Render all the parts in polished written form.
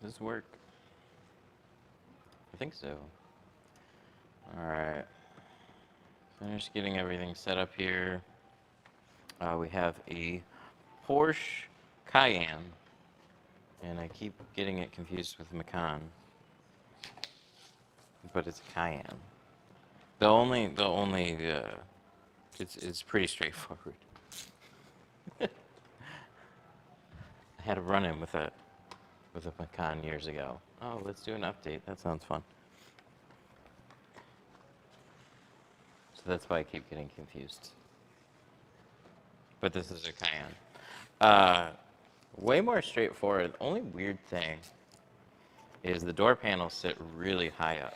Does this work? I think so. Alright. Finished getting everything set up here. We have a Porsche Cayenne. And I keep getting it confused with Macan. But it's Cayenne. It's pretty straightforward. I had a run-in with a Macan years ago. Oh, let's do an update. That sounds fun. So that's why I keep getting confused. But this is a Cayenne. Way more straightforward. The only weird thing is the door panels sit really high up.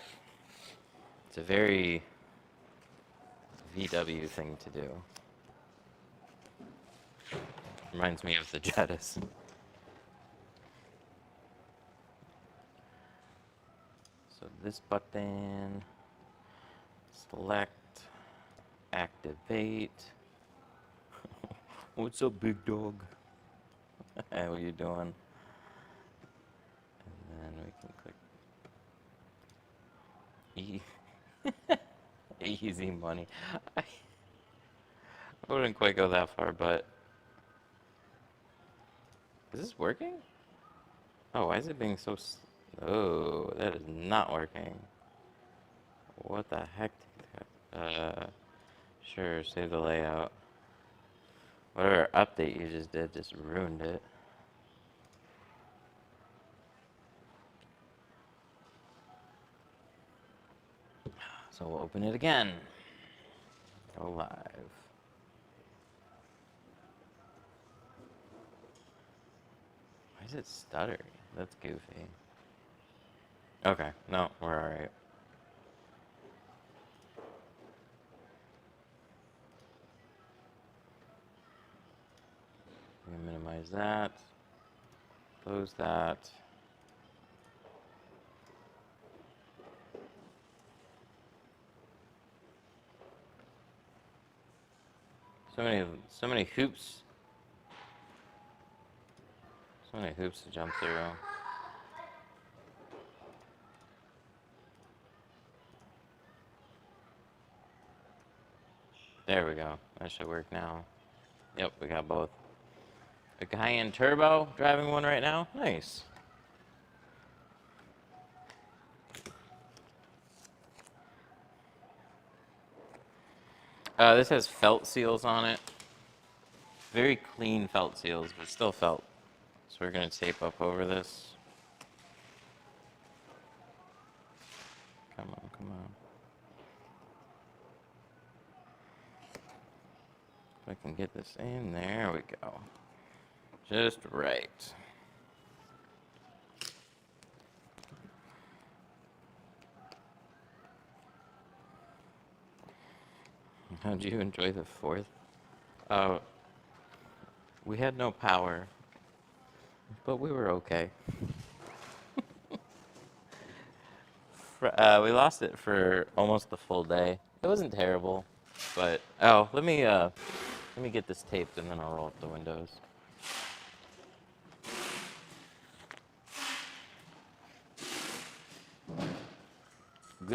It's a very VW thing to do. Reminds me of the Jettas. So this button, select, activate. What's up, big dog? How you doing? And then we can click E. Easy money. I wouldn't quite go that far, but is this working? Oh, why is it being so? Oh, that is not working. What the heck? Sure, save the layout. Whatever update you just did just ruined it. So we'll open it again. Go live. Why is it stuttering? That's goofy. Okay, no, we're alright. Minimize that. Close that. So many hoops. So many hoops to jump through. There we go. That should work now. Yep, we got both. A Cayenne Turbo, driving one right now. Nice. This has felt seals on it. Very clean felt seals, but still felt. So we're going to tape up over this. Come on, come on. If I can get this in, there we go. Just right. How'd you enjoy the 4th? We had no power, but we were okay. We lost it for almost the full day. It wasn't terrible, but let me get this taped and then I'll roll up the windows.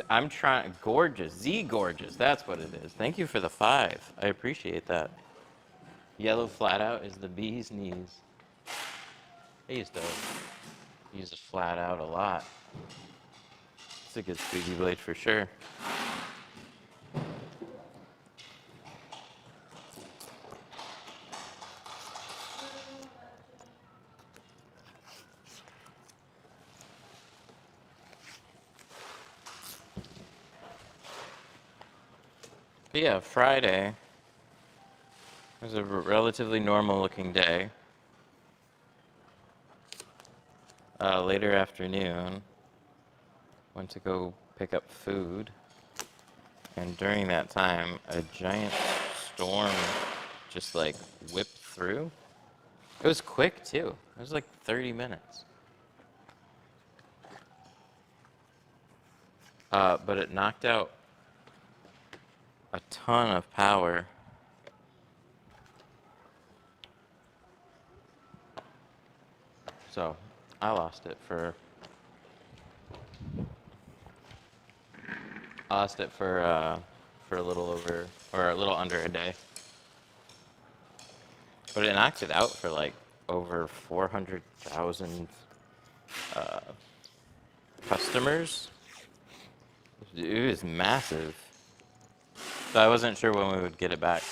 I'm trying. Gorgeous. Gorgeous. That's what it is. Thank you for the 5. I appreciate that. Yellow flat out is the bee's knees. I used to use a flat out a lot. It's a good squeaky blade for sure. But yeah, Friday was a relatively normal looking day. Later afternoon, went to go pick up food. And during that time, a giant storm just like whipped through. It was quick too. It was like 30 minutes. But it knocked out a ton of power. So I lost it for for a little over or a little under a day. But it knocked it out for like over 400,000 uh, customers. It was massive. So I wasn't sure when we would get it back.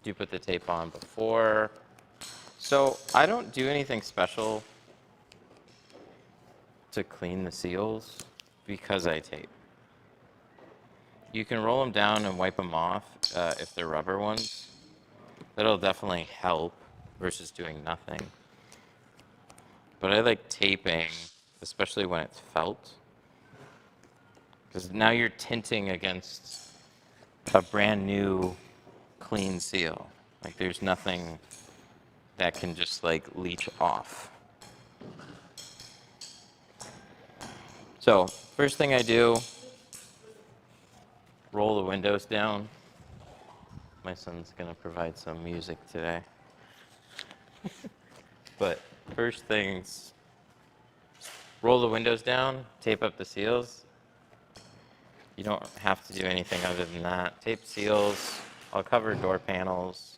Do you put the tape on before? So I don't do anything special to clean the seals because I tape. You can roll them down and wipe them off if they're rubber ones. That'll definitely help versus doing nothing. But I like taping, especially when it's felt. Because now you're tinting against a brand new clean seal. Like there's nothing that can just like leach off. So first thing I do, roll the windows down. My son's gonna provide some music today. But first things, roll the windows down, tape up the seals. You don't have to do anything other than that. Tape seals, I'll cover door panels.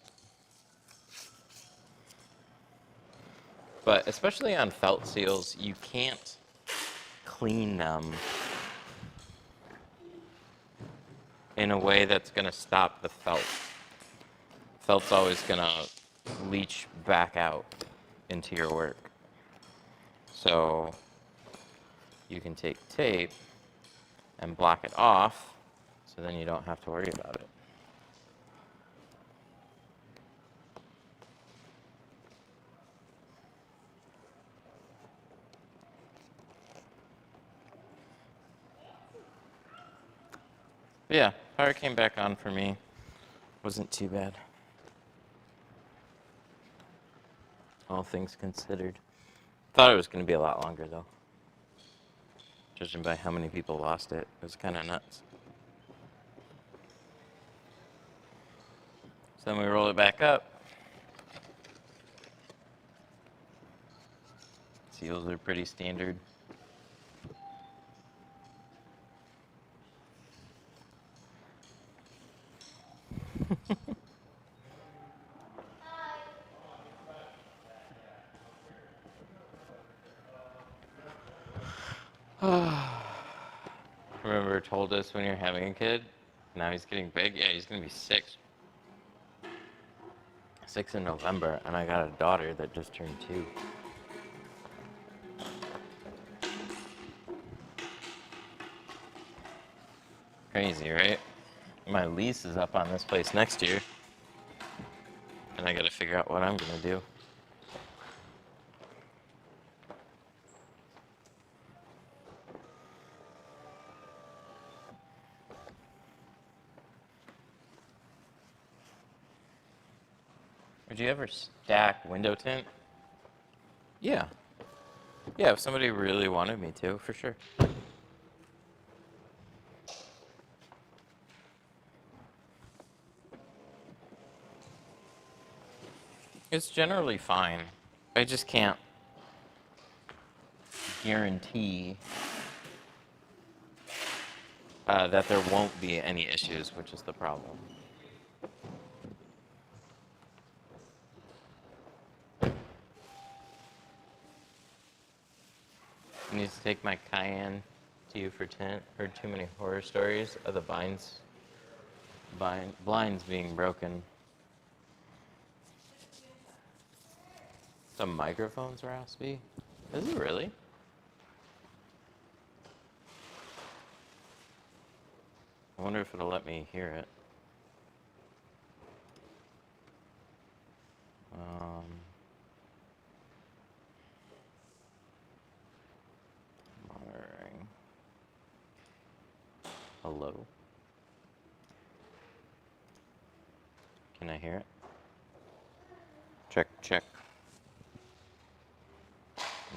But especially on felt seals, you can't clean them in a way that's gonna stop the felt. Felt's always gonna leach back out into your work. So you can take tape and block it off, so then you don't have to worry about it. But yeah, power came back on for me. Wasn't too bad. All things considered. Thought it was going to be a lot longer though. Judging by how many people lost it. It was kind of nuts. So then we roll it back up. Seals are pretty standard. Remember told us when you're having a kid, now he's getting big. Yeah, he's going to be 6. 6 in November, and I got a daughter that just turned 2. Crazy, right? My lease is up on this place next year, and I got to figure out what I'm going to do. Would you ever stack window tint? Yeah. Yeah, if somebody really wanted me to, for sure. It's generally fine. I just can't guarantee that there won't be any issues, which is the problem. I need to take my Cayenne to you for tint. Heard too many horror stories of the blinds being broken. Some microphones raspy. Is it really? I wonder if it'll let me hear it. Monitoring. Hello? Can I hear it? Check, check.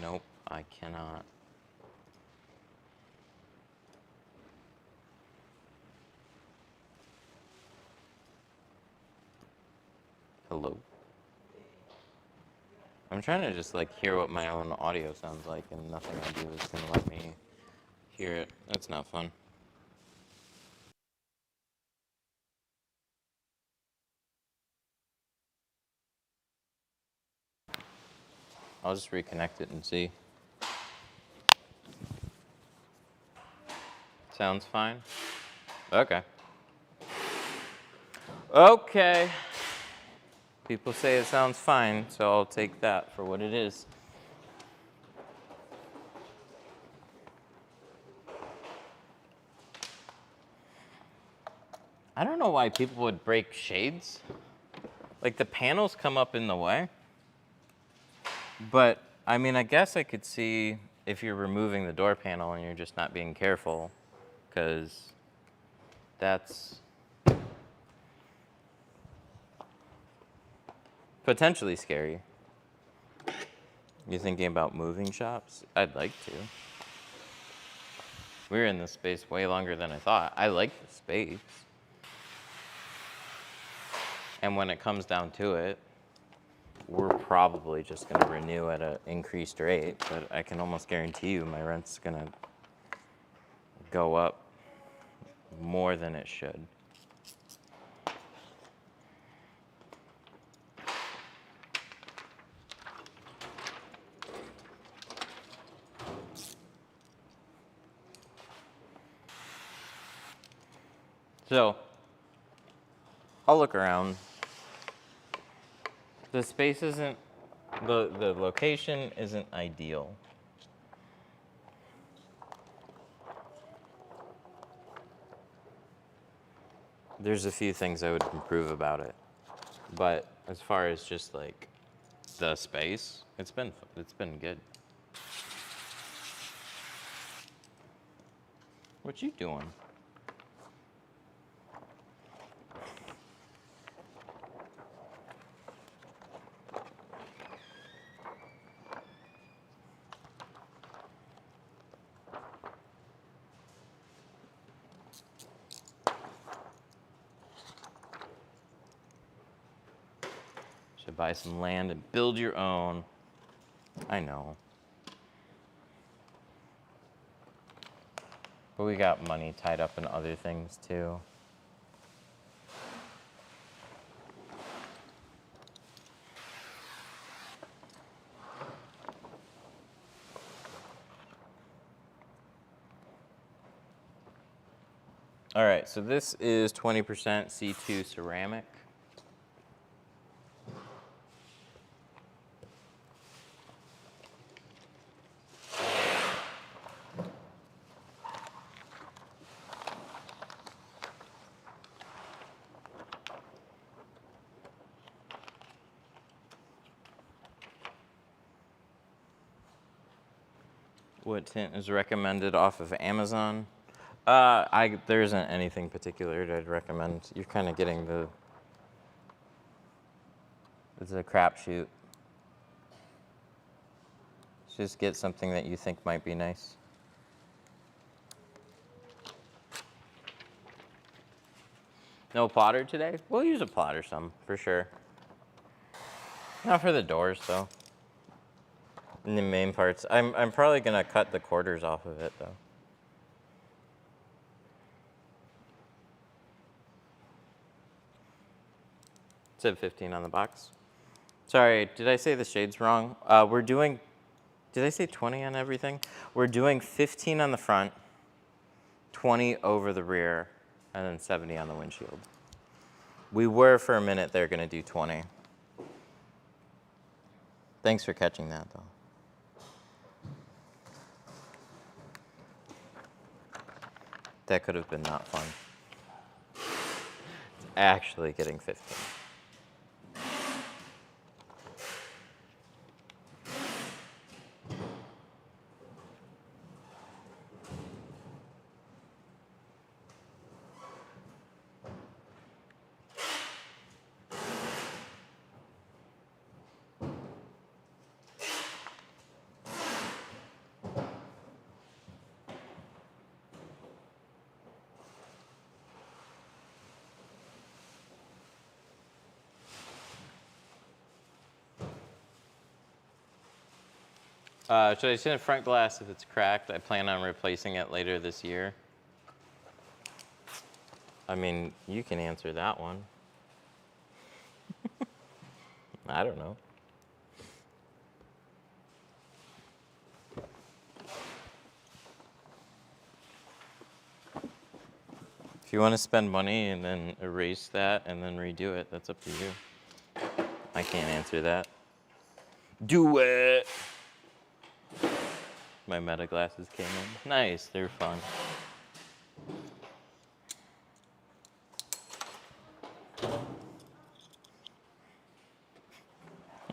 Nope, I cannot. Hello? I'm trying to just like hear what my own audio sounds like, and nothing I do is gonna let me hear it. That's not fun. I'll just reconnect it and see. Sounds fine? Okay. Okay. People say it sounds fine, so I'll take that for what it is. I don't know why people would break shades. Like the panels come up in the way. But I mean, I guess I could see if you're removing the door panel and you're just not being careful, because that's potentially scary. You thinking about moving shops? I'd like to. We were in this space way longer than I thought. I like the space. And when it comes down to it, we're probably just going to renew at an increased rate, but I can almost guarantee you my rent's going to go up more than it should. So, I'll look around. The space isn't, the location isn't ideal. There's a few things I would improve about it. But as far as just like the space, it's been good. What you doing? Should buy some land and build your own. I know. But we got money tied up in other things too. All right, so this is 20% C2 ceramic. What tint is recommended off of Amazon? There isn't anything particular that I'd recommend. You're kind of getting it's a crapshoot. Just get something that you think might be nice. No plotter today? We'll use a plotter some, for sure. Not for the doors, though. In the main parts. I'm probably going to cut the quarters off of it, though. It said 15 on the box. Sorry, did I say the shades wrong? Did I say 20 on everything? We're doing 15 on the front, 20 over the rear, and then 70 on the windshield. We were, for a minute there, going to do 20. Thanks for catching that, though. That could have been not fun. It's actually getting 15. Should I tint the front glass if it's cracked? I plan on replacing it later this year. I mean, you can answer that one. I don't know. If you want to spend money and then erase that and then redo it, that's up to you. I can't answer that. Do it! My meta glasses came in. Nice, they're fun.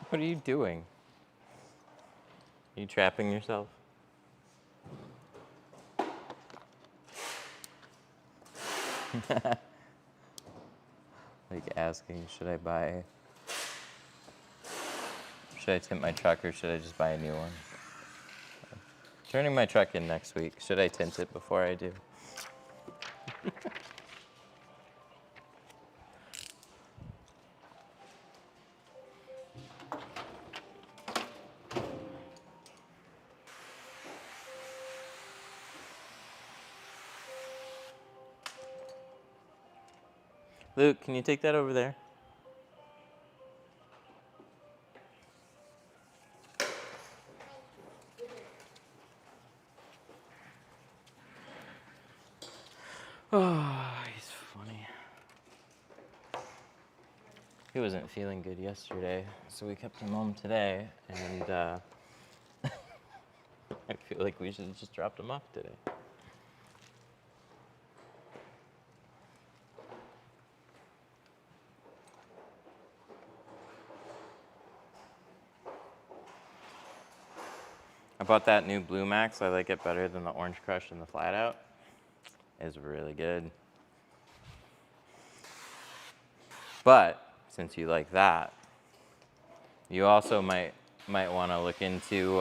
What are you doing? Are you trapping yourself? Like asking, should I tint my truck or should I just buy a new one? Turning my truck in next week. Should I tint it before I do? Luke, can you take that over there? Oh, he's funny. He wasn't feeling good yesterday, so we kept him home today, and I feel like we should have just dropped him off today. I bought that new Blue Max. I like it better than the Orange Crush and the Flat Out. It's really good. But since you like that, you also might want to look into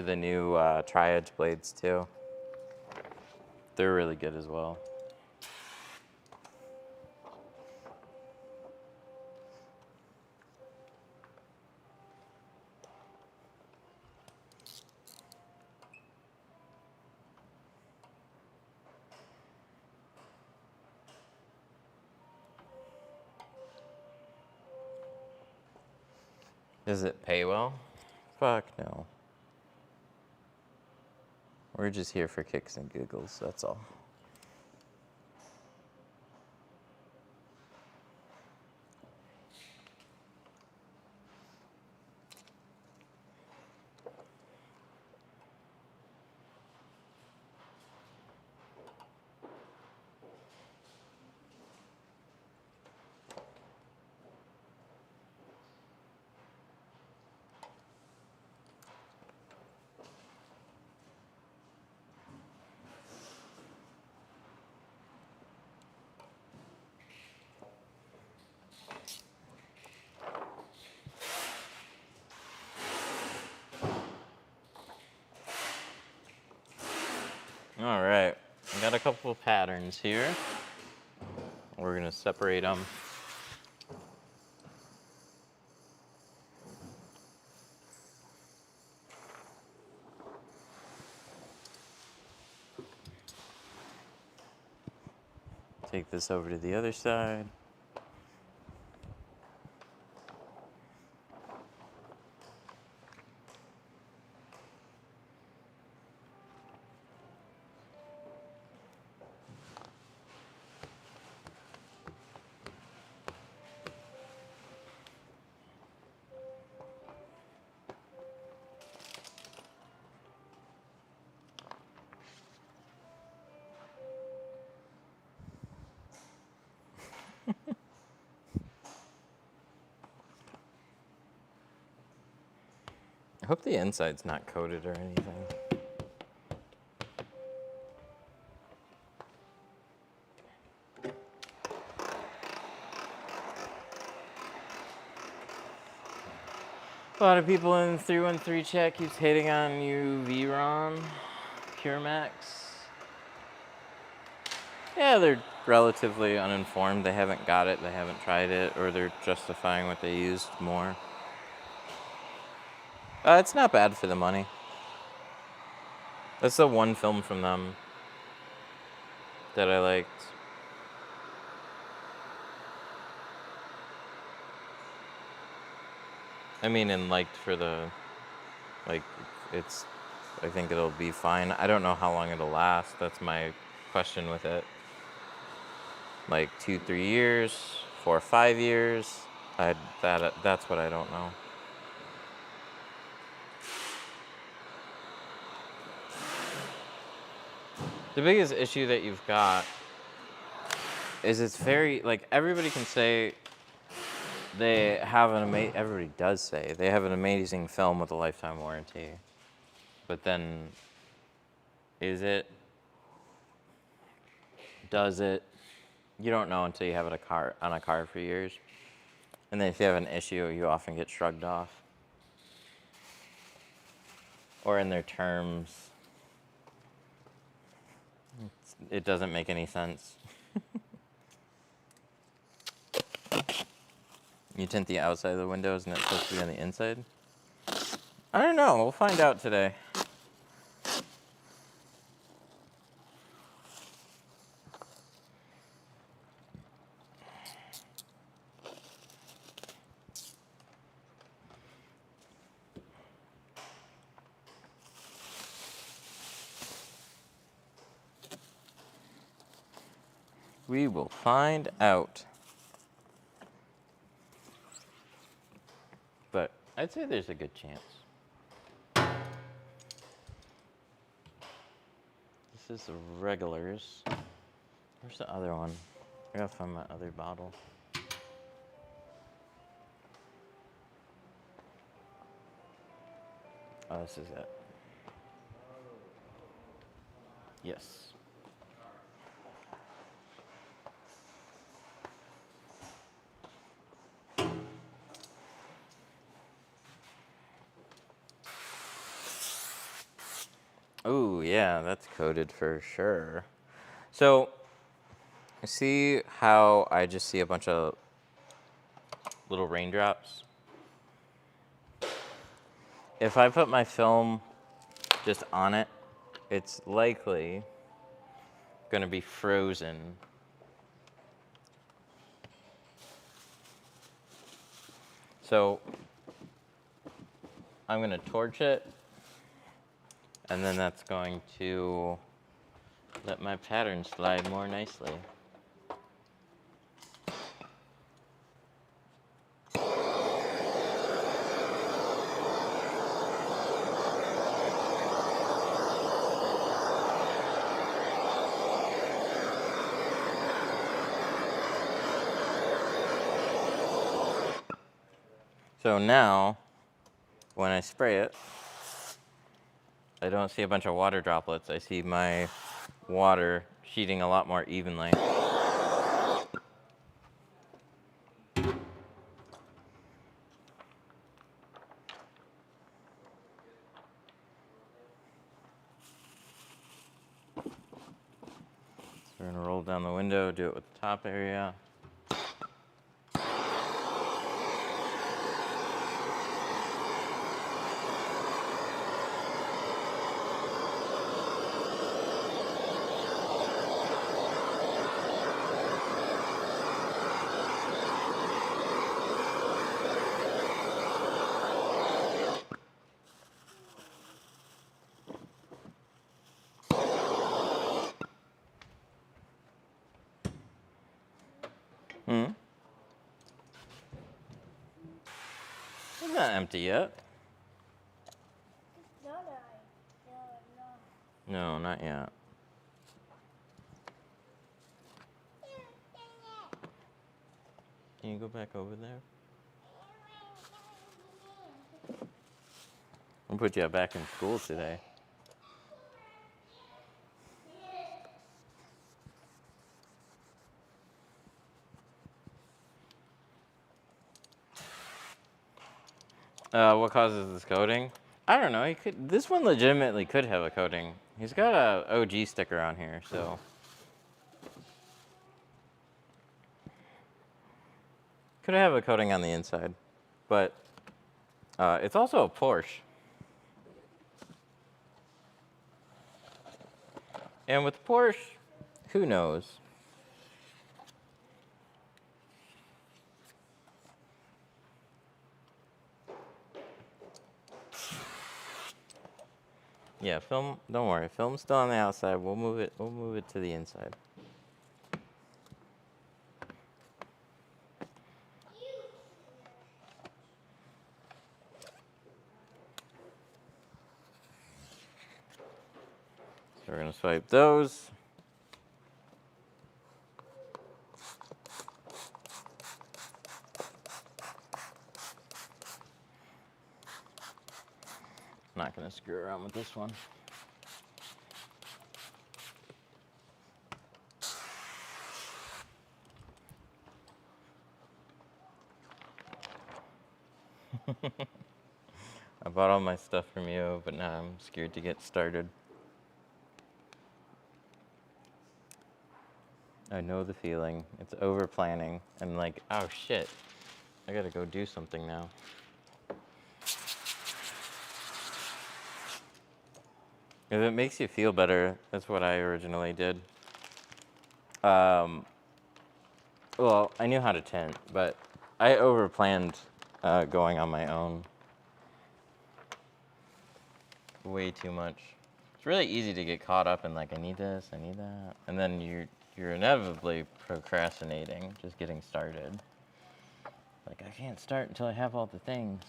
the new Tri-Edge blades too. They're really good as well. Does it pay well? Fuck no. We're just here for kicks and giggles, that's all. All right, I got a couple of patterns here. We're gonna separate them. Take this over to the other side. I hope the inside's not coated or anything. A lot of people in 313 chat keeps hating on you, VRON, Pure Max. Yeah, they're relatively uninformed. They haven't got it, they haven't tried it, or they're justifying what they used more. It's not bad for the money. That's the one film from them that I liked. I mean, and liked for the, like, it's, I think it'll be fine. I don't know how long it'll last. That's my question with it. Like 2, 3 years, 4, 5 years. That's what I don't know. The biggest issue that you've got is it's very, like, everybody can say they have everybody does say they have an amazing film with a lifetime warranty. But then, is it? Does it? You don't know until you have it on a car for years. And then if you have an issue, you often get shrugged off. Or in their terms, it doesn't make any sense. You tint the outside of the windows and it's supposed to be on the inside? I don't know. We'll find out today. We will find out. But I'd say there's a good chance. This is the regulars. Where's the other one? I gotta find my other bottle. Oh, this is it. Yes. Oh, yeah, that's coated for sure. So, see how I just see a bunch of little raindrops? If I put my film just on it, it's likely going to be frozen. So, I'm going to torch it, and then that's going to let my pattern slide more nicely. So now, when I spray it, I don't see a bunch of water droplets. I see my water sheeting a lot more evenly. So we're gonna roll down the window, do it with the top area. It's not empty yet. No, not yet. Can you go back over there? I'll put you back in school today. What causes this coating? I don't know. This one legitimately could have a coating. He's got a OG sticker on here, so. Could have a coating on the inside, but it's also a Porsche. And with Porsche, who knows? Yeah, film, don't worry. Film's still on the outside. We'll move it to the inside. So we're going to swipe those. Not going to screw around with this one. I bought all my stuff from you, but now I'm scared to get started. I know the feeling. It's over planning and like, oh shit, I gotta go do something now. If it makes you feel better, that's what I originally did. Well, I knew how to tint, but I over-planned going on my own. Way too much. It's really easy to get caught up in like, I need this, I need that. And then you're inevitably procrastinating, just getting started. Like, I can't start until I have all the things.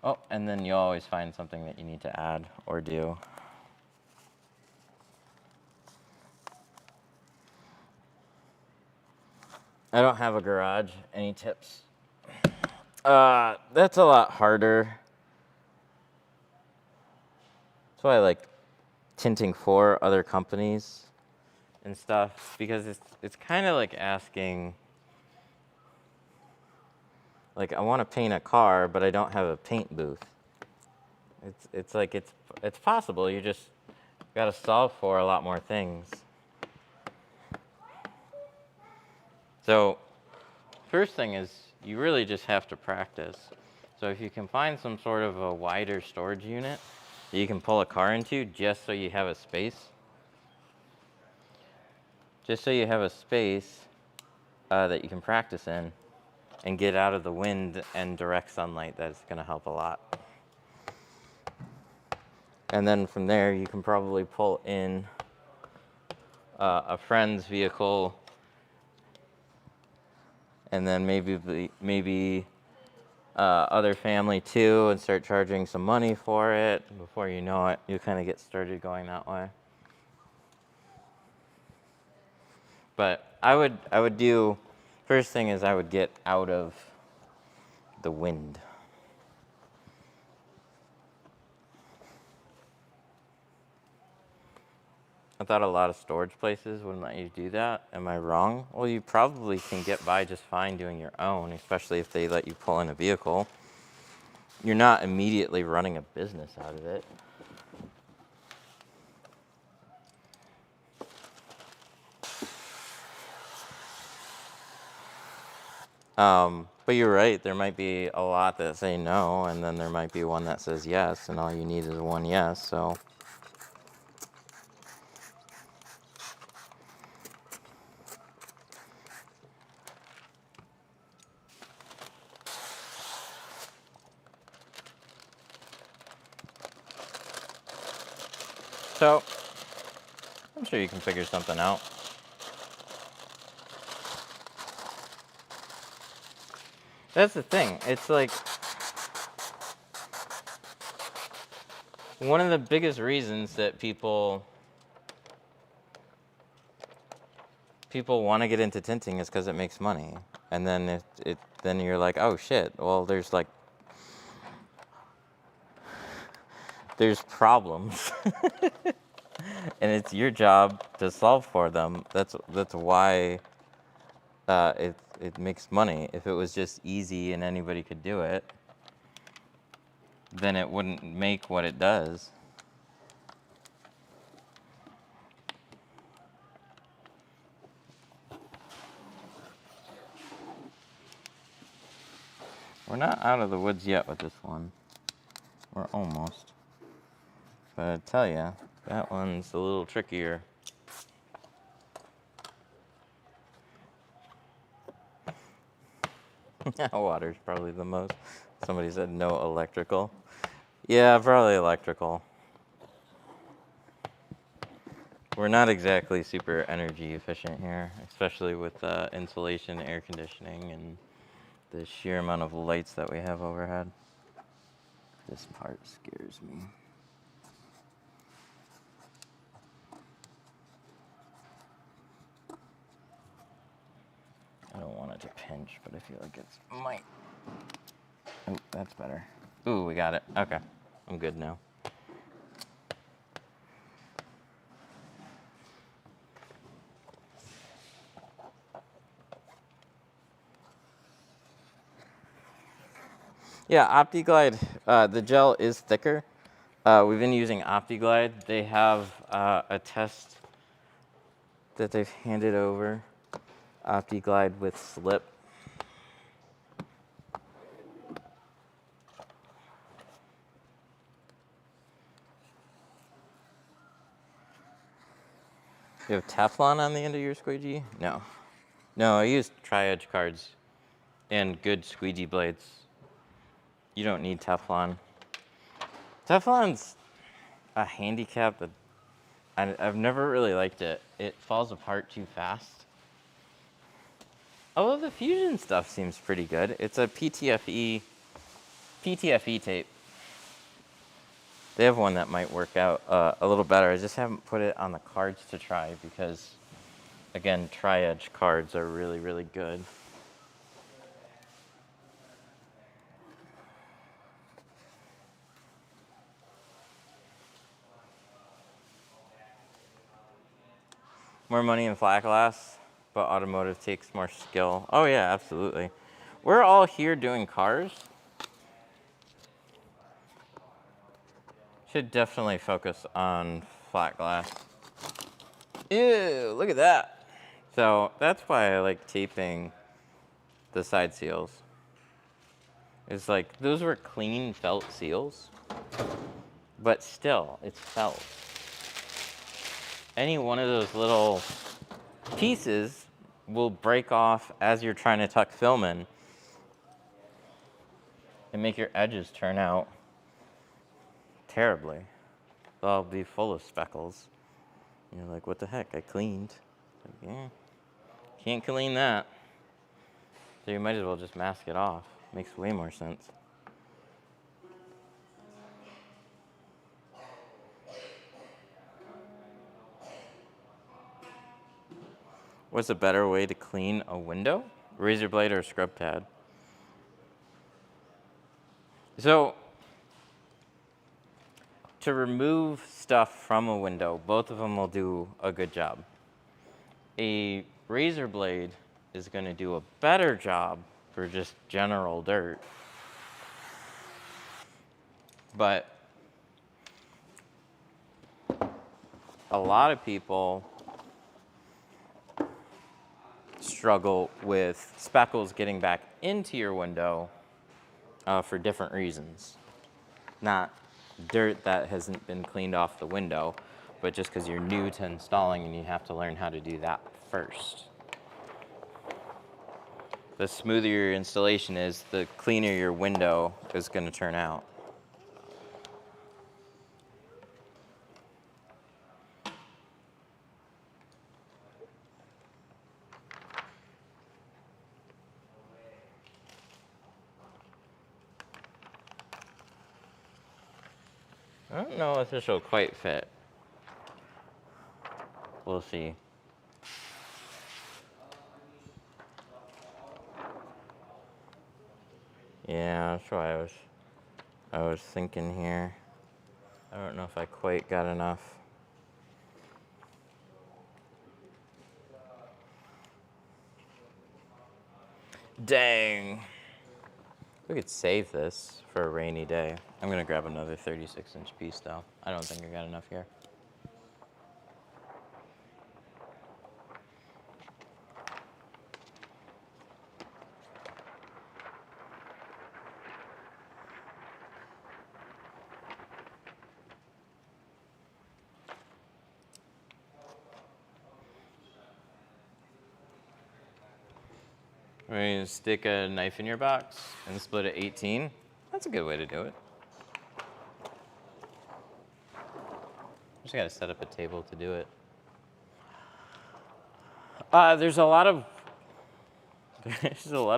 Oh, and then you always find something that you need to add or do. I don't have a garage. Any tips? That's a lot harder. That's why I like tinting for other companies and stuff, because it's kind of like asking, like, I want to paint a car, but I don't have a paint booth. It's like it's possible. You just got to solve for a lot more things. So, first thing is you really just have to practice. So if you can find some sort of a wider storage unit that you can pull a car into just so you have a space, that you can practice in and get out of the wind and direct sunlight, that's going to help a lot. And then from there, you can probably pull in a friend's vehicle, and then maybe other family too, and start charging some money for it. Before you know it, you kind of get started going that way. But I would do, first thing is I would get out of the wind. I thought a lot of storage places wouldn't let you do that. Am I wrong? Well, you probably can get by just fine doing your own, especially if they let you pull in a vehicle. You're not immediately running a business out of it. But you're right, there might be a lot that say no, and then there might be one that says yes, and all you need is one yes, so. So, I'm sure you can figure something out. That's the thing, it's like, one of the biggest reasons that people want to get into tinting is because it makes money. And then then you're like, oh shit, well there's problems. And it's your job to solve for them. That's why it makes money. If it was just easy and anybody could do it, then it wouldn't make what it does. We're not out of the woods yet with this one. We're almost. But I tell ya, that one's a little trickier. Water's probably the most. Somebody said no electrical. Yeah, probably electrical. We're not exactly super energy efficient here, especially with insulation, air conditioning, and the sheer amount of lights that we have overhead. This part scares me. I don't want it to pinch, but I feel like it's might. Oh, that's better. Ooh, we got it. Okay, I'm good now. Yeah, OptiGlide, the gel is thicker. We've been using OptiGlide. They have a test that they've handed over, OptiGlide with slip. You have Teflon on the end of your squeegee? No. No, I use tri-edge cards and good squeegee blades. You don't need Teflon. Teflon's a handicap that I've never really liked it. It falls apart too fast. Although the Fusion stuff seems pretty good. It's a PTFE tape. They have one that might work out a little better. I just haven't put it on the cards to try because, again, tri-edge cards are really, really good. More money in flat glass, but automotive takes more skill. Oh yeah, absolutely. We're all here doing cars. Should definitely focus on flat glass. Ew, look at that. So that's why I like taping the side seals. It's like, those were clean felt seals, but still, it's felt. Any one of those little pieces will break off as you're trying to tuck film in and make your edges turn out terribly. They'll be full of speckles. And you're like, what the heck? I cleaned. Like, yeah, can't clean that. So you might as well just mask it off. Makes way more sense. What's a better way to clean a window? Razor blade or scrub pad? So, to remove stuff from a window, both of them will do a good job. A razor blade is going to do a better job for just general dirt. But a lot of people struggle with speckles getting back into your window for different reasons. Not dirt that hasn't been cleaned off the window, but just because you're new to installing and you have to learn how to do that first. The smoother your installation is, the cleaner your window is going to turn out. I don't know if this will quite fit. We'll see. Yeah, that's what I was thinking here. I don't know if I quite got enough. Dang. We could save this for a rainy day. I'm gonna grab another 36-inch piece though. I don't think I got enough here. I mean, stick a knife in your box and split it 18. That's a good way to do it. Just gotta set up a table to do it. There's a lot of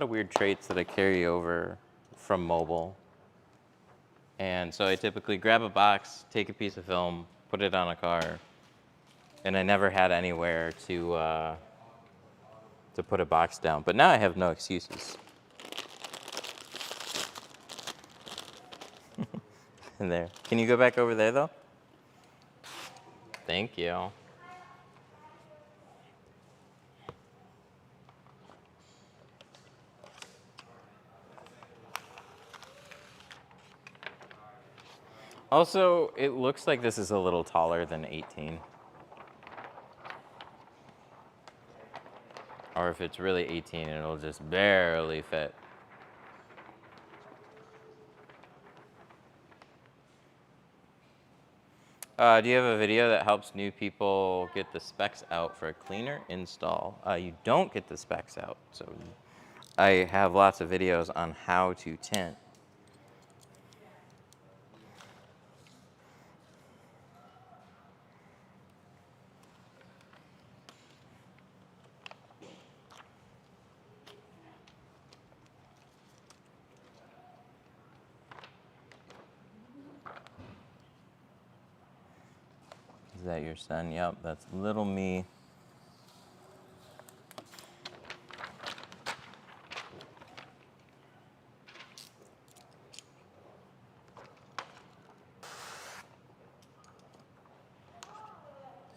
weird traits that I carry over from mobile. And so I typically grab a box, take a piece of film, put it on a car, and I never had anywhere to put a box down. But now I have no excuses. In there. Can you go back over there though? Thank you. Also, it looks like this is a little taller than 18. Or if it's really 18, it'll just barely fit. Do you have a video that helps new people get the specs out for a cleaner install? You don't get the specs out. So I have lots of videos on how to tint. Is that your son? Yep, that's little me.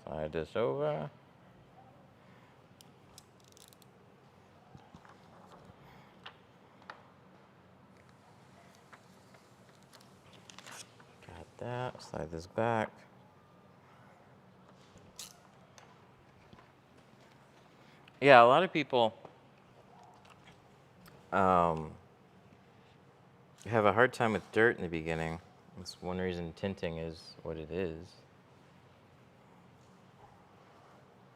Slide this over. Got that. Slide this back. Yeah, a lot of people have a hard time with dirt in the beginning. That's one reason tinting is what it is.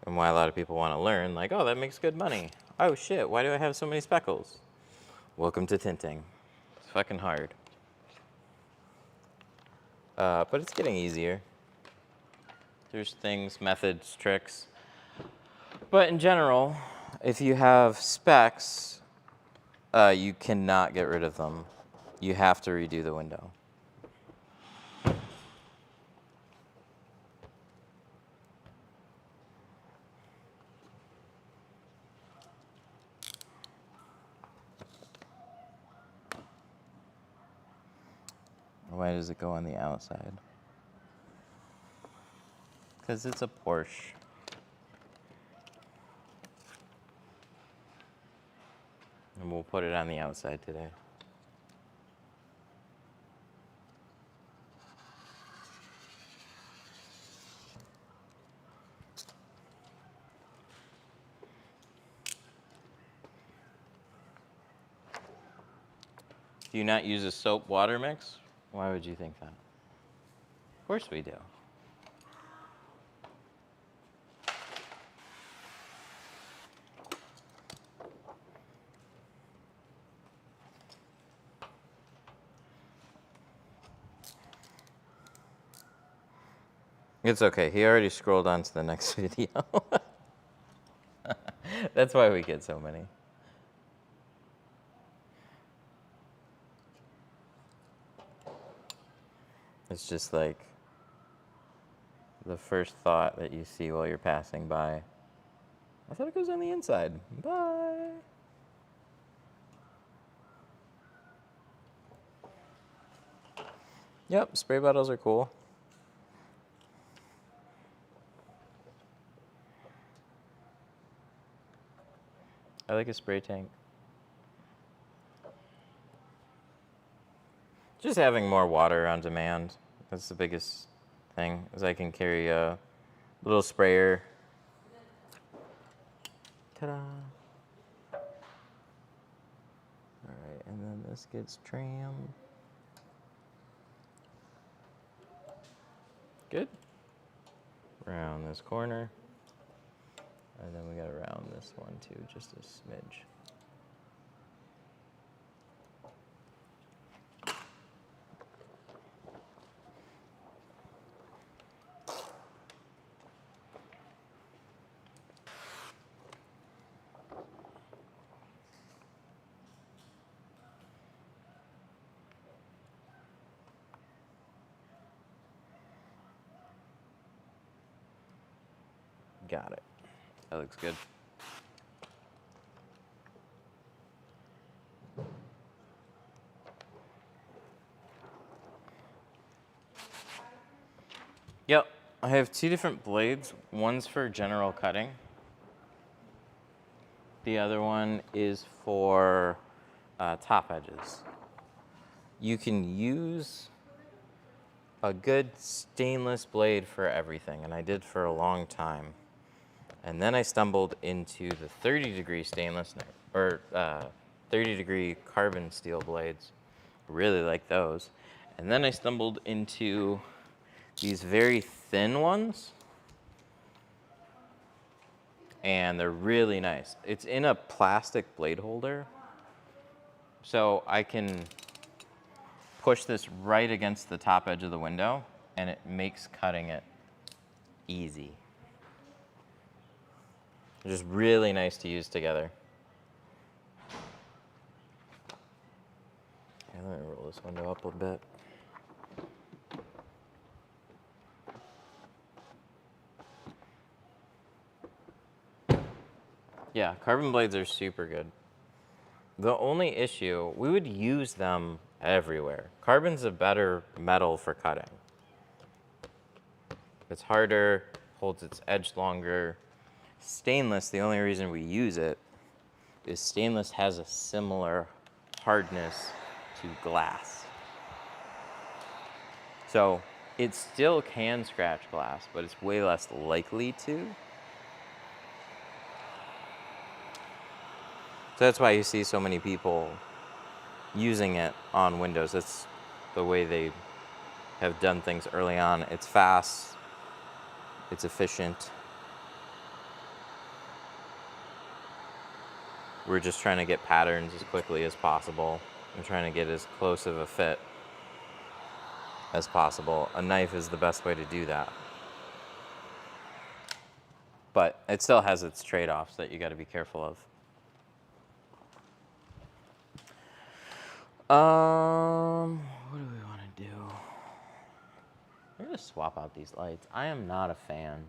And why a lot of people want to learn, like, oh, that makes good money. Oh shit, why do I have so many speckles? Welcome to tinting. It's fucking hard. But it's getting easier. There's things, methods, tricks. But in general, if you have specks, you cannot get rid of them. You have to redo the window. Why does it go on the outside? Because it's a Porsche. And we'll put it on the outside today. Do you not use a soap water mix? Why would you think that? Of course we do. It's okay. He already scrolled on to the next video. That's why we get so many. It's just like the first thought that you see while you're passing by. I thought it goes on the inside. Bye. Yep, spray bottles are cool. I like a spray tank. Just having more water on demand. That's the biggest thing, is I can carry a little sprayer. Ta-da. All right, and then this gets trimmed. Good. Around this corner. And then we got to round this one too, just a smidge. Got it. That looks good. Yep, I have 2 different blades. One's for general cutting. The other one is for top edges. You can use a good stainless blade for everything, and I did for a long time. And then I stumbled into the 30-degree stainless, or 30-degree carbon steel blades. Really like those. And then I stumbled into these very thin ones, and they're really nice. It's in a plastic blade holder, so I can push this right against the top edge of the window, and it makes cutting it easy. They're just really nice to use together. Okay, let me roll this window up a bit. Yeah, carbon blades are super good. The only issue, we would use them everywhere. Carbon's a better metal for cutting. It's harder, holds its edge longer. Stainless, the only reason we use it is stainless has a similar hardness to glass. So it still can scratch glass, but it's way less likely to. So that's why you see so many people using it on windows. That's the way they have done things early on. It's fast, it's efficient. We're just trying to get patterns as quickly as possible. We're trying to get as close of a fit as possible. A knife is the best way to do that. But it still has its trade-offs that you got to be careful of. What do we want to do? I'm going to swap out these lights. I am not a fan.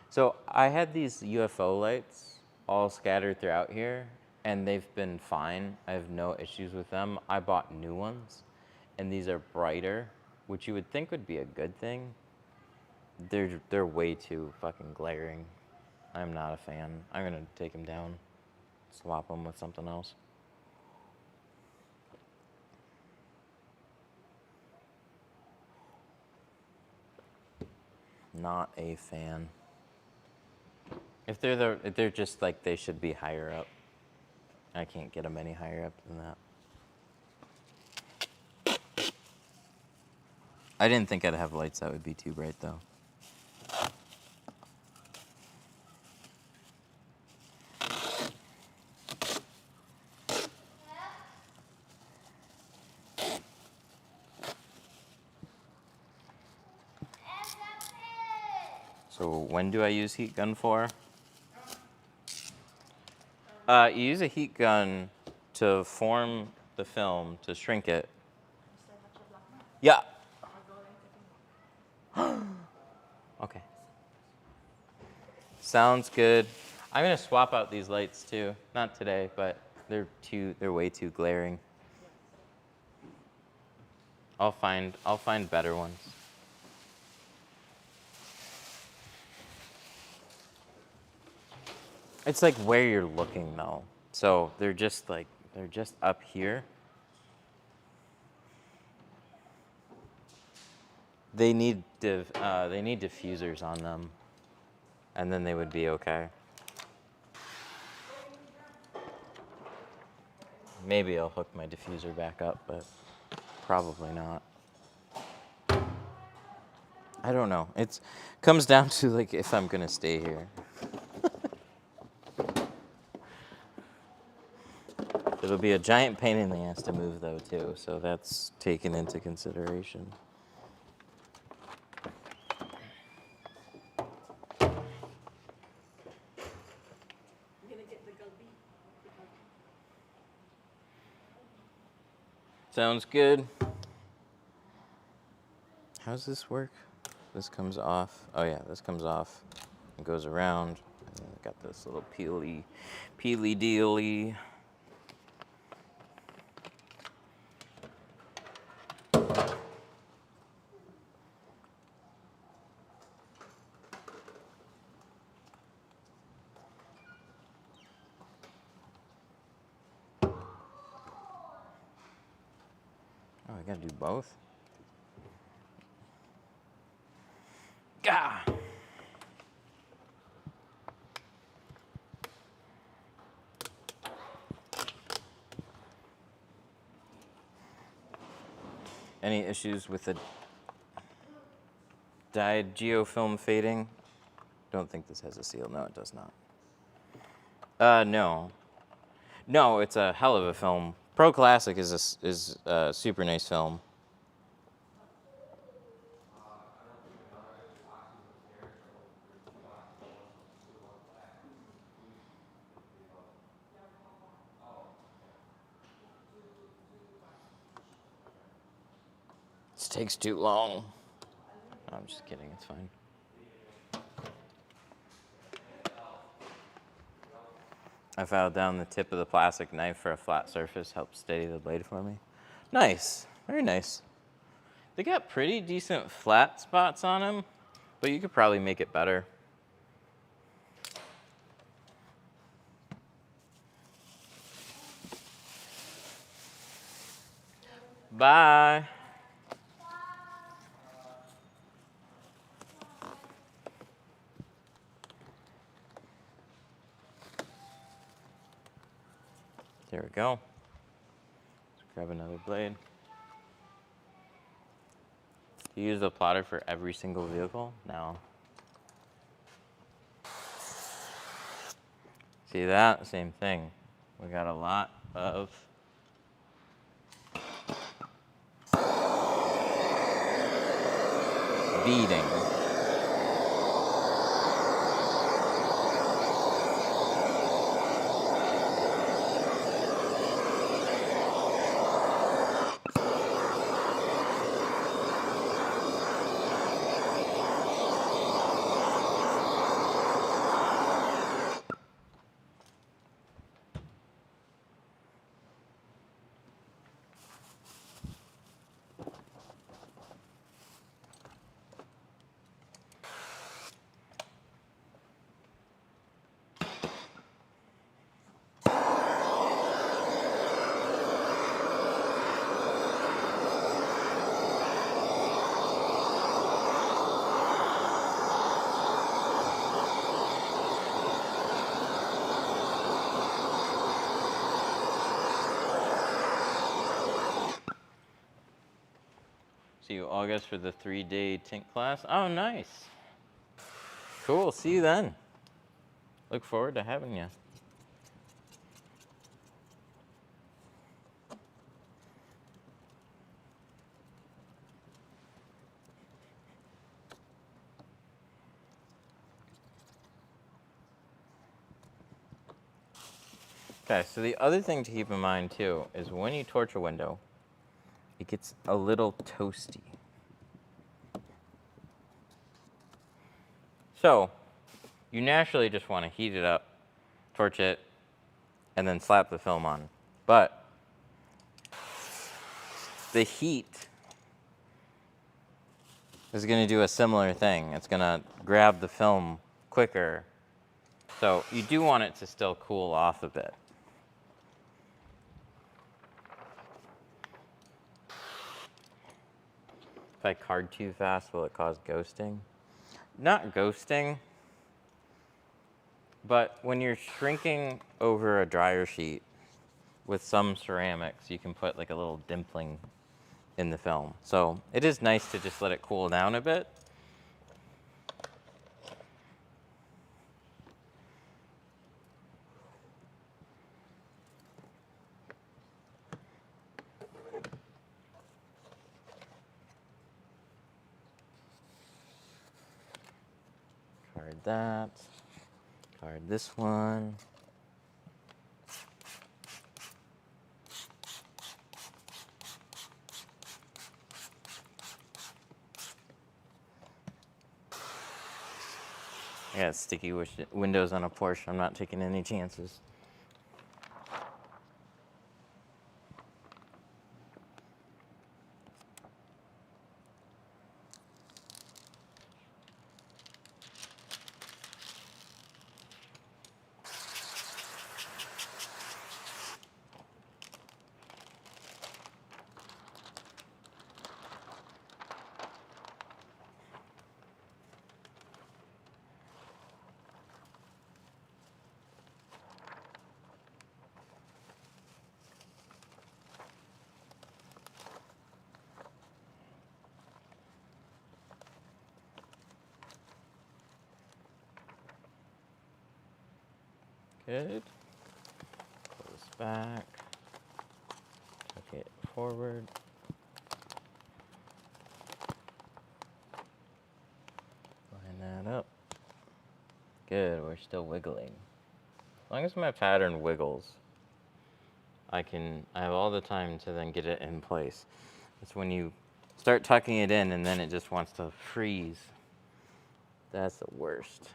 So I had these UFO lights all scattered throughout here, and they've been fine. I have no issues with them. I bought new ones, and these are brighter, which you would think would be a good thing. They're way too fucking glaring. I'm not a fan. I'm gonna take them down, swap them with something else. Not a fan. If they're just like, they should be higher up. I can't get them any higher up than that. I didn't think I'd have lights that would be too bright though. So when do I use heat gun for? You use a heat gun to form the film, to shrink it. Yeah. Okay. Sounds good. I'm gonna swap out these lights too. Not today, but they're way too glaring. I'll find better ones. It's like where you're looking though. So they're just up here. They need diffusers on them, and then they would be okay. Maybe I'll hook my diffuser back up, but probably not. I don't know. It comes down to like if I'm gonna stay here. It'll be a giant pain in the ass to move though too, so that's taken into consideration. Sounds good. How does this work? This comes off. Oh yeah, this comes off It goes around. Got this little peely dealy. Oh, I gotta do both? Gah! Any issues with the dyed geofilm fading? Don't think this has a seal. No, it does not. No. No, it's a hell of a film. Pro Classic is a super nice film. This takes too long. I'm just kidding, it's fine. I filed down the tip of the plastic knife for a flat surface, helps steady the blade for me. Nice, very nice. They got pretty decent flat spots on them, but you could probably make it better. Bye. There we go. Let's grab another blade. Do you use the plotter for every single vehicle? No. See that? Same thing. We got a lot of beading. See you August for the 3-day tint class. Oh, nice. Cool, see you then. Look forward to having you. Okay, so the other thing to keep in mind too is when you torch a window, it gets a little toasty. So, you naturally just want to heat it up, torch it, and then slap the film on. But the heat is going to do a similar thing. It's going to grab the film quicker. So you do want it to still cool off a bit. If I card too fast, will it cause ghosting? Not ghosting, but when you're shrinking over a dryer sheet with some ceramics, you can put like a little dimpling in the film. So it is nice to just let it cool down a bit. Card that. Card this one. got sticky windows on a Porsche. I'm not taking any chances. Good. Pull this back. Tuck it forward. Line that up. Good, we're still wiggling. As long as my pattern wiggles, I have all the time to then get it in place. It's when you start tucking it in and then it just wants to freeze. That's the worst.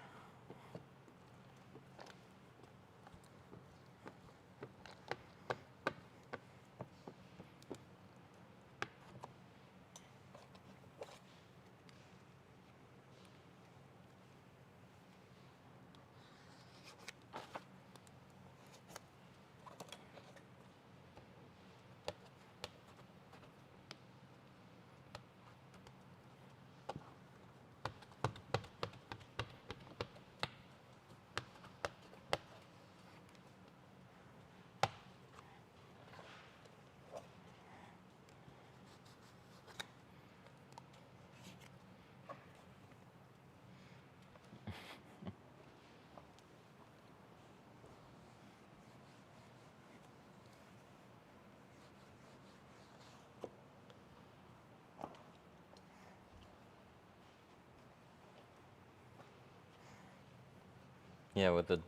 Yeah, with the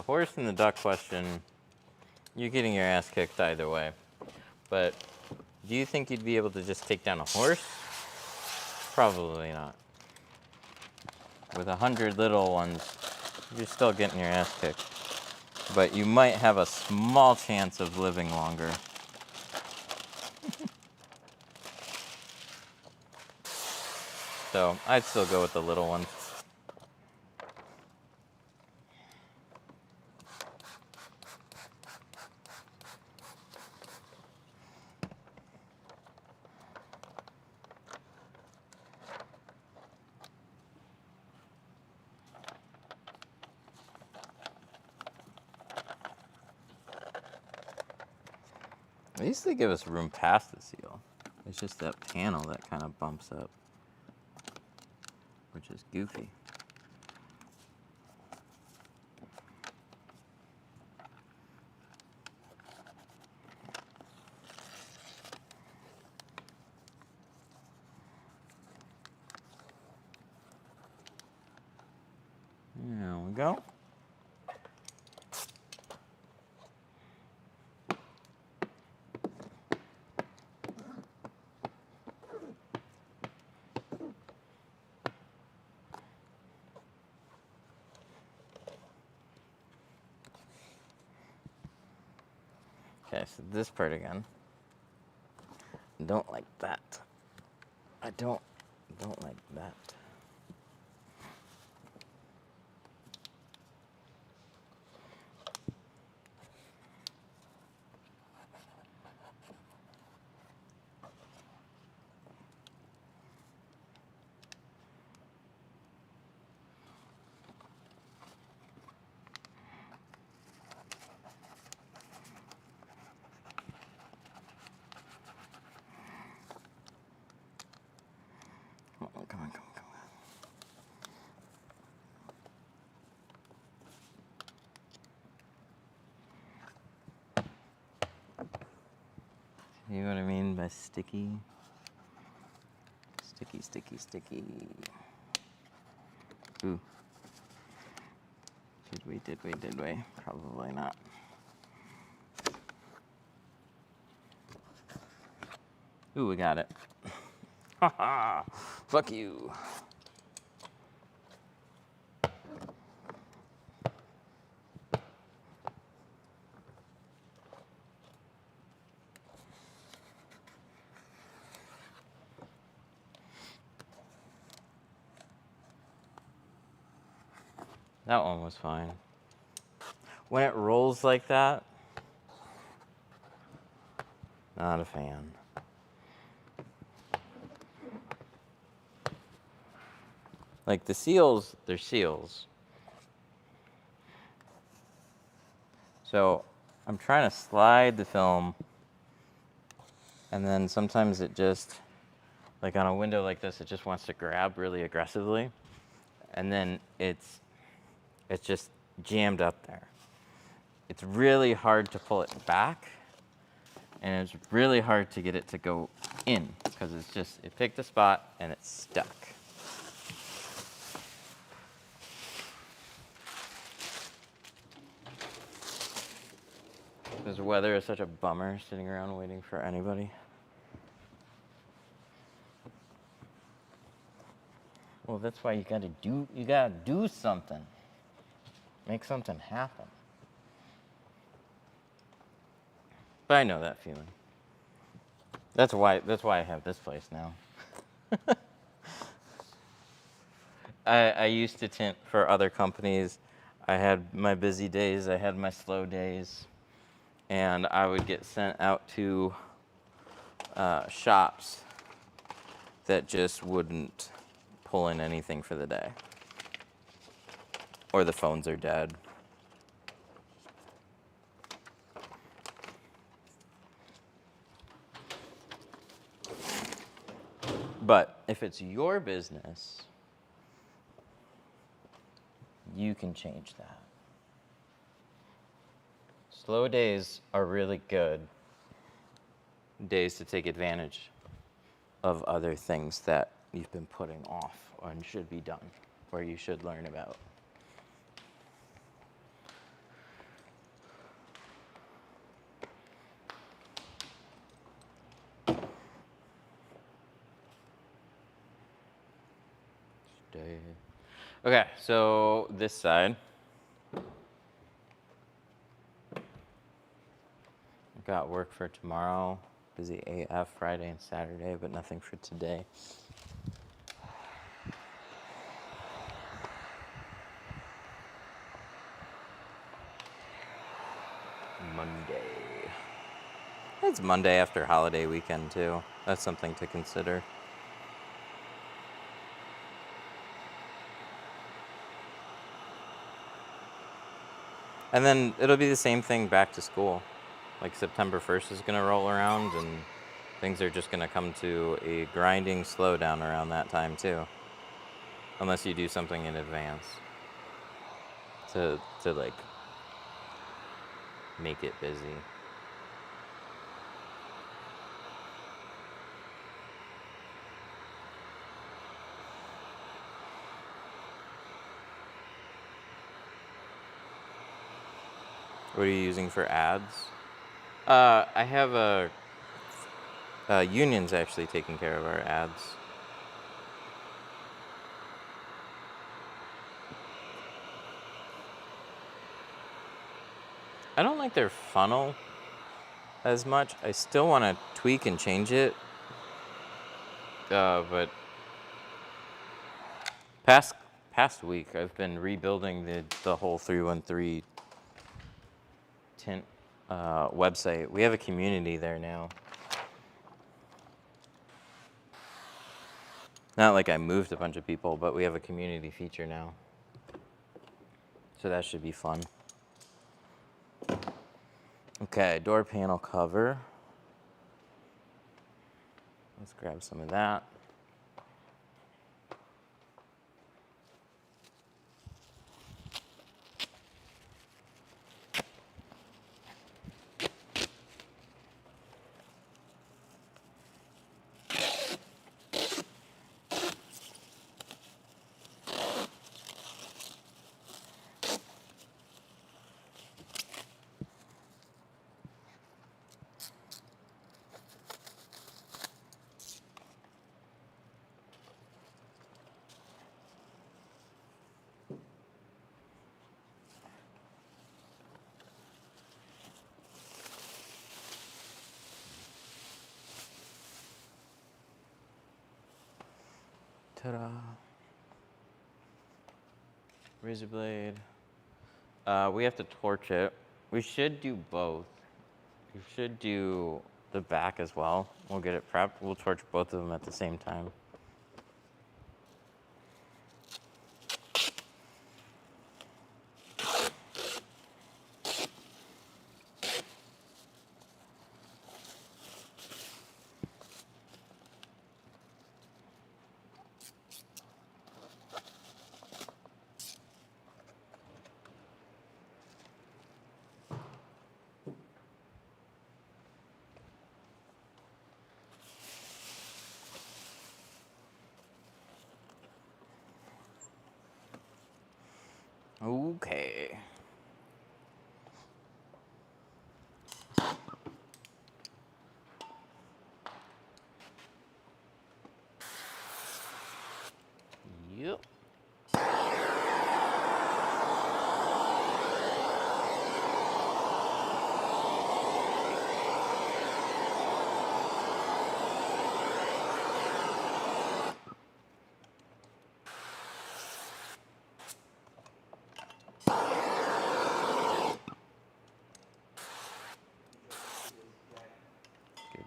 horse and the duck question, you're getting your ass kicked either way. But do you think you'd be able to just take down a horse? Probably not. With 100 little ones, you're still getting your ass kicked. But you might have a small chance of living longer. So I'd still go with the little ones. At least they give us room past the seal. It's just that panel that kind of bumps up, which is goofy. There we go. Okay, so this part again. Don't like that. I don't like that. Come on. You know what I mean by sticky? Sticky. Ooh. Did we? Probably not. Ooh, we got it. Haha! Fuck you. That one was fine. When it rolls like that, not a fan. Like the seals, they're seals. So I'm trying to slide the film, and then sometimes it just, like on a window like this, it just wants to grab really aggressively, and then it's just jammed up there. It's really hard to pull it back, and it's really hard to get it to go in, because it's just, it picked a spot and it's stuck. This weather is such a bummer, sitting around waiting for anybody. Well, that's why you gotta do something. Make something happen. But I know that feeling. That's why I have this place now. I used to tint for other companies. I had my busy days, I had my slow days, and I would get sent out to shops that just wouldn't pull in anything for the day. Or the phones are dead. But if it's your business, you can change that. Slow days are really good days to take advantage of other things that you've been putting off and should be done, or you should learn about. Okay, so this side. Got work for tomorrow. Busy AF Friday and Saturday, but nothing for today. Monday. It's Monday after holiday weekend, too. That's something to consider. And then it'll be the same thing back to school. Like September 1st is going to roll around, and things are just going to come to a grinding slowdown around that time, too. Unless you do something in advance to like, make it busy. What are you using for ads? I have Union's actually taking care of our ads. I don't like their funnel as much. I still want to tweak and change it. But past week, I've been rebuilding the whole 313 Tint website. We have a community there now. Not like I moved a bunch of people, but we have a community feature now. So that should be fun. Okay, door panel cover. Let's grab some of that. Ta-da. Razor blade. We have to torch it. We should do both. We should do the back as well. We'll get it prepped. We'll torch both of them at the same time. Okay. Yep.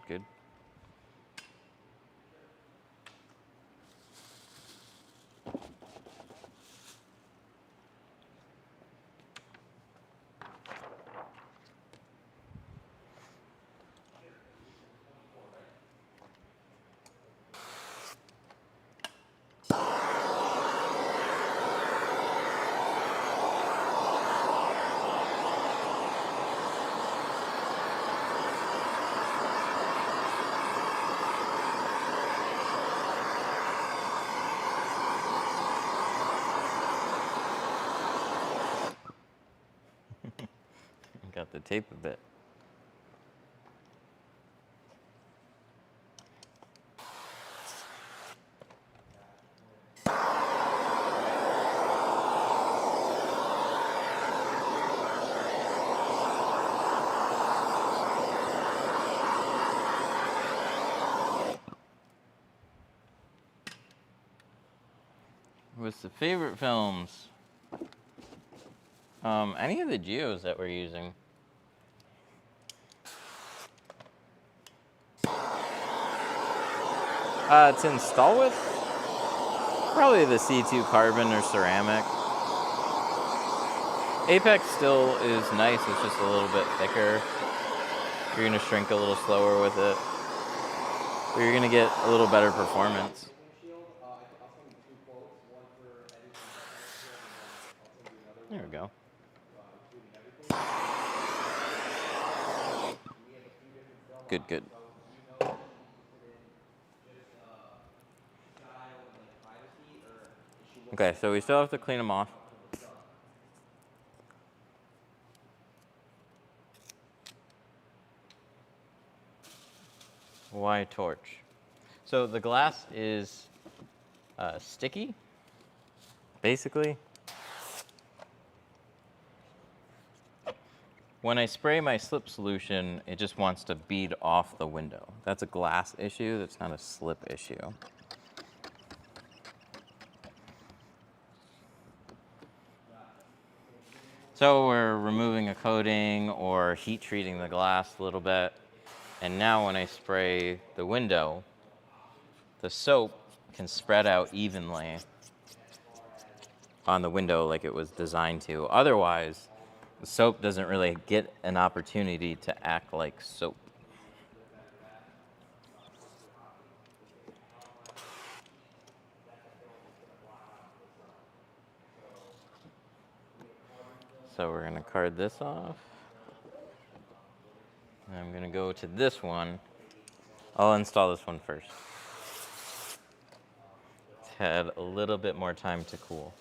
Good. Got the tape a bit. What's the favorite films? Any of the geos that we're using. To install with, probably the C2 carbon or ceramic. Apex still is nice, it's just a little bit thicker. You're gonna shrink a little slower with it, but you're gonna get a little better performance. There we go. Good. Okay, so we still have to clean them off. Why torch? So the glass is sticky, basically. When I spray my slip solution, it just wants to bead off the window. That's a glass issue, that's not a slip issue. So we're removing a coating or heat treating the glass a little bit. And now when I spray the window, the soap can spread out evenly on the window like it was designed to. Otherwise, the soap doesn't really get an opportunity to act like soap. So we're gonna card this off. And I'm gonna go to this one. I'll install this one first. It's had a little bit more time to cool.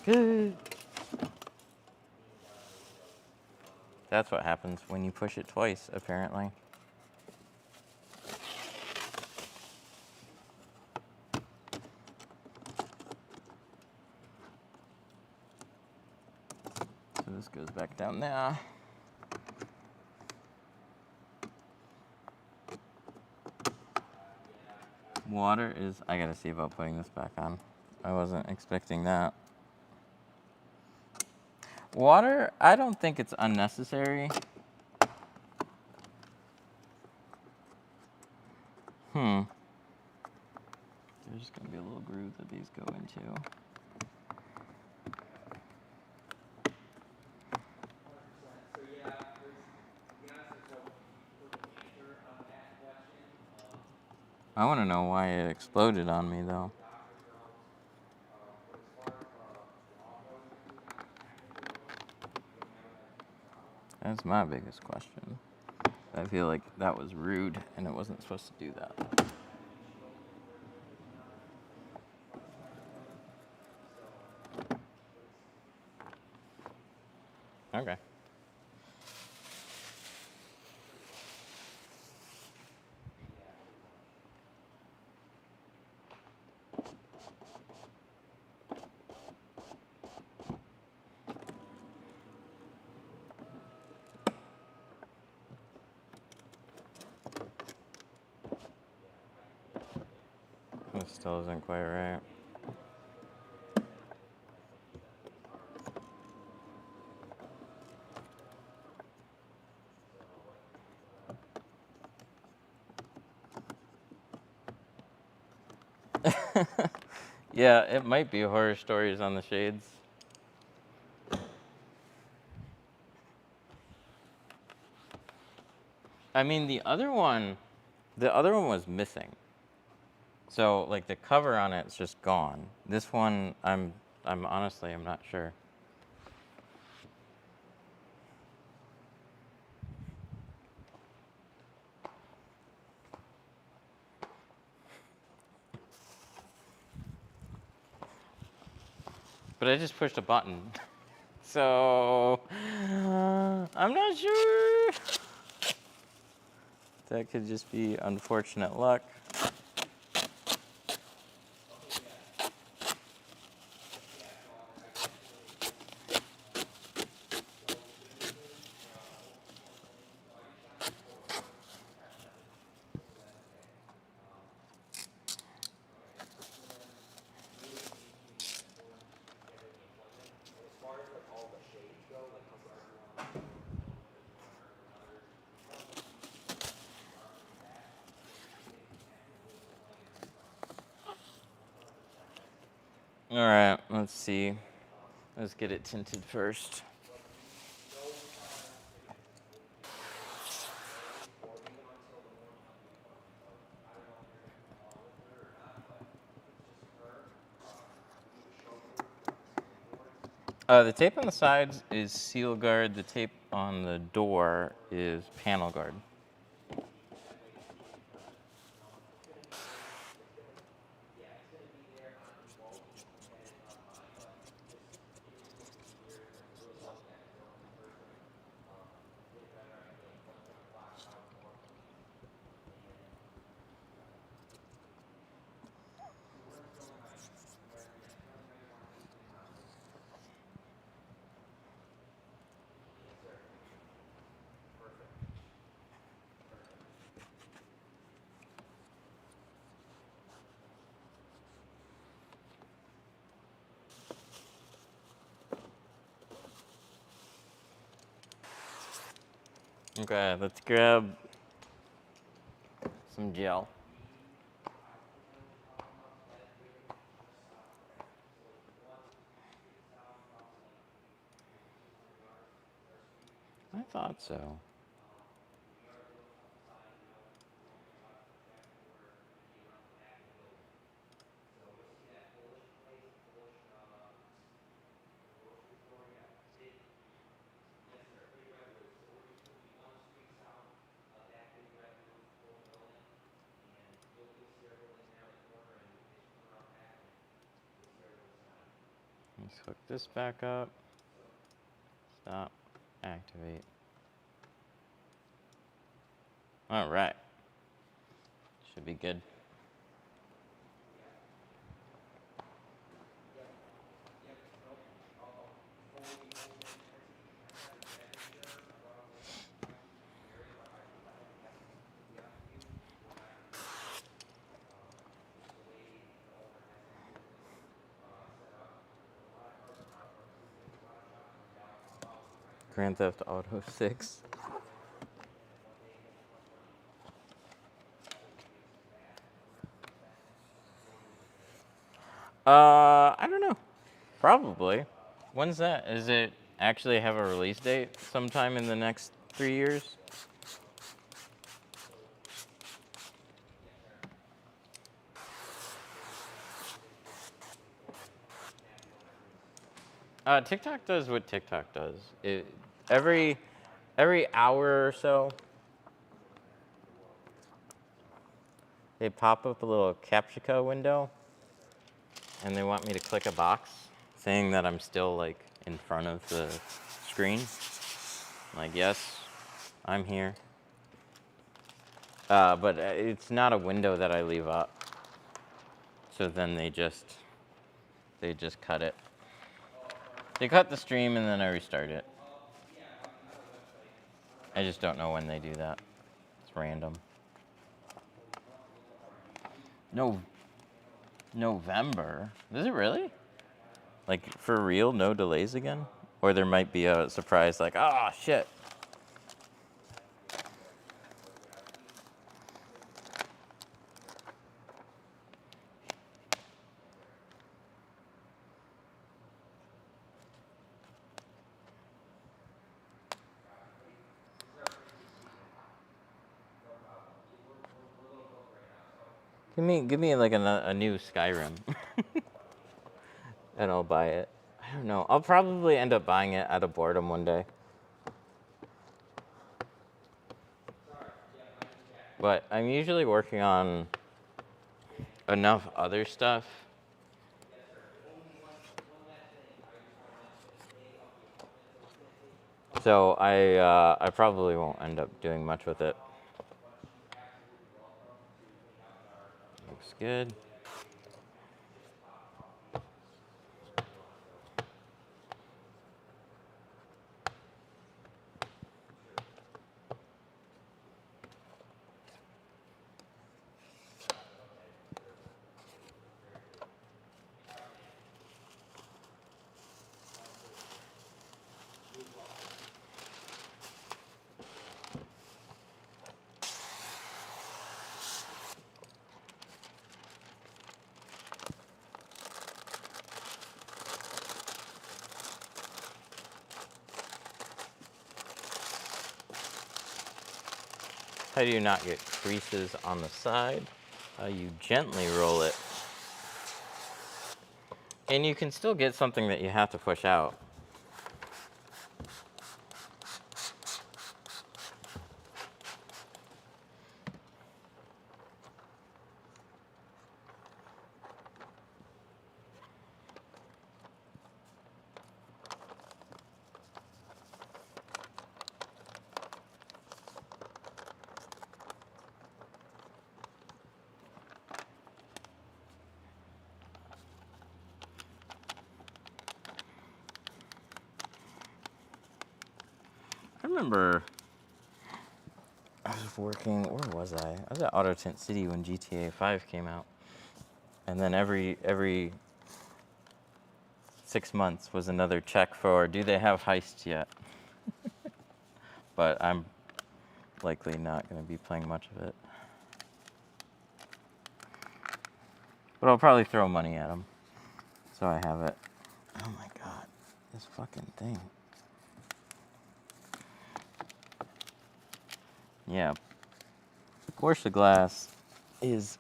Good. That's what happens when you push it twice, apparently. So this goes back down there. Water is... I gotta see about putting this back on. I wasn't expecting that. Water, I don't think it's unnecessary. There's gonna be a little groove that these go into. I want to know why it exploded on me, though. That's my biggest question. I feel like that was rude, and it wasn't supposed to do that. Okay. It still isn't quite right. Yeah, it might be horror stories on the shades. I mean, the other one was missing. So, like, the cover on it's just gone. This one, I'm honestly, I'm not sure. But I just pushed a button. So, I'm not sure. That could just be unfortunate luck. All right, let's see. Let's get it tinted first. The tape on the sides is seal guard. The tape on the door is panel guard. Okay, let's grab some gel. I thought so. Let's hook this back up. Stop. Activate. All right. Should be good. Grand Theft Auto 6. I don't know. Probably. When's that? Is it actually have a release date sometime in the next 3 years? TikTok does what TikTok does. Every every hour or so, they pop up a little CAPTCHA window, and they want me to click a box saying that I'm still like in front of the screen. Like, yes, I'm here. But it's not a window that I leave up. So then they just cut it. They cut the stream and then I restart it. I just don't know when they do that. It's random. No, November? Is it really? Like, for real, no delays again? Or there might be a surprise like, ah, oh, shit. Give me like a new Skyrim. And I'll buy it. I don't know. I'll probably end up buying it out of boredom one day. But I'm usually working on enough other stuff. So I probably won't end up doing much with it. Looks good. How do you not get creases on the side? You gently roll it. And you can still get something that you have to push out. I remember I was working, where was I? I was at Auto Tint City when GTA 5 came out. And then every 6 months was another check for, do they have heists yet? But I'm likely not going to be playing much of it. But I'll probably throw money at them. So I have it. Oh my god, this fucking thing. Yeah. Porsche glass is,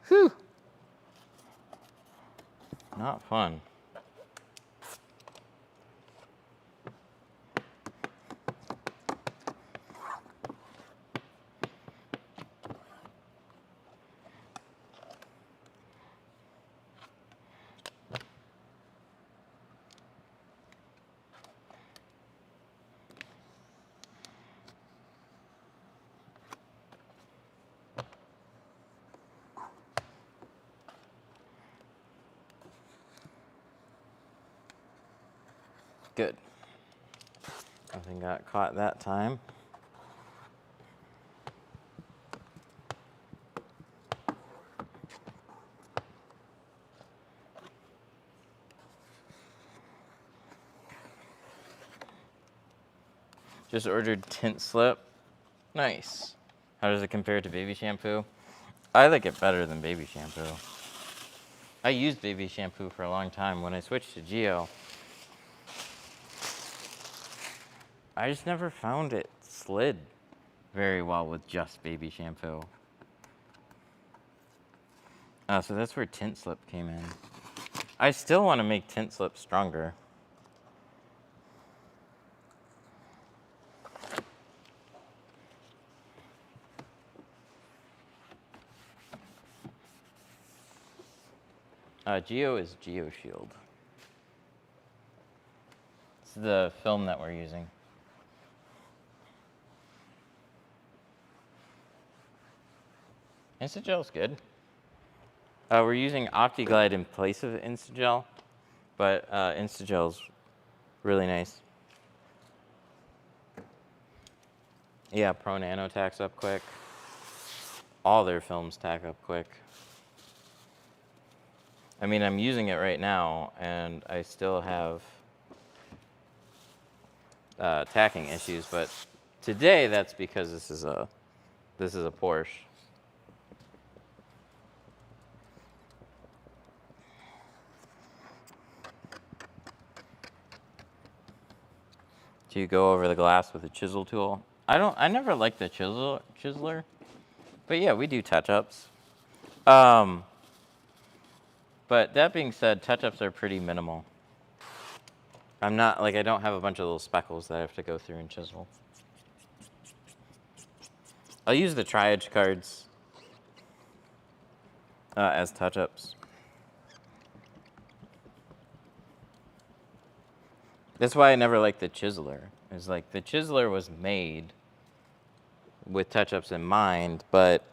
whew, not fun. Good. Nothing got caught that time. Just ordered Tint Slip. Nice. How does it compare to baby shampoo? I like it better than baby shampoo. I used baby shampoo for a long time. When I switched to Geo, I just never found it slid very well with just baby shampoo. So that's where Tint Slip came in. I still want to make Tint Slip stronger. Geo is Geo Shield. It's the film that we're using. Instagel's good. We're using OptiGlide in place of Instagel, but Instagel's really nice. Yeah, Pro Nano tacks up quick. All their films tack up quick. I mean, I'm using it right now, and I still have tacking issues, but today that's because this is a Porsche. Do you go over the glass with a chisel tool? I never liked the chiseler, but yeah, we do touch-ups. But that being said, touch-ups are pretty minimal. I don't have a bunch of little speckles that I have to go through and chisel. I'll use the tri-edge cards as touch-ups. That's why I never liked the chiseler. It's like the chiseler was made with touch-ups in mind, but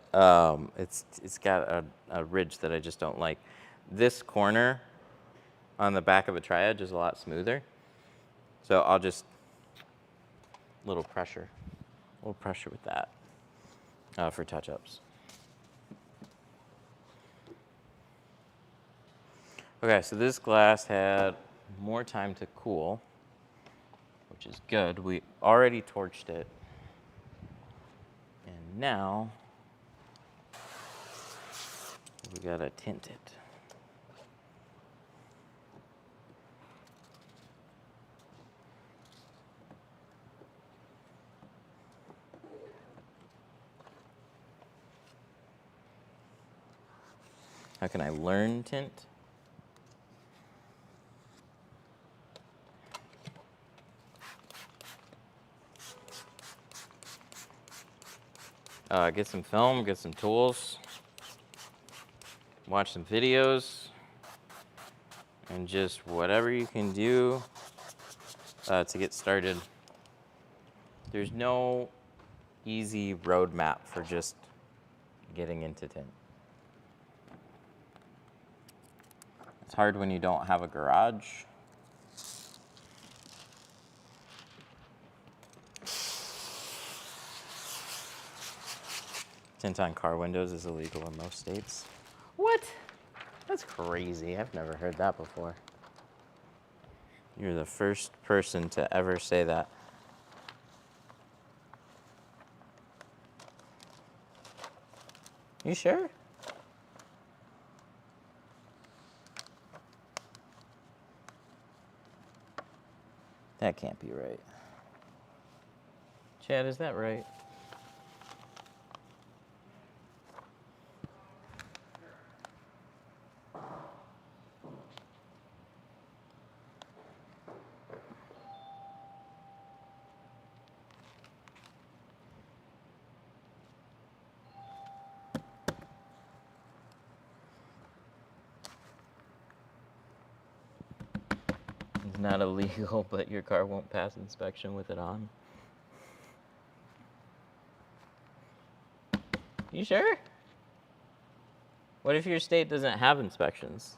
it's got a ridge that I just don't like. This corner on the back of a tri-edge is a lot smoother, so I'll just little pressure with that for touch-ups. Okay, so this glass had more time to cool, which is good. We already torched it, and now we gotta tint it. How can I learn tint? Get some film, get some tools, watch some videos, and just whatever you can do to get started. There's no easy roadmap for just getting into tint. It's hard when you don't have a garage. Tint on car windows is illegal in most states. What? That's crazy. I've never heard that before. You're the first person to ever say that. You sure? That can't be right. Chad, is that right? It's not illegal, but your car won't pass inspection with it on. You sure? What if your state doesn't have inspections?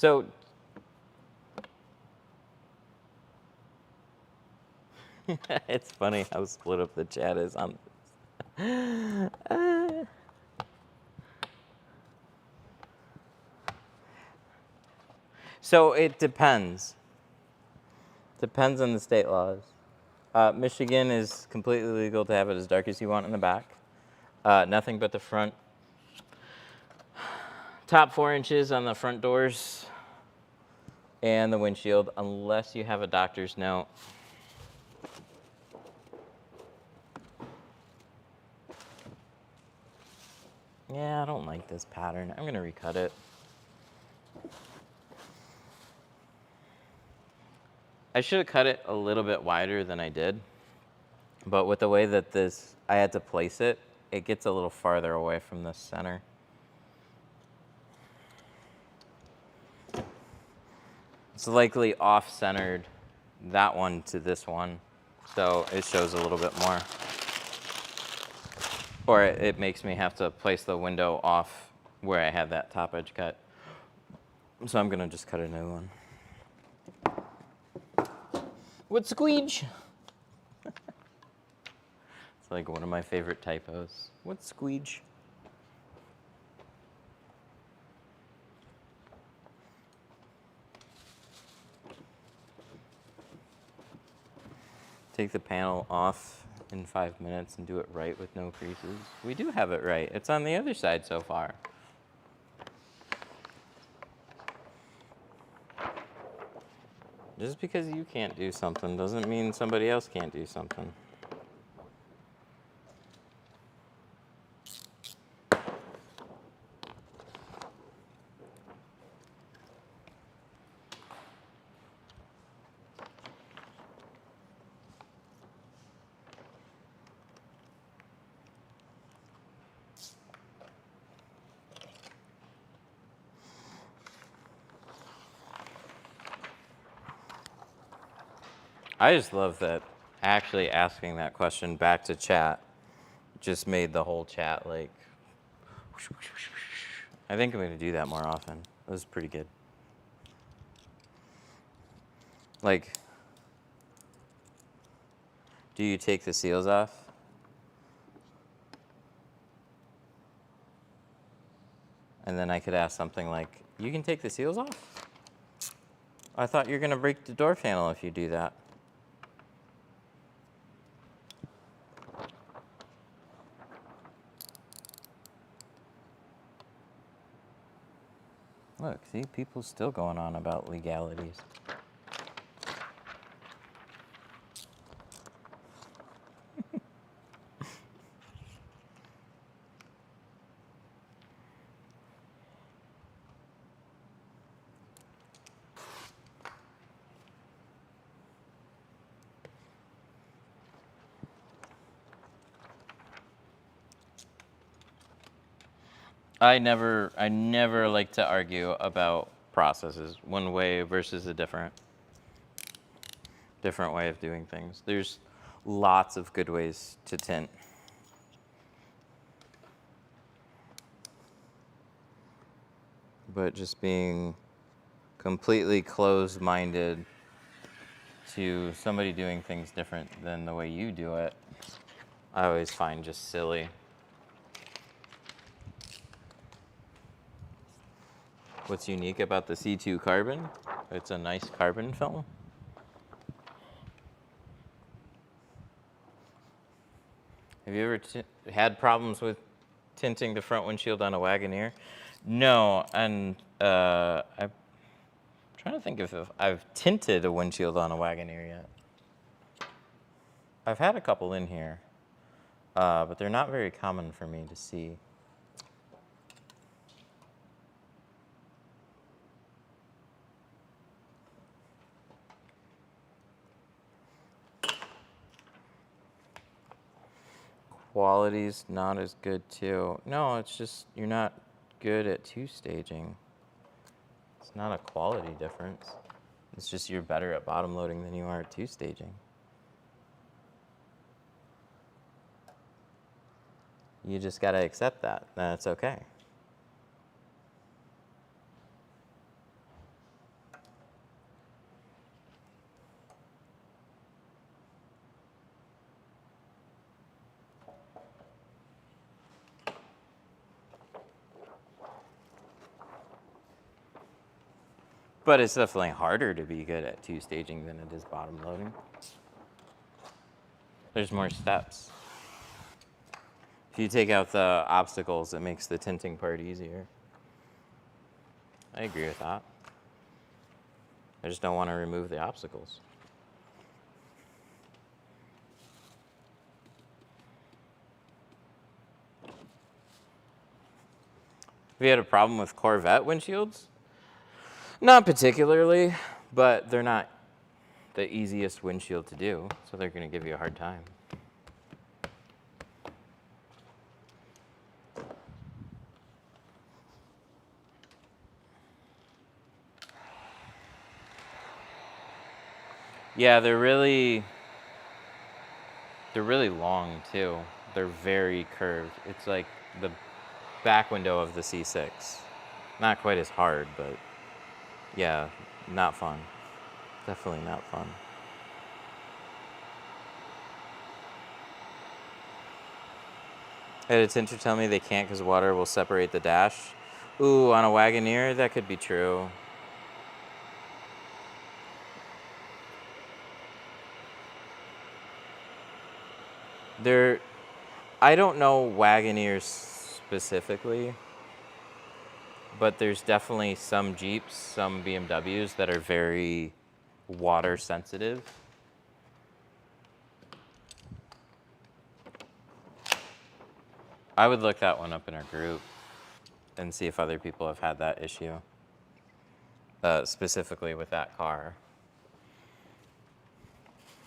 So it's funny how split up the chat is on. So it depends. Depends on the state laws. Michigan is completely legal to have it as dark as you want in the back. Nothing but the front. Top 4 inches on the front doors and the windshield, unless you have a doctor's note. Yeah, I don't like this pattern. I'm gonna recut it. I should have cut it a little bit wider than I did, but with the way that I had to place it, it gets a little farther away from the center. It's likely off-centered, that one to this one, so it shows a little bit more. Or it makes me have to place the window off where I had that top edge cut. So I'm gonna just cut a new one. What squeege? It's like one of my favorite typos. What squeege? Take the panel off in 5 minutes and do it right with no creases. We do have it right. It's on the other side so far. Just because you can't do something doesn't mean somebody else can't do something. I just love that actually asking that question back to chat just made the whole chat like, I think I'm going to do that more often. That was pretty good. Like, do you take the seals off? And then I could ask something like, you can take the seals off? I thought you were going to break the door panel if you do that. Look, see, people's still going on about legalities. I never like to argue about processes, one way versus a different way of doing things. There's lots of good ways to tint. But just being completely closed-minded to somebody doing things different than the way you do it, I always find just silly. What's unique about the C2 carbon? It's a nice carbon film. Have you ever had problems with tinting the front windshield on a Wagoneer? No, and I'm trying to think if I've tinted a windshield on a Wagoneer yet. I've had a couple in here, but they're not very common for me to see. Quality's not as good too. No, it's just you're not good at two-staging. It's not a quality difference. It's just you're better at bottom loading than you are at two-staging. You just got to accept that. That's okay. But it's definitely harder to be good at two-staging than it is bottom loading. There's more steps. If you take out the obstacles, it makes the tinting part easier. I agree with that. I just don't want to remove the obstacles. Have you had a problem with Corvette windshields? Not particularly, but they're not the easiest windshield to do, so they're going to give you a hard time. Yeah, they're really long too. They're very curved. It's like the back window of the C6. Not quite as hard, but yeah, not fun. Definitely not fun. I had a tinter tell me they can't because water will separate the dash. Ooh, on a Wagoneer, that could be true. I don't know Wagoneers specifically, but there's definitely some Jeeps, some BMWs that are very water sensitive. I would look that one up in our group and see if other people have had that issue, specifically with that car.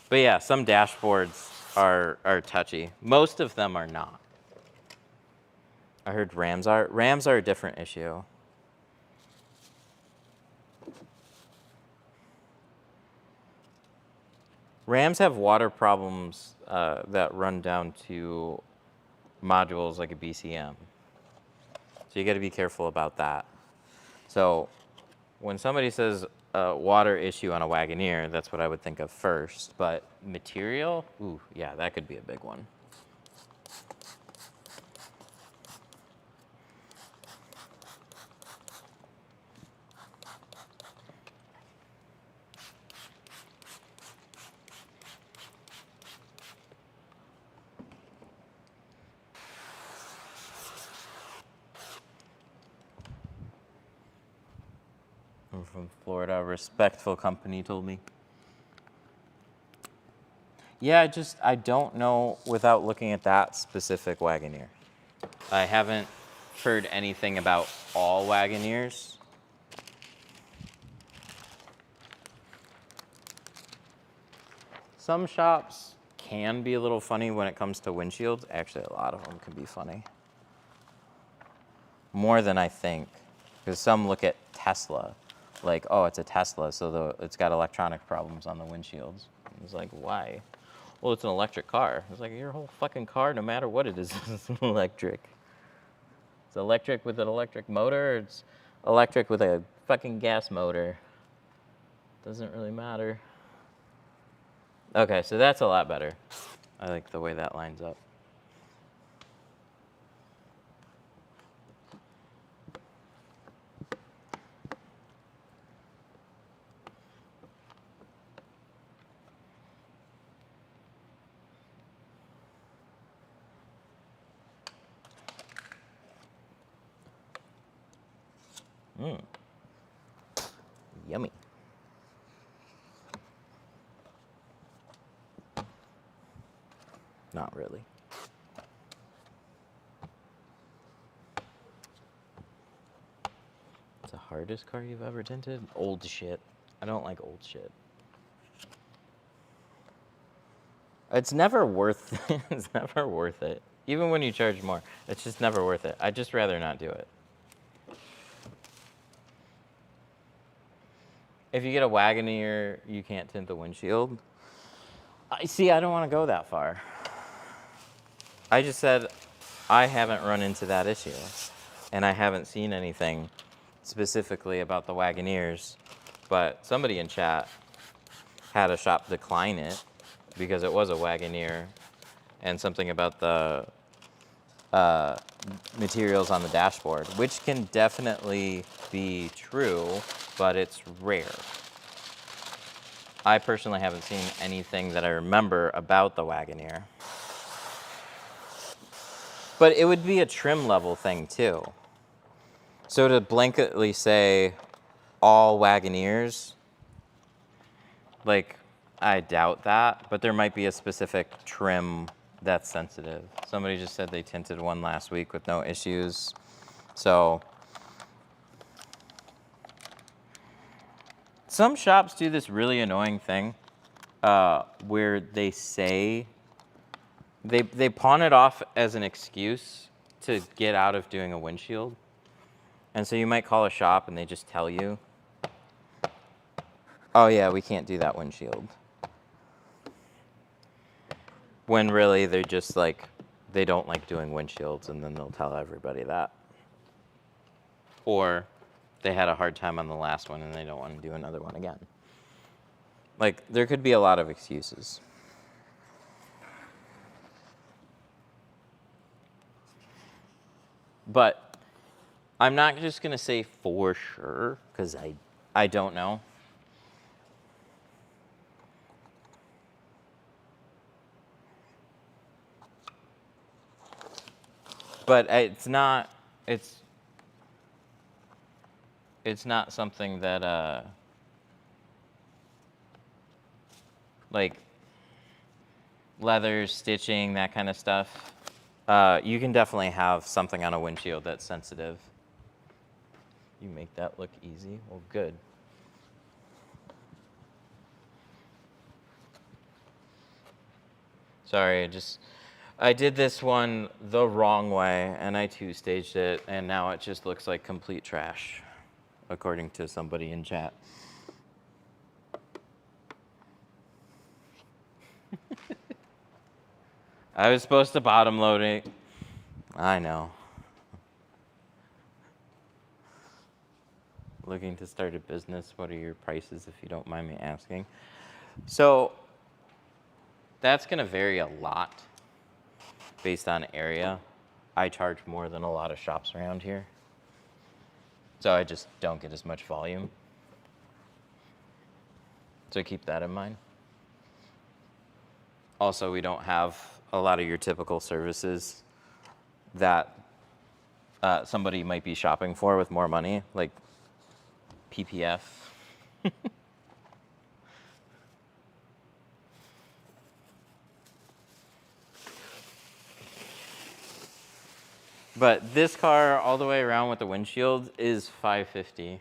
But yeah, some dashboards are touchy. Most of them are not. I heard Rams are. Rams are a different issue. Rams have water problems that run down to modules like a BCM. So you got to be careful about that. So when somebody says water issue on a Wagoneer, that's what I would think of first. But material, ooh, yeah, that could be a big one. I'm from Florida, a respectful company told me. Yeah, I don't know without looking at that specific Wagoneer. I haven't heard anything about all Wagoneers. Some shops can be a little funny when it comes to windshields. Actually, a lot of them can be funny. More than I think. Because some look at Tesla like, oh, it's a Tesla, so it's got electronic problems on the windshields. It's like, why? Well, it's an electric car. It's like, your whole fucking car, no matter what it is, is electric. It's electric with an electric motor, or it's electric with a fucking gas motor. Doesn't really matter. Okay, so that's a lot better. I like the way that lines up. Mmm. Yummy. Not really. It's the hardest car you've ever tinted? Old shit. I don't like old shit. It's never worth it's never worth it. Even when you charge more, it's just never worth it. I'd just rather not do it. If you get a Wagoneer, you can't tint the windshield. I don't want to go that far. I just said I haven't run into that issue, and I haven't seen anything specifically about the Wagoneers, but somebody in chat had a shop decline it because it was a Wagoneer, and something about the materials on the dashboard, which can definitely be true, but it's rare. I personally haven't seen anything that I remember about the Wagoneer. But it would be a trim level thing too. So to blanketly say all Wagoneers, like, I doubt that, but there might be a specific trim that's sensitive. Somebody just said they tinted one last week with no issues. So some shops do this really annoying thing where they say, they pawn it off as an excuse to get out of doing a windshield. And so you might call a shop and they just tell you, oh yeah, we can't do that windshield. When really they're just like, they don't like doing windshields, and then they'll tell everybody that. Or they had a hard time on the last one and they don't want to do another one again. Like, there could be a lot of excuses. But I'm not just going to say for sure, because I don't know. But it's not something that like leather, stitching, that kind of stuff. You can definitely have something on a windshield that's sensitive. You make that look easy? Well, good. Sorry, I did this one the wrong way, and I two-staged it, and now it just looks like complete trash, according to somebody in chat. I was supposed to bottom load it. I know. Looking to start a business, what are your prices, if you don't mind me asking? So that's going to vary a lot based on area. I charge more than a lot of shops around here, so I just don't get as much volume. So keep that in mind. Also, we don't have a lot of your typical services that somebody might be shopping for with more money, like PPF. But this car, all the way around with the windshield, is $550.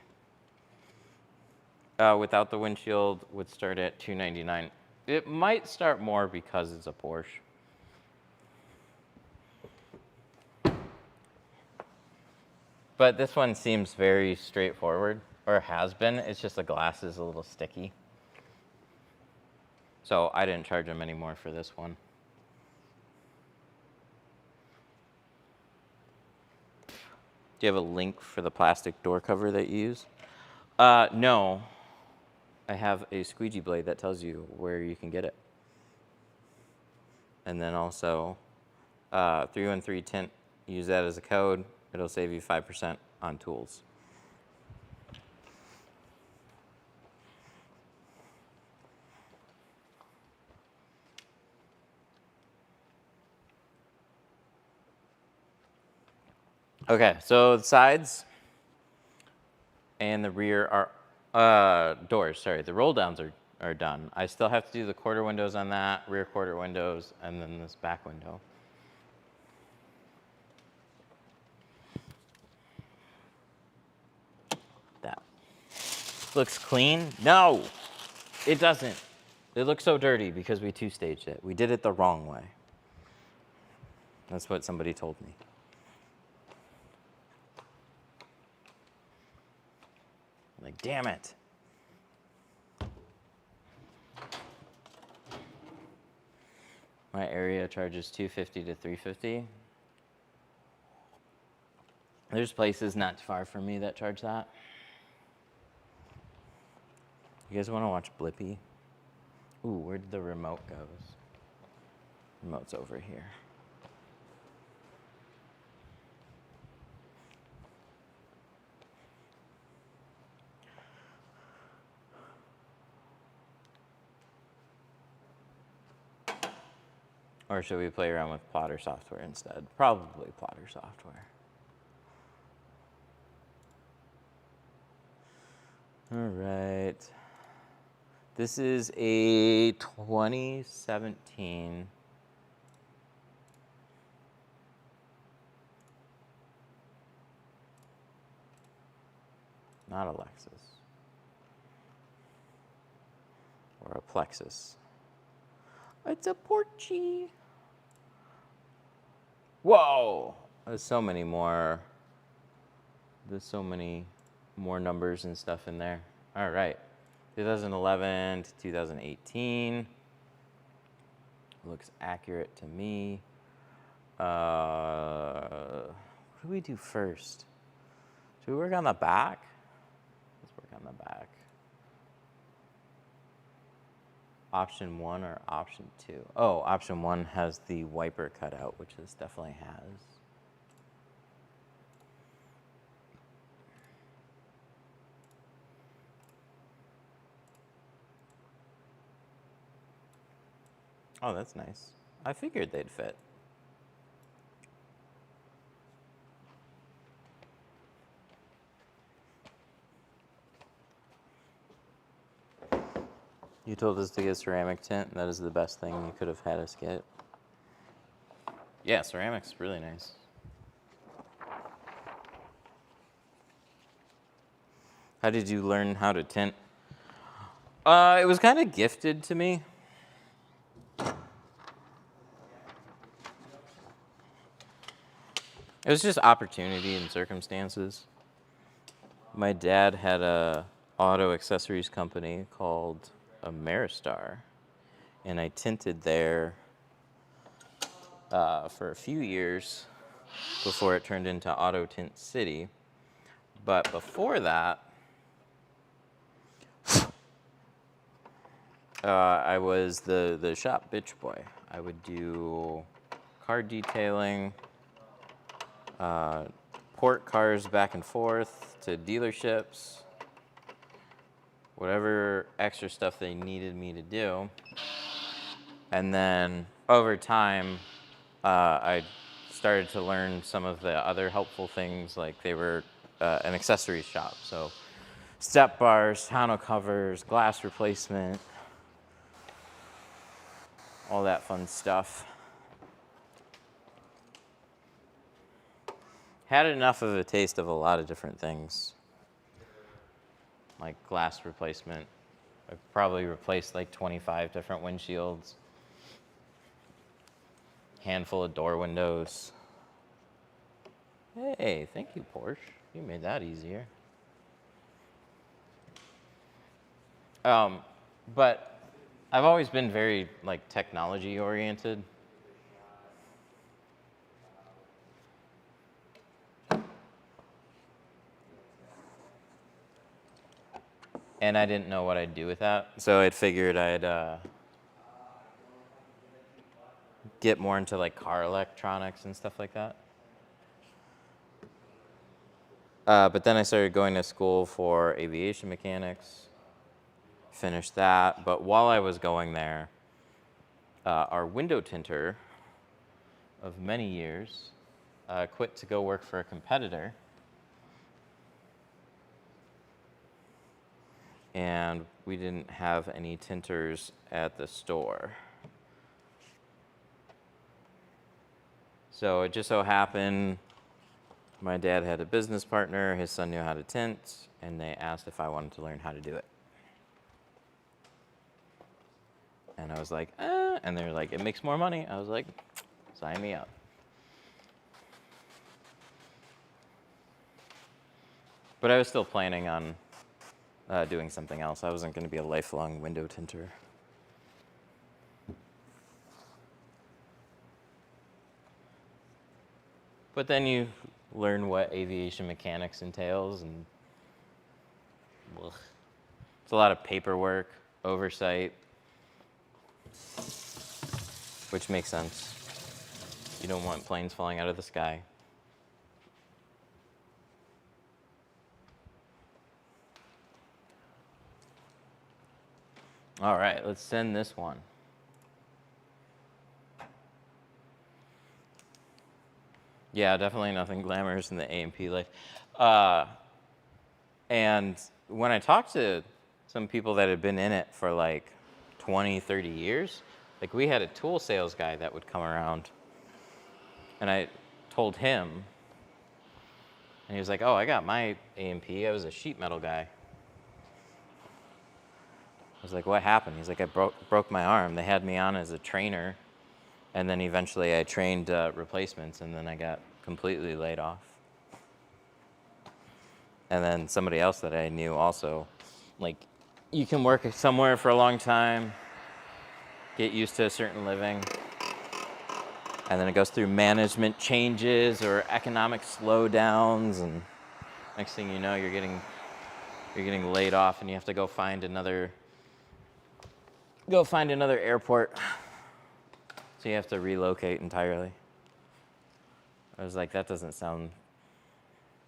Without the windshield, would start at $299. It might start more because it's a Porsche. But this one seems very straightforward, or has been. It's just the glass is a little sticky. So I didn't charge them any more for this one. Do you have a link for the plastic door cover that you use? No. I have a squeegee blade that tells you where you can get it. And then also 313 Tint, use that as a code. It'll save you 5% on tools. Okay, so the sides and the rear are doors, sorry. The roll downs are done. I still have to do the quarter windows on that, rear quarter windows, and then this back window. That looks clean. No, it doesn't. It looks so dirty because we two-staged it. We did it the wrong way. That's what somebody told me. Like, damn it. My area charges $250 to $350. There's places not far from me that charge that. You guys want to watch Blippi? Ooh, where did the remote go? Remote's over here. Or should we play around with plotter software instead? Probably plotter software. All right. This is a 2017 not a Lexus or a Plexus. It's a Porsche. Whoa! There's so many more. There's so many more numbers and stuff in there. All right. 2011 to 2018. Looks accurate to me. What do we do first? Should we work on the back? Let's work on the back. Option 1 or option 2? Oh, option 1 has the wiper cutout, which this definitely has. Oh, that's nice. I figured they'd fit. You told us to get ceramic tint. That is the best thing you could have had us get. Yeah, ceramic's really nice. How did you learn how to tint? It was kind of gifted to me. It was just opportunity and circumstances. My dad had a auto accessories company called Ameristar, and I tinted there for a few years before it turned into Auto Tint City. But before that, I was the shop bitch boy. I would do car detailing, port cars back and forth to dealerships, whatever extra stuff they needed me to do. And then over time, I started to learn some of the other helpful things, like they were an accessories shop. So step bars, tonneau covers, glass replacement, all that fun stuff. Had enough of a taste of a lot of different things, like glass replacement. I've probably replaced like 25 different windshields, handful of door windows. Hey, thank you, Porsche. You made that easier. But I've always been very like technology oriented. And I didn't know what I'd do with that. So I figured I'd get more into like car electronics and stuff like that. But then I started going to school for aviation mechanics, finished that. But while I was going there, our window tinter of many years quit to go work for a competitor. And we didn't have any tinters at the store. So it just so happened my dad had a business partner, his son knew how to tint, and they asked if I wanted to learn how to do it. And I was like, and they were like, it makes more money. I was like, sign me up. But I was still planning on doing something else. I wasn't going to be a lifelong window tinter. But then you learn what aviation mechanics entails, and it's a lot of paperwork, oversight, which makes sense. You don't want planes falling out of the sky. All right, let's send this one. Yeah, definitely nothing glamorous in the A&P life. Uh, and when I talked to some people that had been in it for like 20, 30 years, like we had a tool sales guy that would come around, and I told him, and he was like, oh, I got my A&P. I was a sheet metal guy. I was like, what happened? He's like, I broke my arm. They had me on as a trainer, and then eventually I trained replacements, and then I got completely laid off. And then somebody else that I knew also, like, you can work somewhere for a long time, get used to a certain living, and then it goes through management changes or economic slowdowns, and next thing you know, you're getting laid off, and you have to go find another airport. So you have to relocate entirely. I was like, that doesn't sound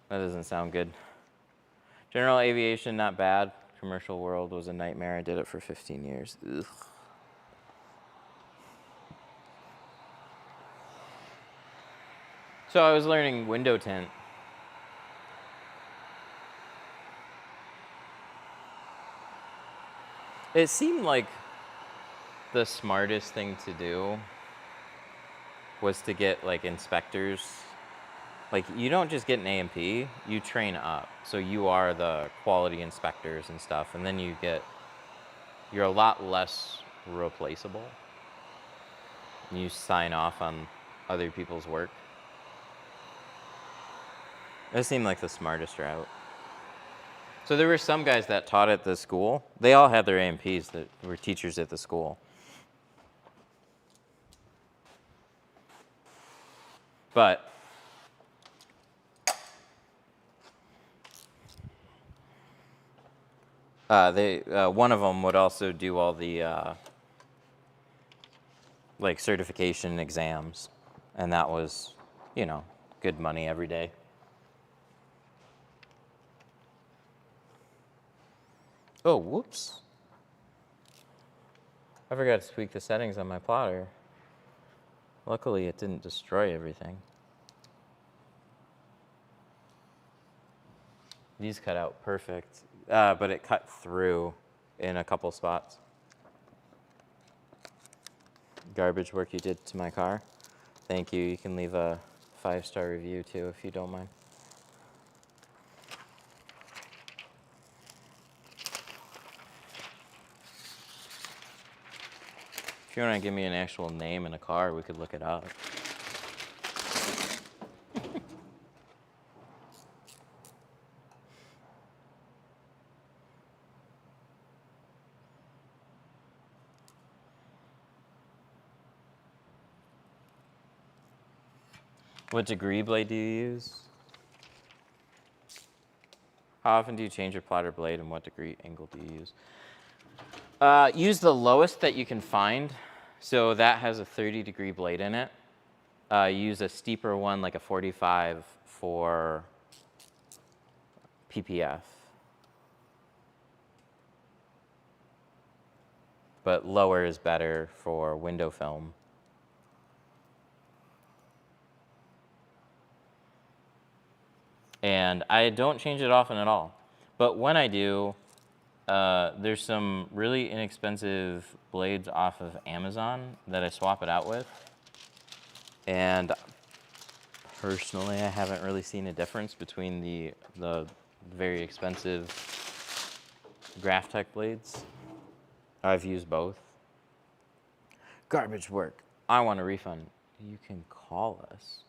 good. General aviation, not bad. Commercial world was a nightmare. I did it for 15 years. Ugh. So I was learning window tint. It seemed like the smartest thing to do was to get like inspectors. Like, you don't just get an A&P, you train up. So you are the quality inspectors and stuff, and then you're a lot less replaceable. You sign off on other people's work. It seemed like the smartest route. So there were some guys that taught at the school. They all had their A&Ps that were teachers at the school. But one of them would also do all the like certification exams, and that was, good money every day. Oh, whoops. I forgot to tweak the settings on my plotter. Luckily, it didn't destroy everything. These cut out perfect, but it cut through in a couple spots. Garbage work you did to my car. Thank you. You can leave a 5-star review too if you don't mind. If you want to give me an actual name in a car, we could look it up. What degree blade do you use? How often do you change your plotter blade, and what degree angle do you use? Use the lowest that you can find. So that has a 30-degree blade in it. Use a steeper one, like a 45 for PPF. But lower is better for window film. And I don't change it often at all. But when I do, there's some really inexpensive blades off of Amazon that I swap it out with. And personally, I haven't really seen a difference between the very expensive Graphtec blades. I've used both. Garbage work. I want a refund. You can call us.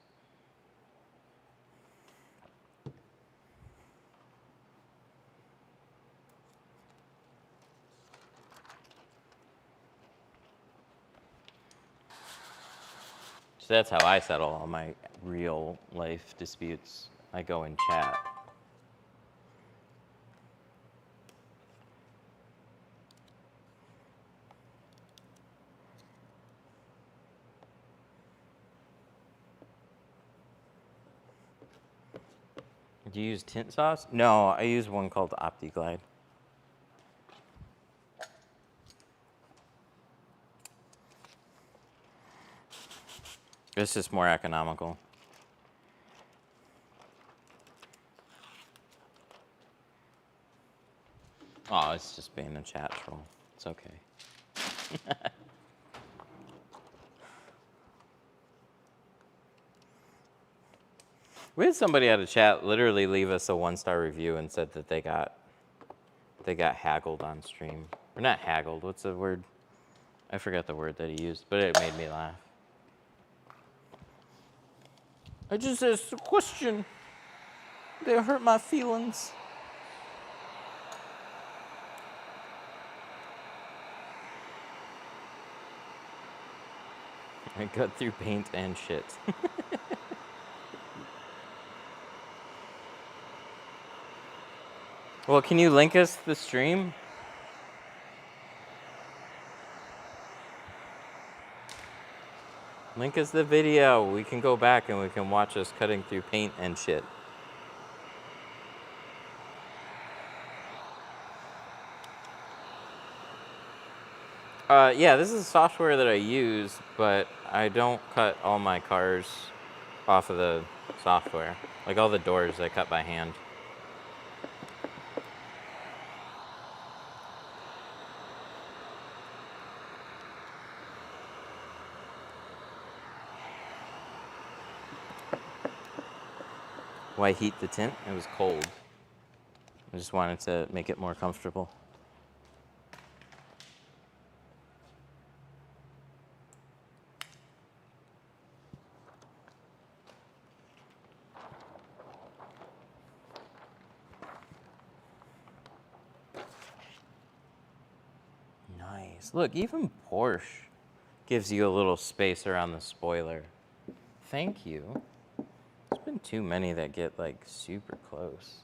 So that's how I settle all my real life disputes. I go in chat. Do you use tint sauce? No, I use one called OptiGlide. It's just more economical. Oh, it's just being a chat troll. It's okay. We had somebody at a chat literally leave us a 1-star review and said that they got haggled on stream. Or not haggled, what's the word? I forgot the word that he used, but it made me laugh. I just asked a question. They hurt my feelings. I got through paint and shit. Well, can you link us the stream? Link us the video. We can go back and we can watch us cutting through paint and shit. Yeah, this is software that I use, but I don't cut all my cars off of the software. Like all the doors I cut by hand. Why heat the tint? It was cold. I just wanted to make it more comfortable. Nice. Look, even Porsche gives you a little space around the spoiler. Thank you. There's been too many that get like super close.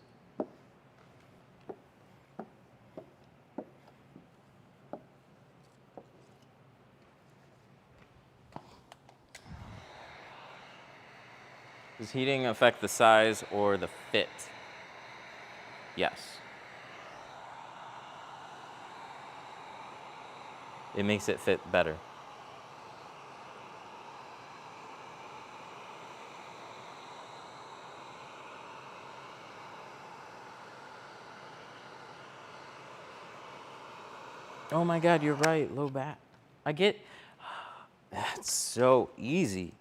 Does heating affect the size or the fit? Yes. It makes it fit better. Oh my God, you're right, low bat. I get, that's so easy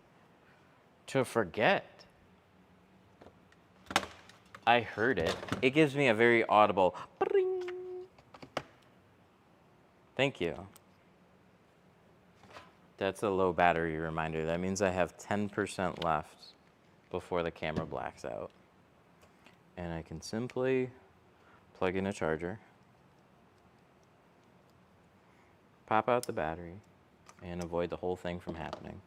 to forget. I heard it. It gives me a very audible bring. Thank you. That's a low battery reminder. That means I have 10% left before the camera blacks out. And I can simply plug in a charger, pop out the battery, and avoid the whole thing from happening.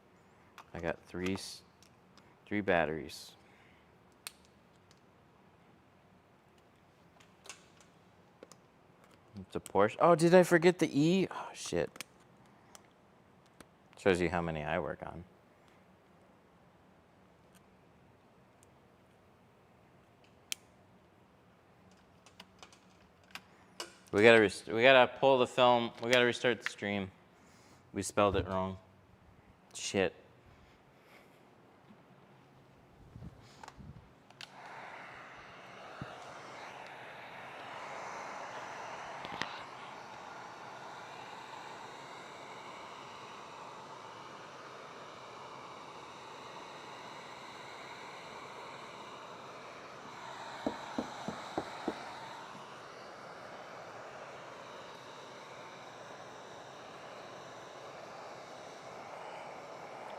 I got three batteries. It's a Porsche. Oh, did I forget the E? Oh, shit. Shows you how many I work on. We gotta pull the film. We gotta restart the stream. We spelled it wrong. Shit.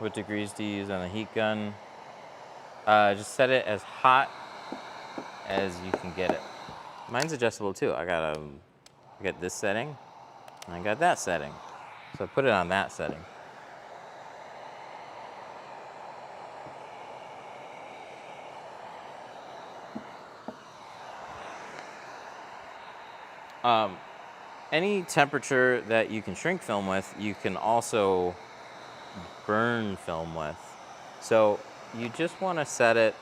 What degrees do you use on the heat gun? Just set it as hot as you can get it. Mine's adjustable too. I got this setting, and I got that setting. So I put it on that setting. Any temperature that you can shrink film with, you can also burn film with. So you just want to set it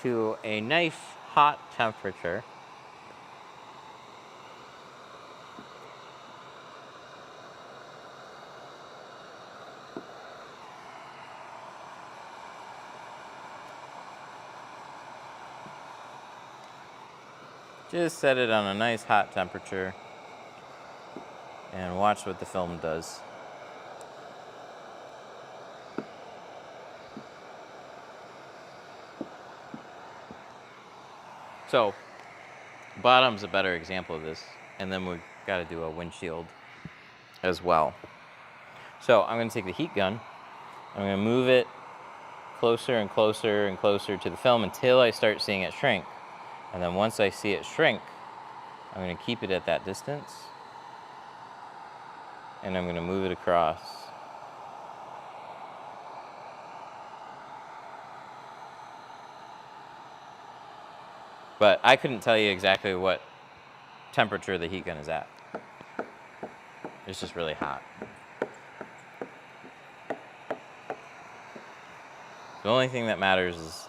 to a nice hot temperature. Just set it on a nice hot temperature and watch what the film does. So, bottom's a better example of this, and then we've got to do a windshield as well. So I'm going to take the heat gun, I'm going to move it closer and closer and closer to the film until I start seeing it shrink. And then once I see it shrink, I'm going to keep it at that distance, and I'm going to move it across. But I couldn't tell you exactly what temperature the heat gun is at. It's just really hot. The only thing that matters is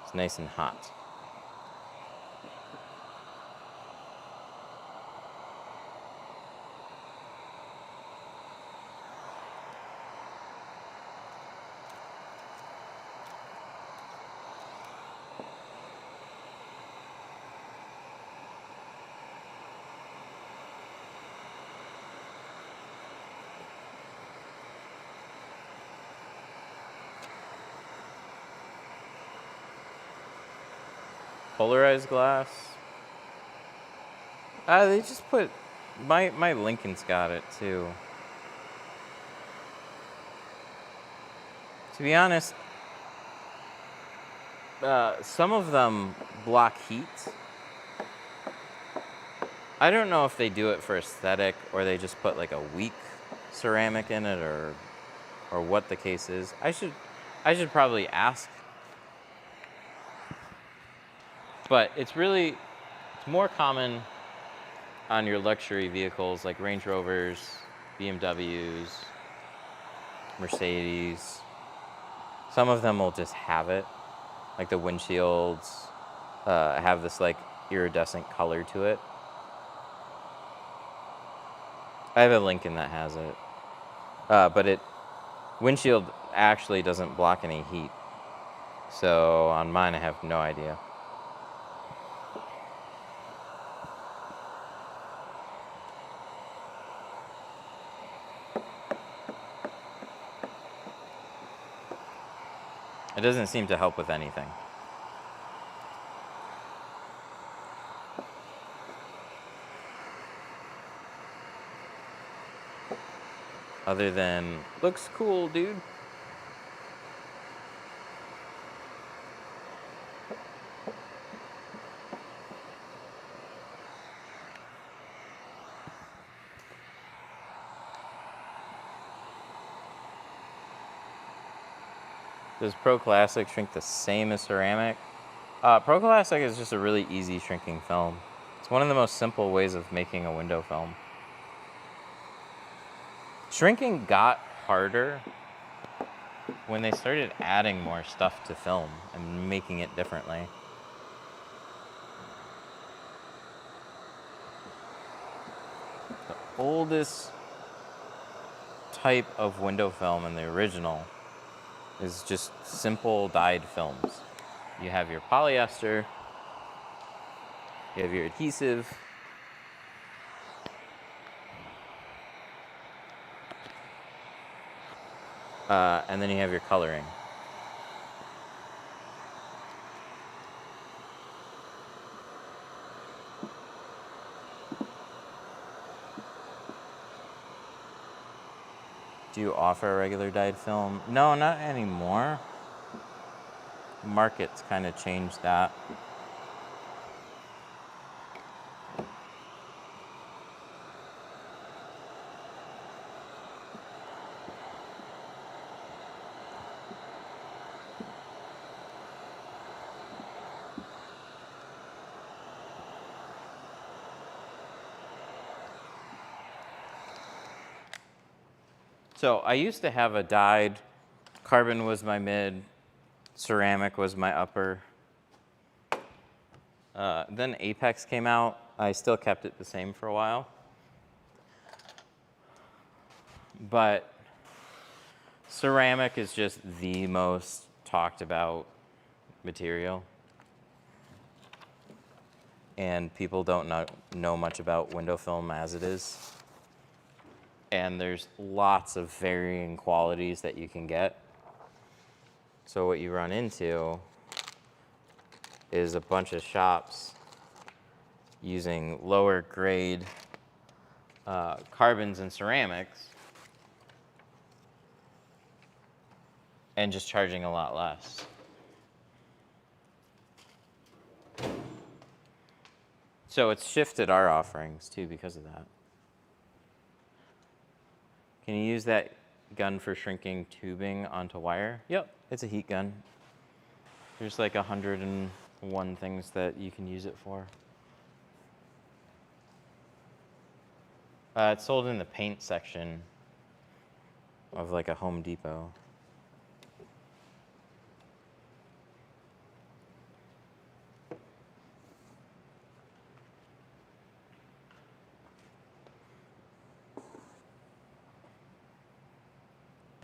it's nice and hot. Polarized glass. They just put my Lincoln's got it too. To be honest, some of them block heat. I don't know if they do it for aesthetic or they just put like a weak ceramic in it or what the case is. I should probably ask. But it's more common on your luxury vehicles like Range Rovers, BMWs, Mercedes. Some of them will just have it, like the windshields have this like iridescent color to it. I have a Lincoln that has it, but windshield actually doesn't block any heat. So on mine, I have no idea. It doesn't seem to help with anything. Other than, looks cool, dude. Does Pro Classic shrink the same as ceramic? Pro Classic is just a really easy shrinking film. It's one of the most simple ways of making a window film. Shrinking got harder when they started adding more stuff to film and making it differently. The oldest type of window film in the original is just simple dyed films. You have your polyester, you have your adhesive, and then you have your coloring. Do you offer a regular dyed film? No, not anymore. The market's kind of changed that. So I used to have a dyed, carbon was my mid, ceramic was my upper. Then Apex came out. I still kept it the same for a while. But ceramic is just the most talked about material. and people don't know much about window film as it is. And there's lots of varying qualities that you can get. So what you run into is a bunch of shops using lower grade carbons and ceramics and just charging a lot less. So it's shifted our offerings too because of that. Can you use that gun for shrinking tubing onto wire? Yep, it's a heat gun. There's like 101 things that you can use it for. It's sold in the paint section of like a Home Depot.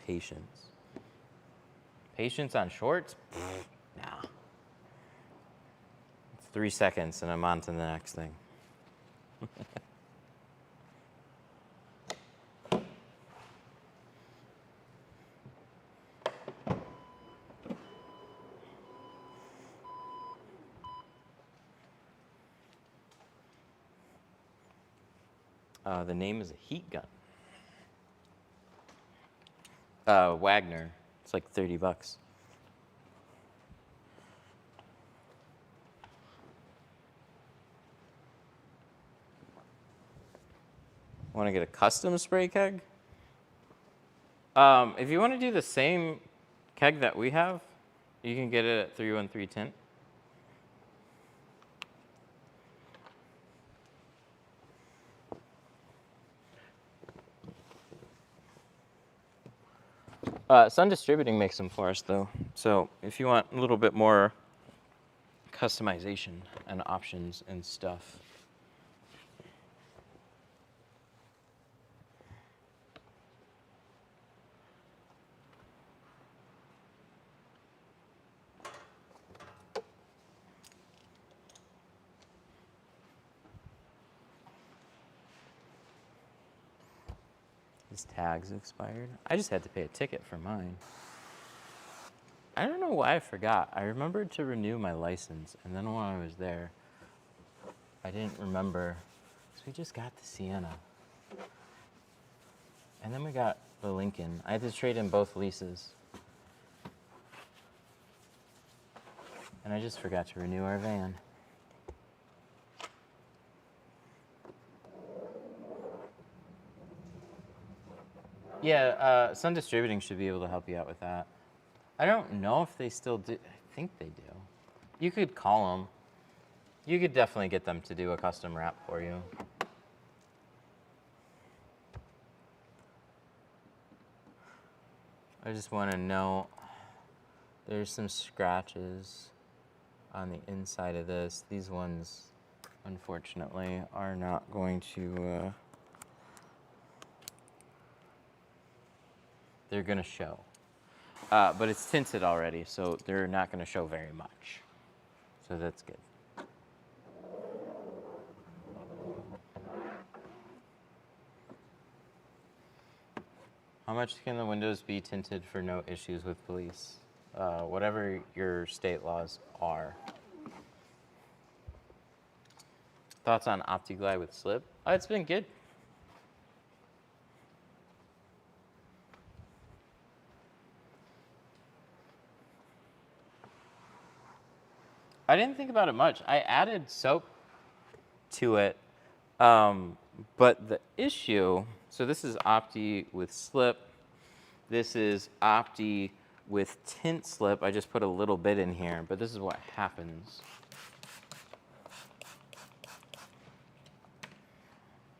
Patience. Patience on shorts? Nah. It's 3 seconds and I'm on to the next thing. The name is a heat gun. Wagner. It's like $30. Want to get a custom spray keg? If you want to do the same keg that we have, you can get it at 313 Tint. Sun Distributing makes them for us, though. So if you want a little bit more customization and options and stuff. His tag's expired. I just had to pay a ticket for mine. I don't know why I forgot. I remembered to renew my license, and then when I was there, I didn't remember. So we just got the Sienna. And then we got the Lincoln. I had to trade in both leases. And I just forgot to renew our van. Yeah, Sun Distributing should be able to help you out with that. I don't know if they still do. I think they do. You could call them. You could definitely get them to do a custom wrap for you. I just want to know, there's some scratches on the inside of this. These ones, unfortunately, are not going to, they're going to show. But it's tinted already, so they're not going to show very much. So that's good. How much can the windows be tinted for no issues with police? Whatever your state laws are. Thoughts on OptiGlide with slip? It's been good. I didn't think about it much. I added soap to it, but the issue, so this is Opti with slip. This is Opti with tint slip. I just put a little bit in here, but this is what happens.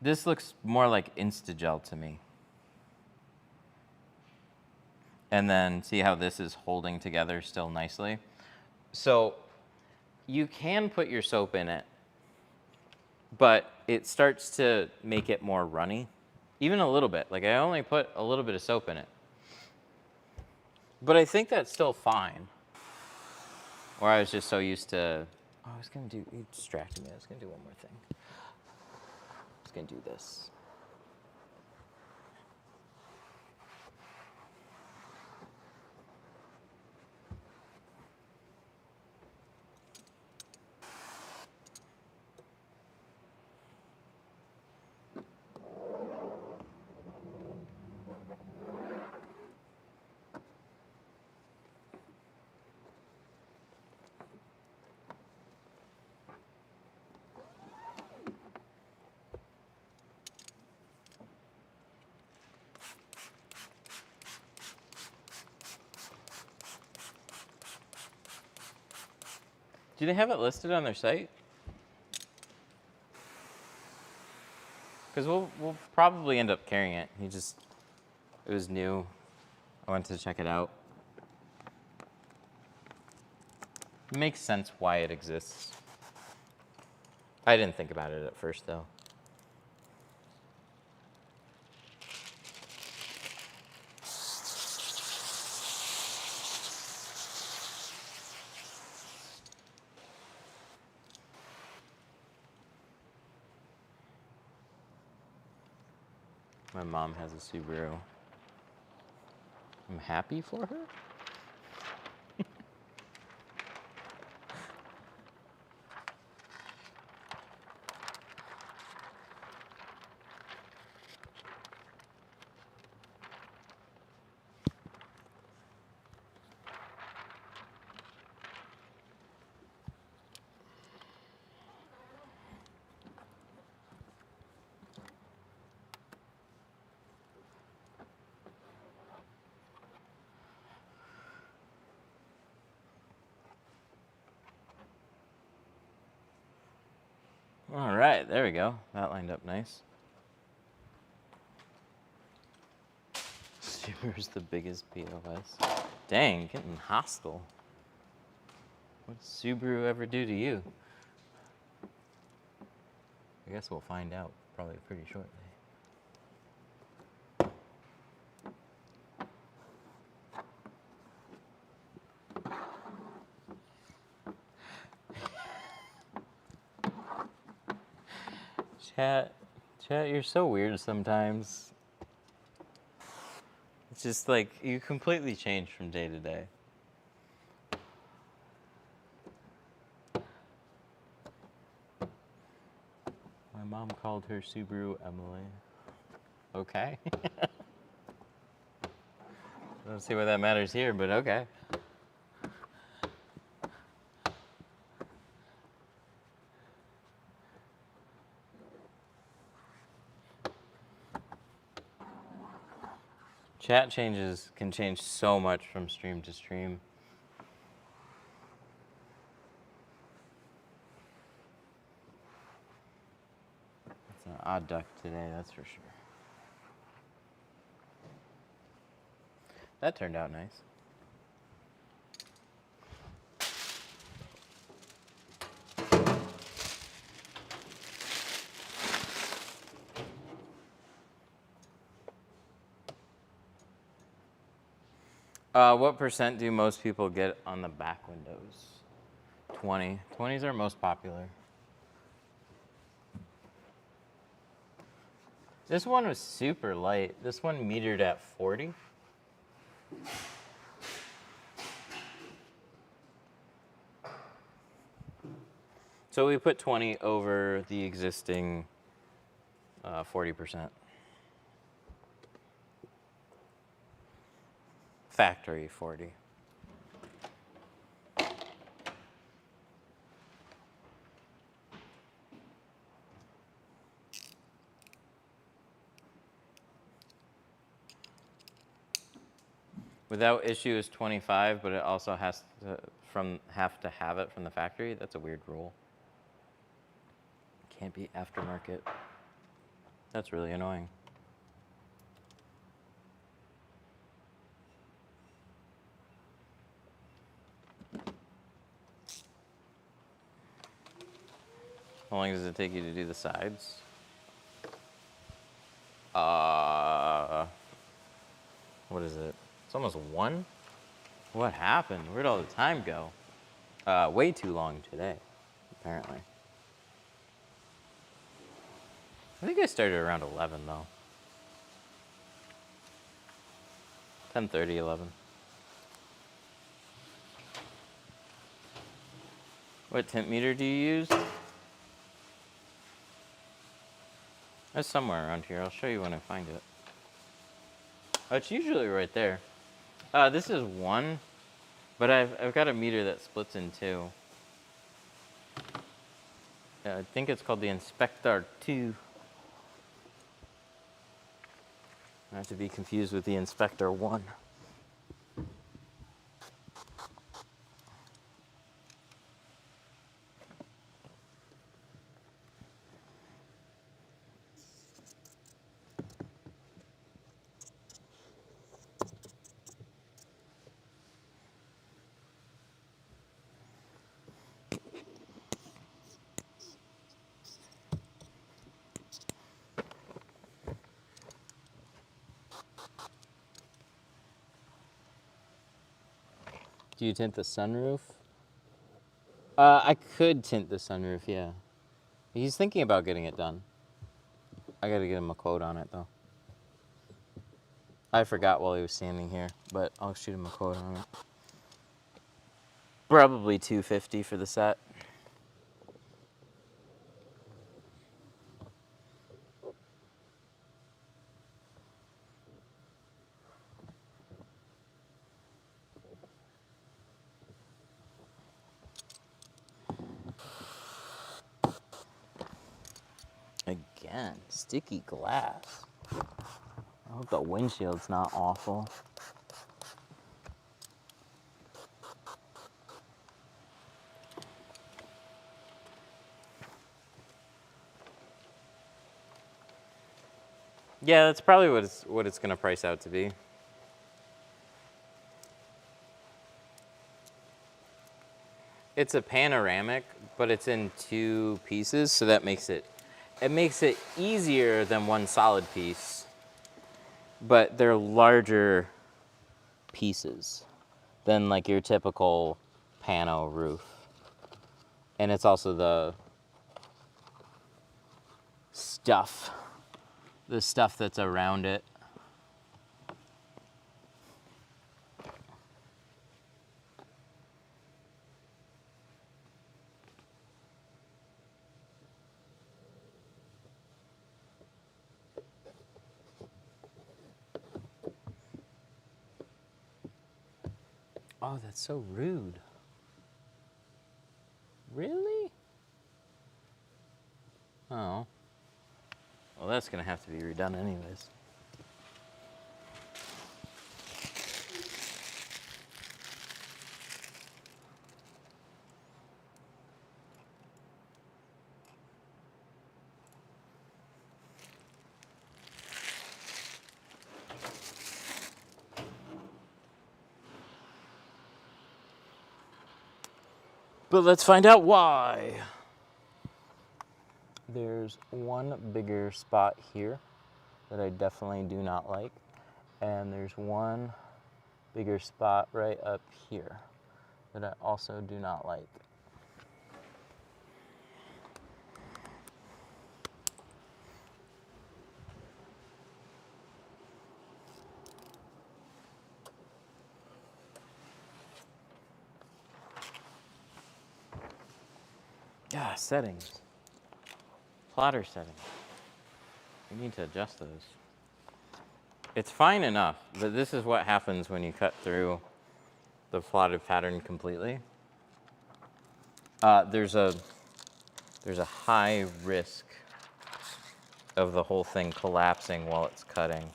This looks more like Instagel to me. And then see how this is holding together still nicely? So you can put your soap in it, but it starts to make it more runny. Even a little bit. Like I only put a little bit of soap in it. But I think that's still fine. Or I was just so used to Oh, I was gonna do, you distracted me. I was gonna do one more thing. I was gonna do this. Do they have it listed on their site? Because we'll probably end up carrying it. It was new. I went to check it out. It makes sense why it exists. I didn't think about it at first, though. My mom has a Subaru. I'm happy for her. All right, there we go. That lined up nice. Subaru's the biggest POS. Dang, getting hostile. What did Subaru ever do to you? I guess we'll find out probably pretty shortly. Chat, you're so weird sometimes. It's just like you completely change from day to day. My mom called her Subaru Emily. Okay. I don't see why that matters here, but okay. Chat changes can change so much from stream to stream. It's an odd duck today, that's for sure. That turned out nice. What percent do most people get on the back windows? 20. 20s are most popular. This one was super light. This one metered at 40. So we put 20 over the existing 40%. Factory 40. Without issue is 25, but it also has to have to have it from the factory. That's a weird rule. Can't be aftermarket. That's really annoying. How long does it take you to do the sides? What is it? It's almost 1? What happened? Where'd all the time go? Way too long today. apparently. I think I started around 11, though. 10:30, 11. What tint meter do you use? It's somewhere around here. I'll show you when I find it. Oh, it's usually right there. This is 1, but I've got a meter that splits in 2. I think it's called the Inspector 2. Not to be confused with the Inspector 1. Do you tint the sunroof? I could tint the sunroof, yeah. He's thinking about getting it done. I gotta get him a quote on it, though. I forgot while he was standing here, but I'll shoot him a quote on it. Probably $250 for the set. Again, sticky glass. I hope the windshield's not awful. Yeah, that's probably what it's gonna price out to be. It's a panoramic, but it's in 2 pieces, so that makes it easier than one solid piece. But they're larger pieces than like your typical pano roof. And it's also the stuff that's around it. Oh, that's so rude. Really? Oh. Well, that's gonna have to be redone anyways. But let's find out why. There's one bigger spot here that I definitely do not like. And there's one bigger spot right up here that I also do not like. Yeah, settings. Plotter settings. We need to adjust those. It's fine enough, but this is what happens when you cut through the plotted pattern completely. There's a high risk of the whole thing collapsing while it's cutting.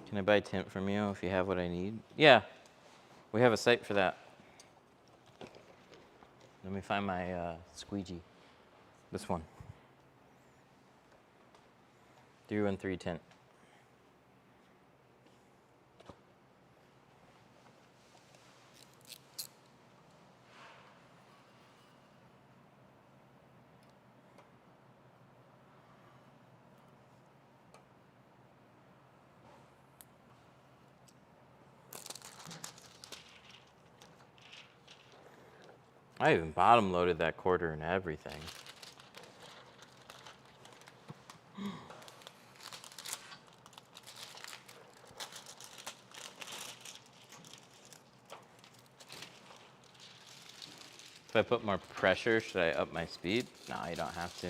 Can I buy tint from you if you have what I need? Yeah, we have a site for that. Let me find my squeegee. This one. 313 tint. I even bottom loaded that quarter and everything. If I put more pressure, should I up my speed? No, you don't have to.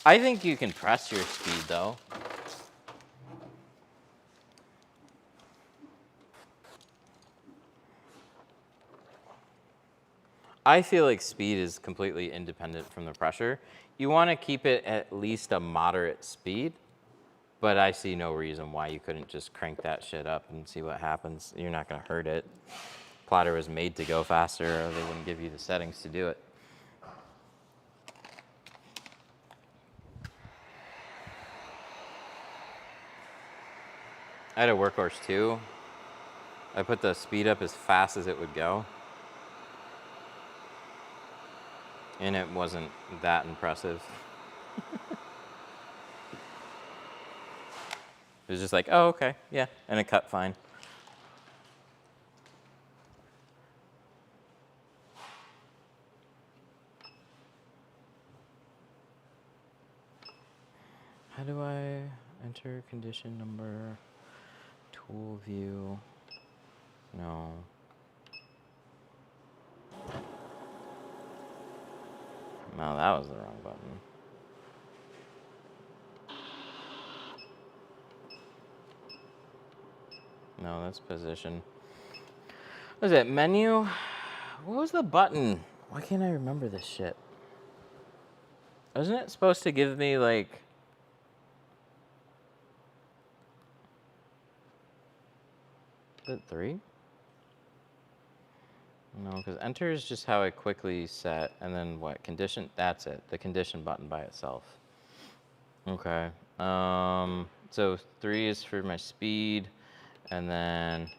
I think you can press your speed though. I feel like speed is completely independent from the pressure. You want to keep it at least a moderate speed, but I see no reason why you couldn't just crank that shit up and see what happens. You're not going to hurt it. Plotter was made to go faster, or they wouldn't give you the settings to do it. I had a workhorse too. I put the speed up as fast as it would go. And it wasn't that impressive. It was just like, oh, okay, yeah, and it cut fine. How do I enter condition number? Tool view. No. No, that was the wrong button. No, that's position. What is it? Menu? What was the button? Why can't I remember this shit? Wasn't it supposed to give me like... Is it 3? No, because enter is just how I quickly set, and then what? Condition? That's it. The condition button by itself. Okay. So 3 is for my speed, and then...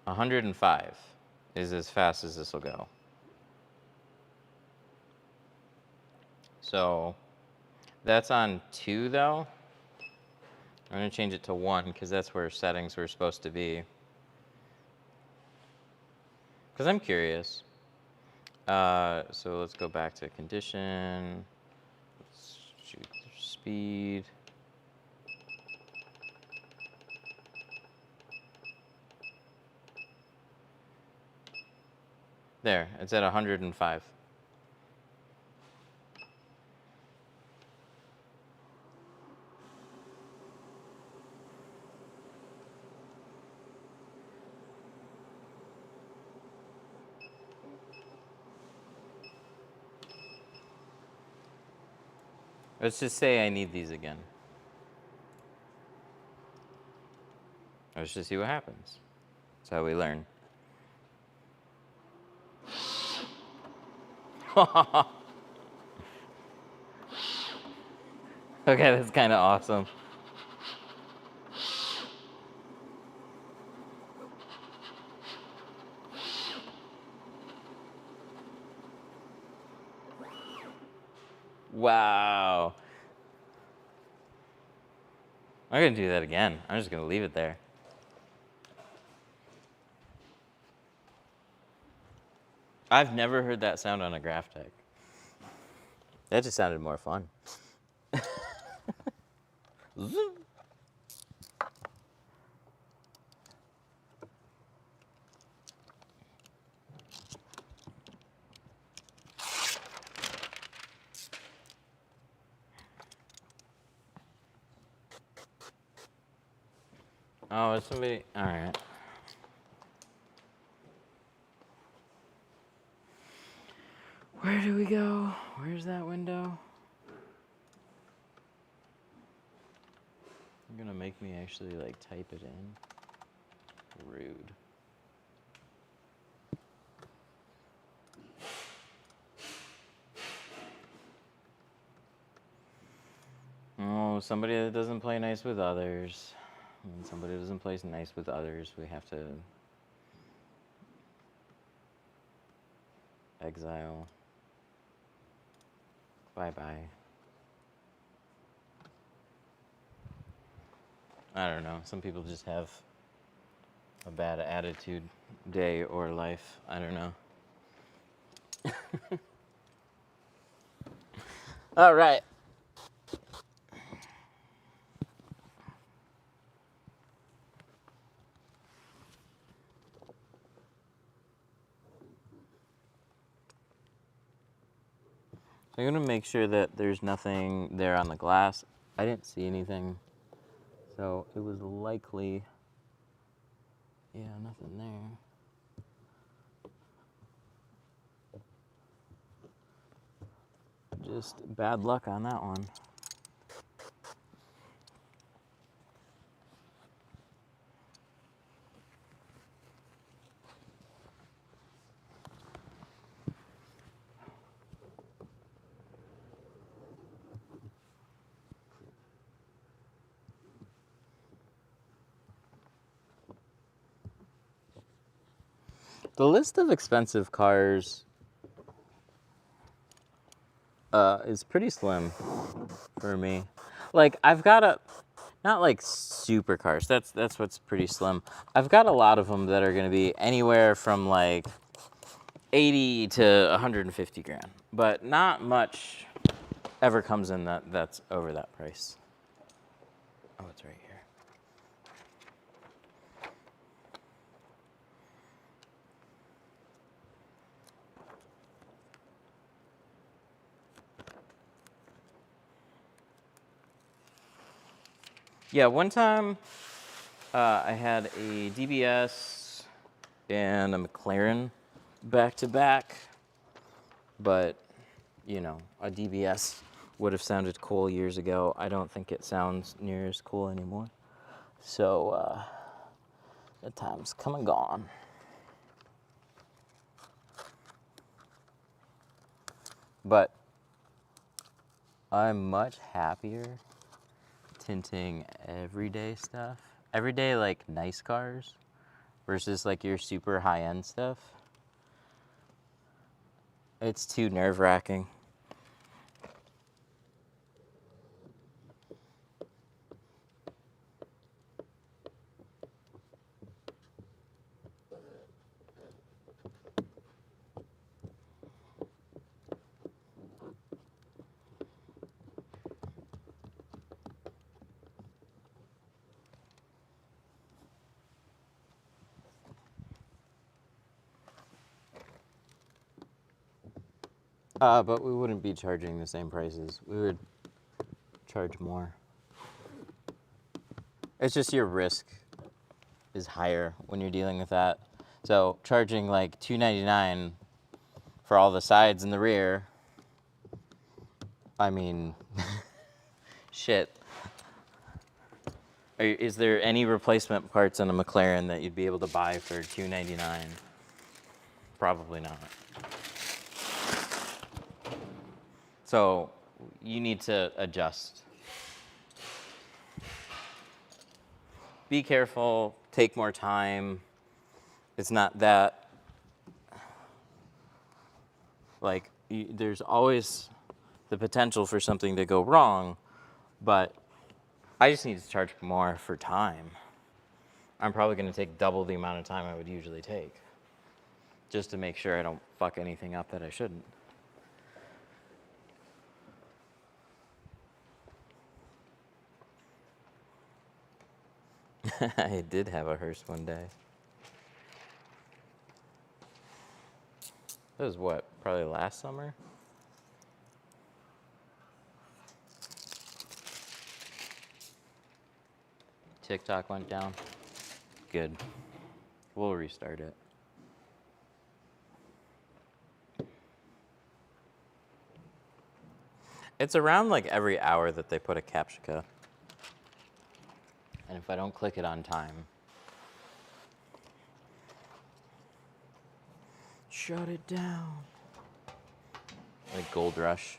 105 is as fast as this will go. So that's on 2 though. I'm gonna change it to 1 because that's where settings were supposed to be. Because I'm curious. So let's go back to condition. Let's shoot speed. There, it's at 105. Let's just say I need these again. Let's just see what happens. That's how we learn. Okay, that's kind of awesome. Wow. I'm gonna do that again. I'm just gonna leave it there. I've never heard that sound on a graph tech. That just sounded more fun. Oh, is somebody? All right. Where do we go? Where's that window? You're gonna make me actually like type it in. Rude. Oh, somebody that doesn't play nice with others. When somebody doesn't play nice with others, we have to exile. Bye-bye. I don't know. Some people just have a bad attitude day or life. I don't know. All right. So I'm going to make sure that there's nothing there on the glass. I didn't see anything. So it was likely, yeah, nothing there. Just bad luck on that one. The list of expensive cars is pretty slim for me. Like I've got not like super cars. That's what's pretty slim. I've got a lot of them that are going to be anywhere from like 80 to 150 grand, but not much ever comes in that's over that price. Oh, it's right here. Yeah, one time I had a DBS and a McLaren back to back, but you know, a DBS would have sounded cool years ago. I don't think it sounds near as cool anymore. So the time's come and gone. But I'm much happier tinting everyday stuff. Everyday, like, nice cars versus, like, your super high-end stuff. It's too nerve-wracking. But we wouldn't be charging the same prices. We would charge more. It's just your risk is higher when you're dealing with that. So charging like $299 for all the sides and the rear, I mean, shit. Is there any replacement parts on a McLaren that you'd be able to buy for $299? Probably not. So you need to adjust. Be careful, take more time. It's not that, like, there's always the potential for something to go wrong, but I just need to charge more for time. I'm probably going to take double the amount of time I would usually take, just to make sure I don't fuck anything up that I shouldn't. I did have a hearse one day. That was what, probably last summer? TikTok went down. Good. We'll restart it. It's around like every hour that they put a captcha. And if I don't click it on time, shut it down. Like Gold Rush.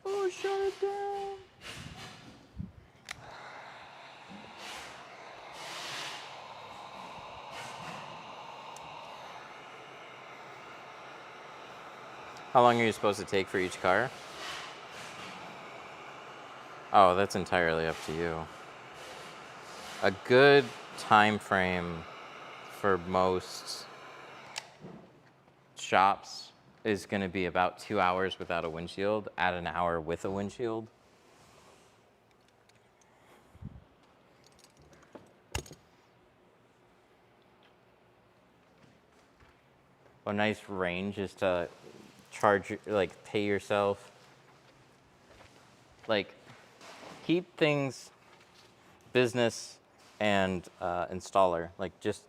Oh, shut it down. How long are you supposed to take for each car? Oh, that's entirely up to you. A good time frame for most shops is going to be about 2 hours without a windshield, add an hour with a windshield. A nice range is to charge, like pay yourself, like keep things business and installer. Like just,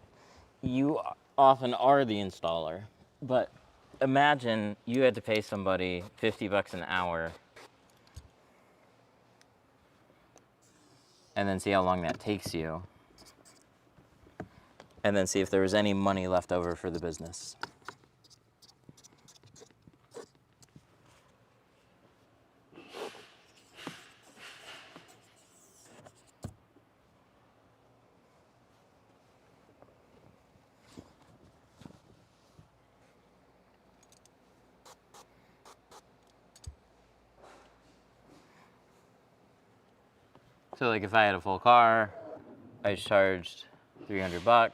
you often are the installer, but imagine you had to pay somebody $50 an hour and then see how long that takes you, and then see if there was any money left over for the business. So like if I had a full car, I charged $300,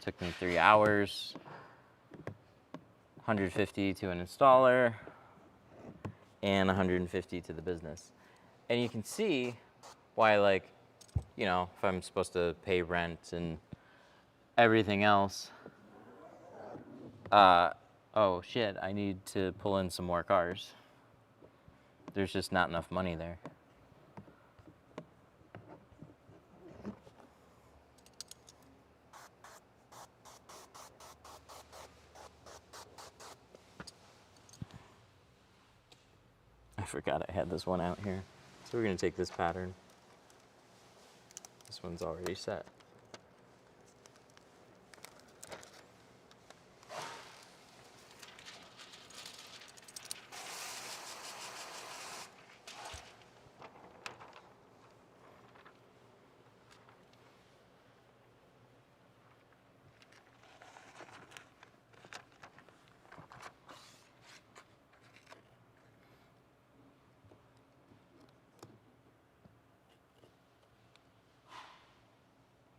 took me 3 hours, 150 to an installer, and 150 to the business. And you can see why, like, you know, if I'm supposed to pay rent and everything else, oh shit, I need to pull in some more cars. There's just not enough money there. I forgot I had this one out here. So we're gonna take this pattern. This one's already set.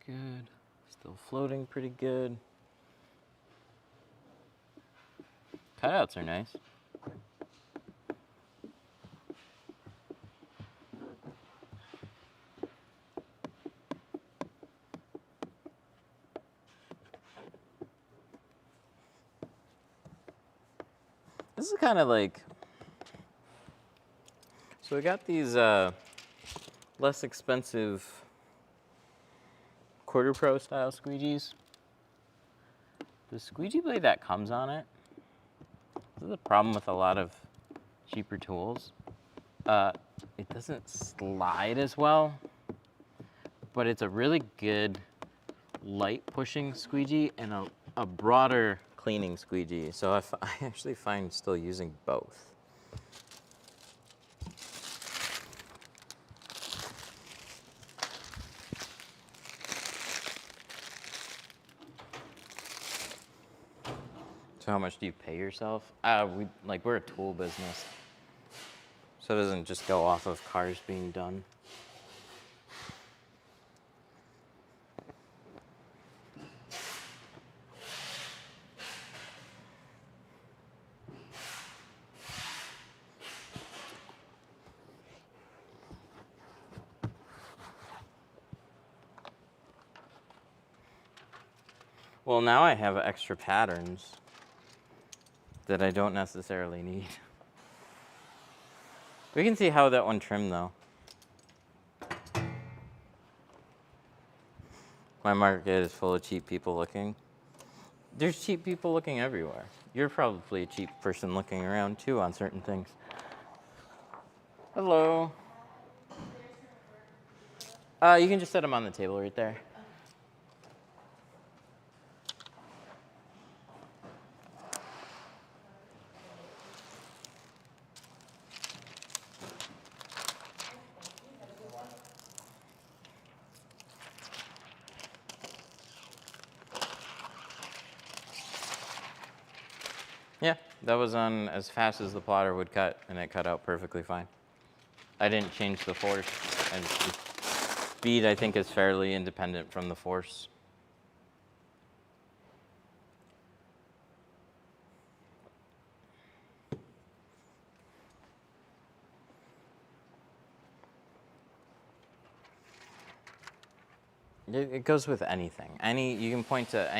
Good. Still floating pretty good. Cutouts are nice. This is kind of like, so we got these less expensive quarter pro style squeegees. The squeegee blade that comes on it, this is a problem with a lot of cheaper tools. It doesn't slide as well, but it's a really good light pushing squeegee and a broader cleaning squeegee. So I actually find still using both. So how much do you pay yourself? We're a tool business, so it doesn't just go off of cars being done. Well, now I have extra patterns that I don't necessarily need. We can see how that one trimmed though. My market is full of cheap people looking. There's cheap people looking everywhere. You're probably a cheap person looking around too on certain things. Hello. You can just set them on the table right there. Yeah, that was on as fast as the plotter would cut, and it cut out perfectly fine. I didn't change the force. speed, I think, is fairly independent from the force. It goes with anything. You can point to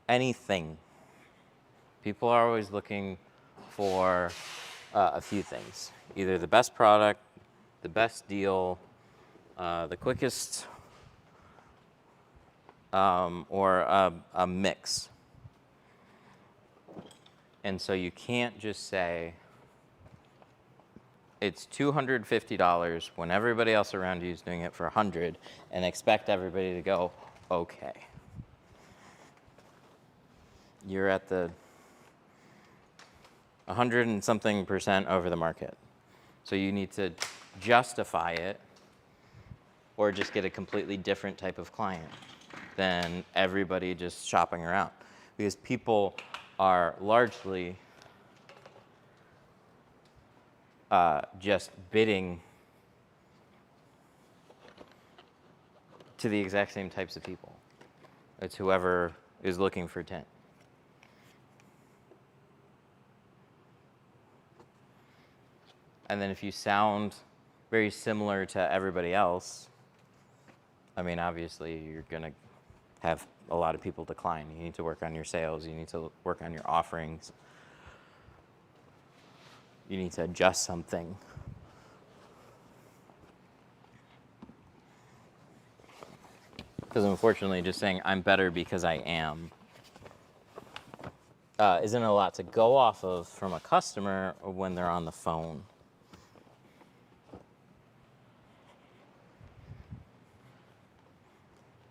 anything. People are always looking for a few things. Either the best product, the best deal, the quickest, or a mix. And so you can't just say it's $250 when everybody else around you is doing it for $100 and expect everybody to go, okay. You're at the 100 and something % over the market. So you need to justify it or just get a completely different type of client than everybody just shopping around. Because people are largely just bidding to the exact same types of people. It's whoever is looking for tint. And then if you sound very similar to everybody else, I mean, obviously you're gonna have a lot of people decline. You need to work on your sales. You need to work on your offerings. You need to adjust something. Because unfortunately, just saying I'm better because I am isn't a lot to go off of from a customer when they're on the phone.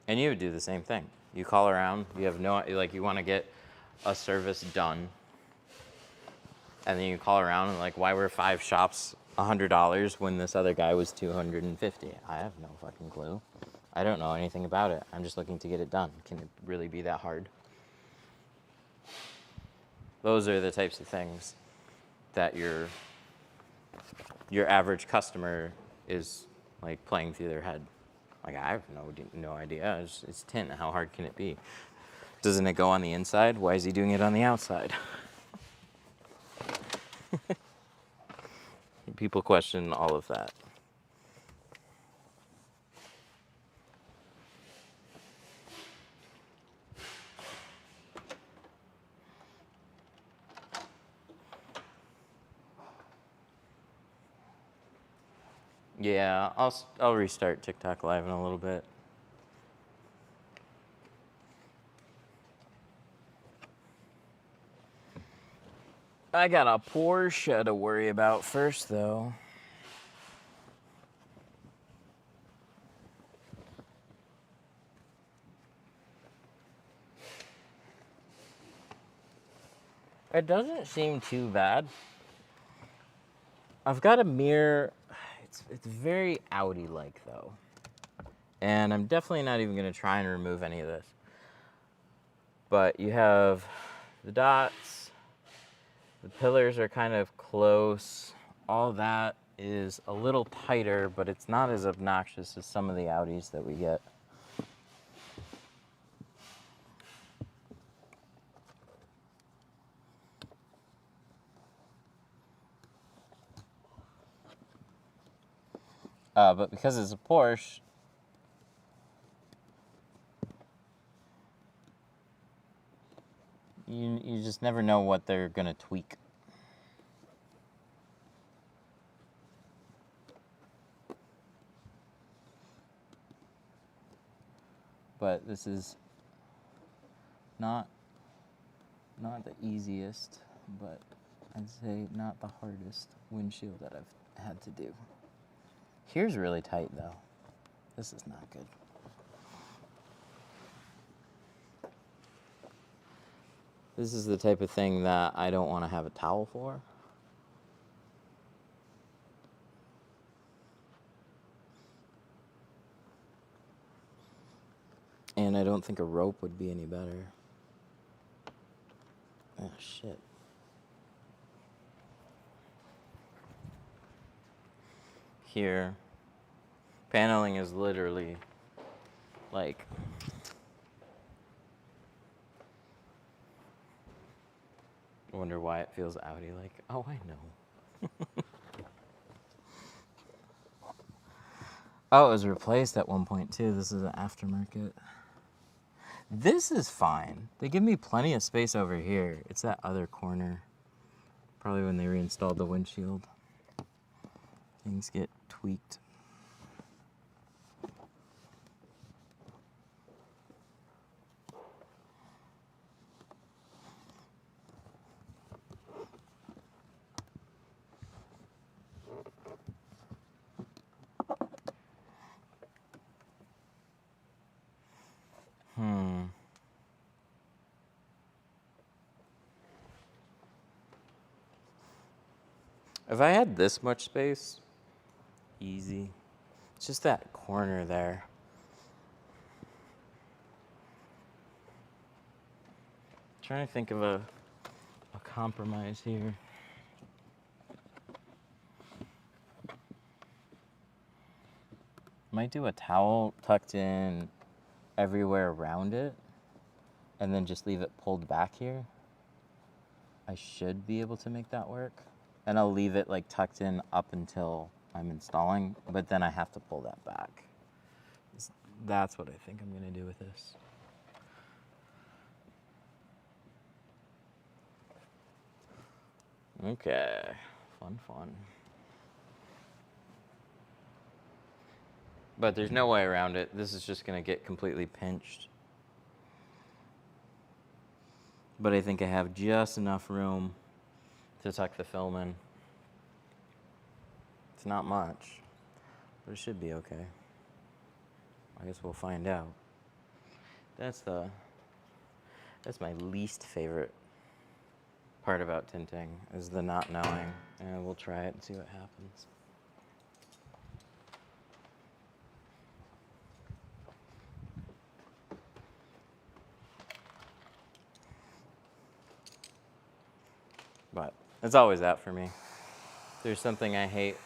And you would do the same thing. You call around, you have no, like you want to get a service done. And then you call around and like, why were 5 shops $100 when this other guy was $250? I have no fucking clue. I don't know anything about it. I'm just looking to get it done. Can it really be that hard? Those are the types of things that your average customer is like playing through their head. Like, I have no idea. It's tint. How hard can it be? Doesn't it go on the inside? Why is he doing it on the outside? People question all of that. Yeah, I'll restart TikTok Live in a little bit. I got a Porsche to worry about first, though. It doesn't seem too bad. I've got a mirror. It's very Audi-like, though. And I'm definitely not even going to try and remove any of this. But you have the dots. The pillars are kind of close. All that is a little tighter, but it's not as obnoxious as some of the Audis that we get. But because it's a Porsche, you just never know what they're gonna tweak. But this is not the easiest, but I'd say not the hardest windshield that I've had to do. Here's really tight though. This is not good. This is the type of thing that I don't want to have a towel for. And I don't think a rope would be any better. Oh, shit. Here. Paneling is literally like, I wonder why it feels Audi like. Oh, I know. Oh, it was replaced at one point too. This is an aftermarket. This is fine. They give me plenty of space over here. It's that other corner. Probably when they reinstalled the windshield. Things get tweaked. If I had this much space, easy. It's just that corner there. Trying to think of a compromise here. Might do a towel tucked in everywhere around it and then just leave it pulled back here. I should be able to make that work. And I'll leave it like tucked in up until I'm installing, but then I have to pull that back. That's what I think I'm gonna do with this. Okay, fun. But there's no way around it. This is just gonna get completely pinched. But I think I have just enough room to tuck the film in. It's not much, but it should be okay. I guess we'll find out. That's my least favorite part about tinting, is the not knowing. And we'll try it and see what happens. But it's always that for me. If there's something I hate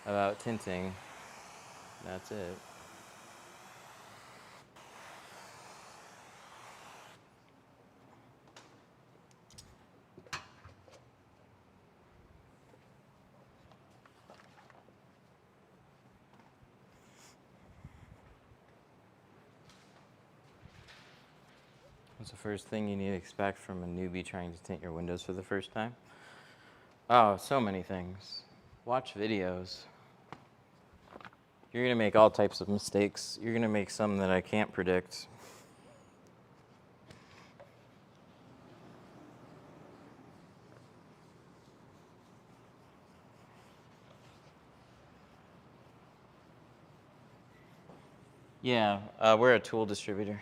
about tinting, that's it. What's the first thing you need to expect from a newbie trying to tint your windows for the first time? Oh, so many things. Watch videos. You're gonna make all types of mistakes. You're gonna make some that I can't predict. Yeah, we're a tool distributor.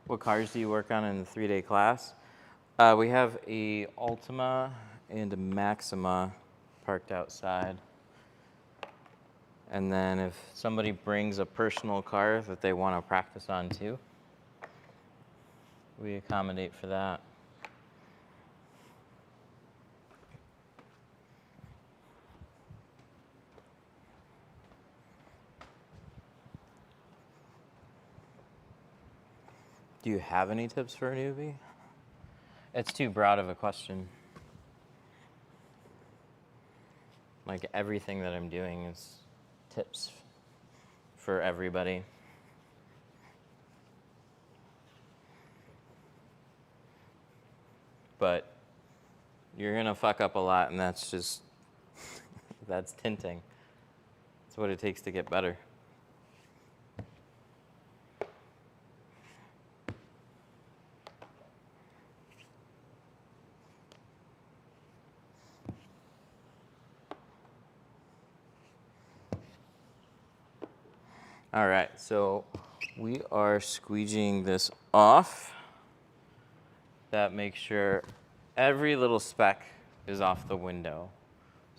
What cars do you work on in the 3-day class? We have a Altima and a Maxima parked outside. And then if somebody brings a personal car that they want to practice on too, we accommodate for that. Do you have any tips for a newbie? It's too broad of a question. Like everything that I'm doing is tips for everybody. But you're gonna fuck up a lot, and that's just, that's tinting. That's what it takes to get better. All right, so we are squeegeeing this off. That makes sure every little speck is off the window.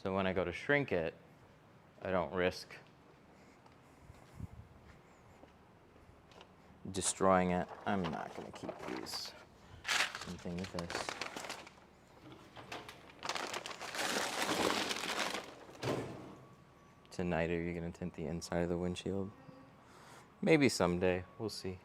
So when I go to shrink it, I don't risk destroying it. I'm not gonna keep these. Same thing with this. Tonight, are you going to tint the inside of the windshield? Maybe someday. We'll see.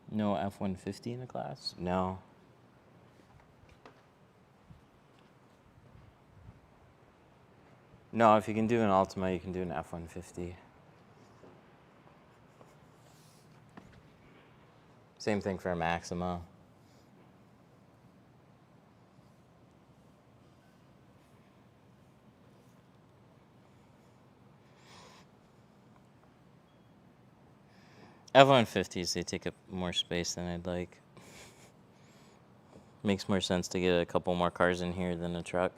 No F-150 in the class? No. No, if you can do an Altima, you can do an F-150. Same thing for a Maxima. F-150s, they take up more space than I'd like. Makes more sense to get a couple more cars in here than a truck.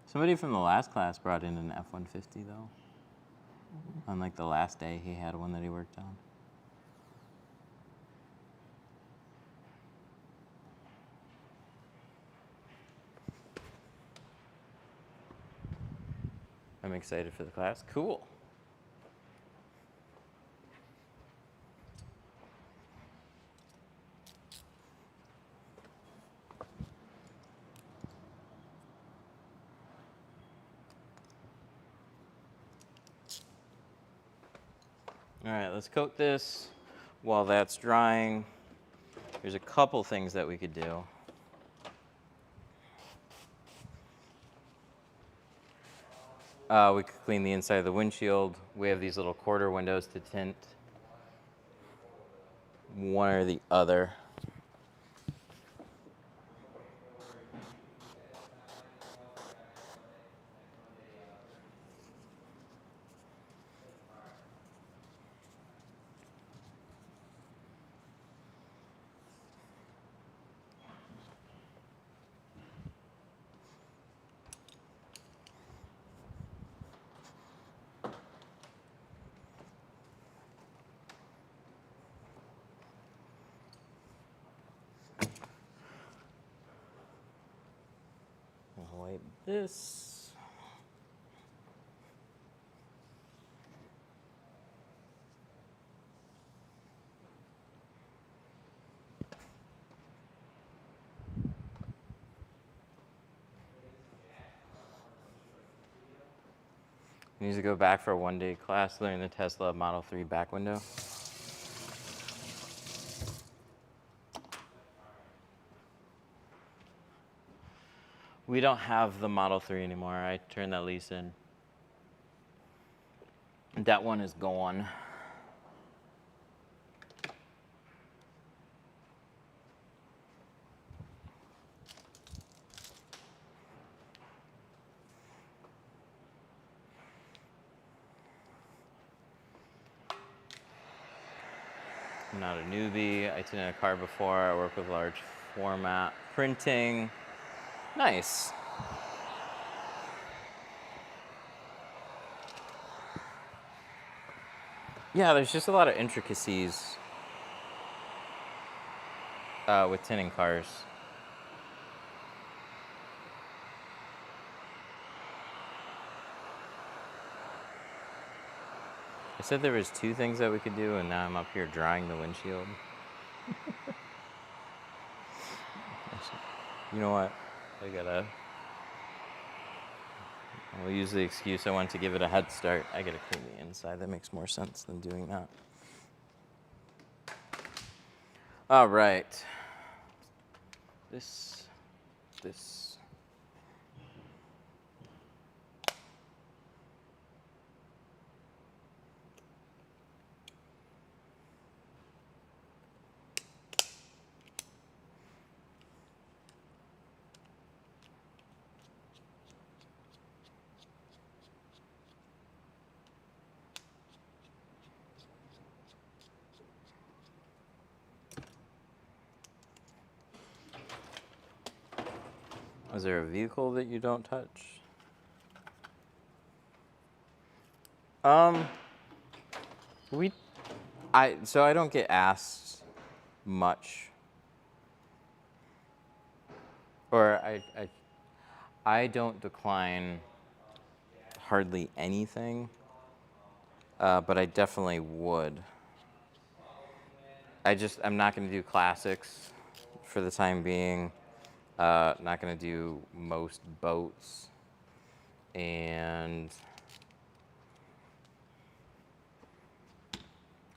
Somebody from the last class brought in an F-150 though. On like the last day, he had one that he worked on. I'm excited for the class. Cool. All right, let's coat this while that's drying. There's a couple things that we could do. We could clean the inside of the windshield. We have these little quarter windows to tint. One or the other. I'll wipe this. I need to go back for a one-day class, learn the Tesla Model 3 back window. We don't have the Model 3 anymore. I turned that lease in. That one is gone. I'm not a newbie. I tinted a car before. I work with large format printing. Nice. Yeah, there's just a lot of intricacies with tinting cars. I said there was two things that we could do, and now I'm up here drying the windshield. You know what? I gotta We'll use the excuse I want to give it a head start. I gotta clean the inside. That makes more sense than doing that. All right. This. Is there a vehicle that you don't touch? So I don't get asked much, or I don't decline hardly anything, but I definitely would. I'm not going to do classics for the time being. Not going to do most boats, and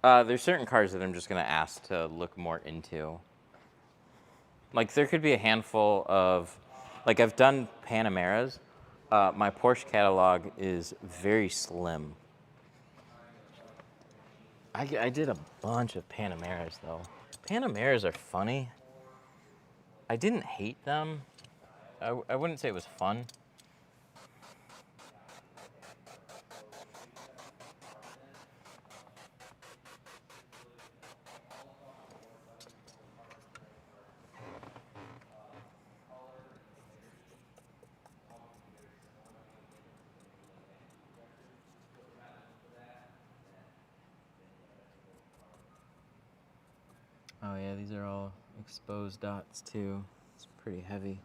there's certain cars that I'm just going to ask to look more into. Like there could be a handful of, like I've done Panameras. My Porsche catalog is very slim. I did a bunch of Panameras though. Panameras are funny. I didn't hate them. I wouldn't say it was fun. Oh yeah, these are all exposed dots too. It's pretty heavy.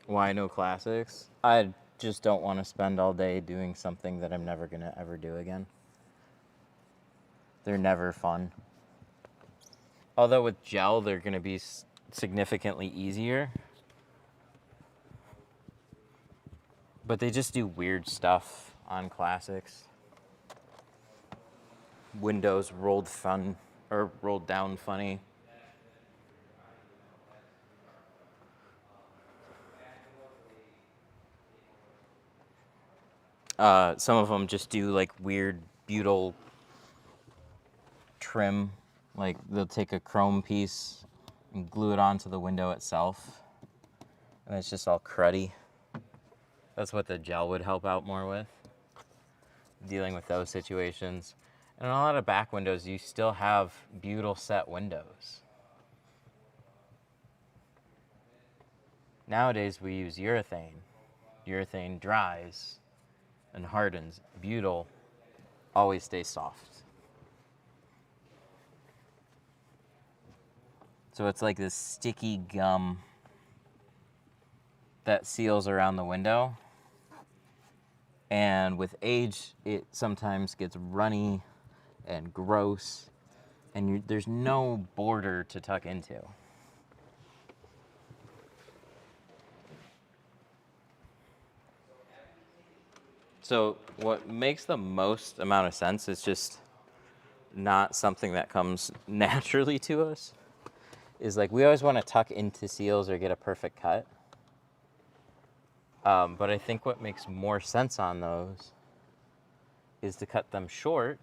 Why no classics? I just don't want to spend all day doing something that I'm never going to ever do again. They're never fun. Although with gel, they're going to be significantly easier. But they just do weird stuff on classics. Windows rolled down funny. Some of them just do like weird butyl trim. Like they'll take a chrome piece and glue it onto the window itself. And it's just all cruddy. That's what the gel would help out more with. Dealing with those situations. And on a lot of back windows, you still have butyl set windows. Nowadays, we use urethane. Urethane dries and hardens. Butyl always stays soft. So it's like this sticky gum that seals around the window. And with age, it sometimes gets runny and gross, and there's no border to tuck into. So what makes the most amount of sense is just not something that comes naturally to us. Is like we always want to tuck into seals or get a perfect cut. But I think what makes more sense on those is to cut them short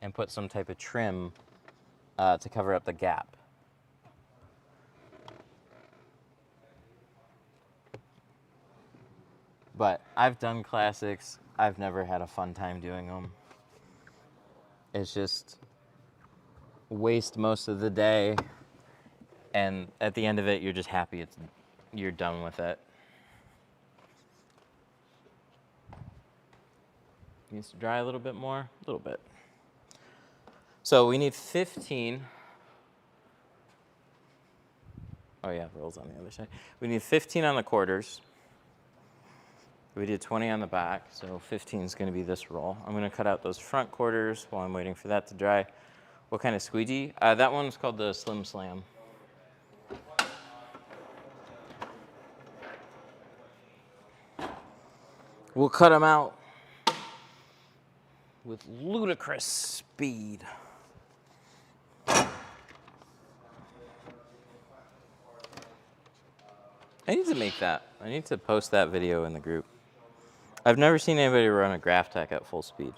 and put some type of trim to cover up the gap. But I've done classics. I've never had a fun time doing them. It's just waste most of the day, and at the end of it, you're just happy you're done with it. Needs to dry a little bit more, a little bit. So we need 15 Oh yeah, rolls on the other side. We need 15 on the quarters. We did 20 on the back, so 15 is going to be this roll. I'm going to cut out those front quarters while I'm waiting for that to dry. What kind of squeegee? That one's called the Slim Slam. We'll cut them out with ludicrous speed. I need to make that. I need to post that video in the group. I've never seen anybody run a graph tech at full speed.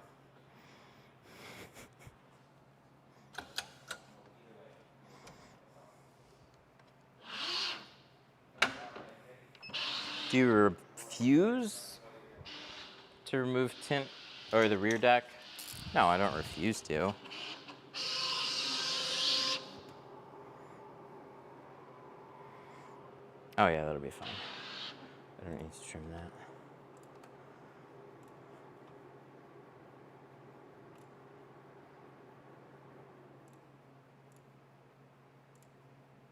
Do you refuse to remove tint or the rear deck? No, I don't refuse to. Oh yeah, that'll be fine. I don't need to trim that.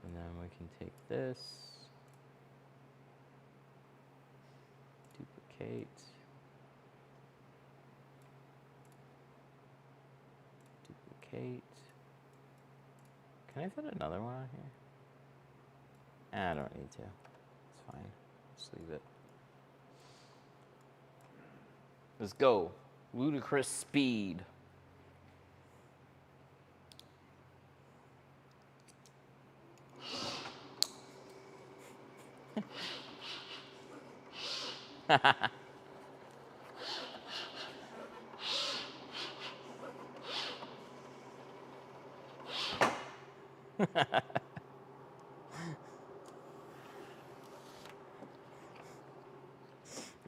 And then we can take this, duplicate, duplicate. Can I fit another one on here? I don't need to. It's fine. Just leave it. Let's go. Ludicrous speed.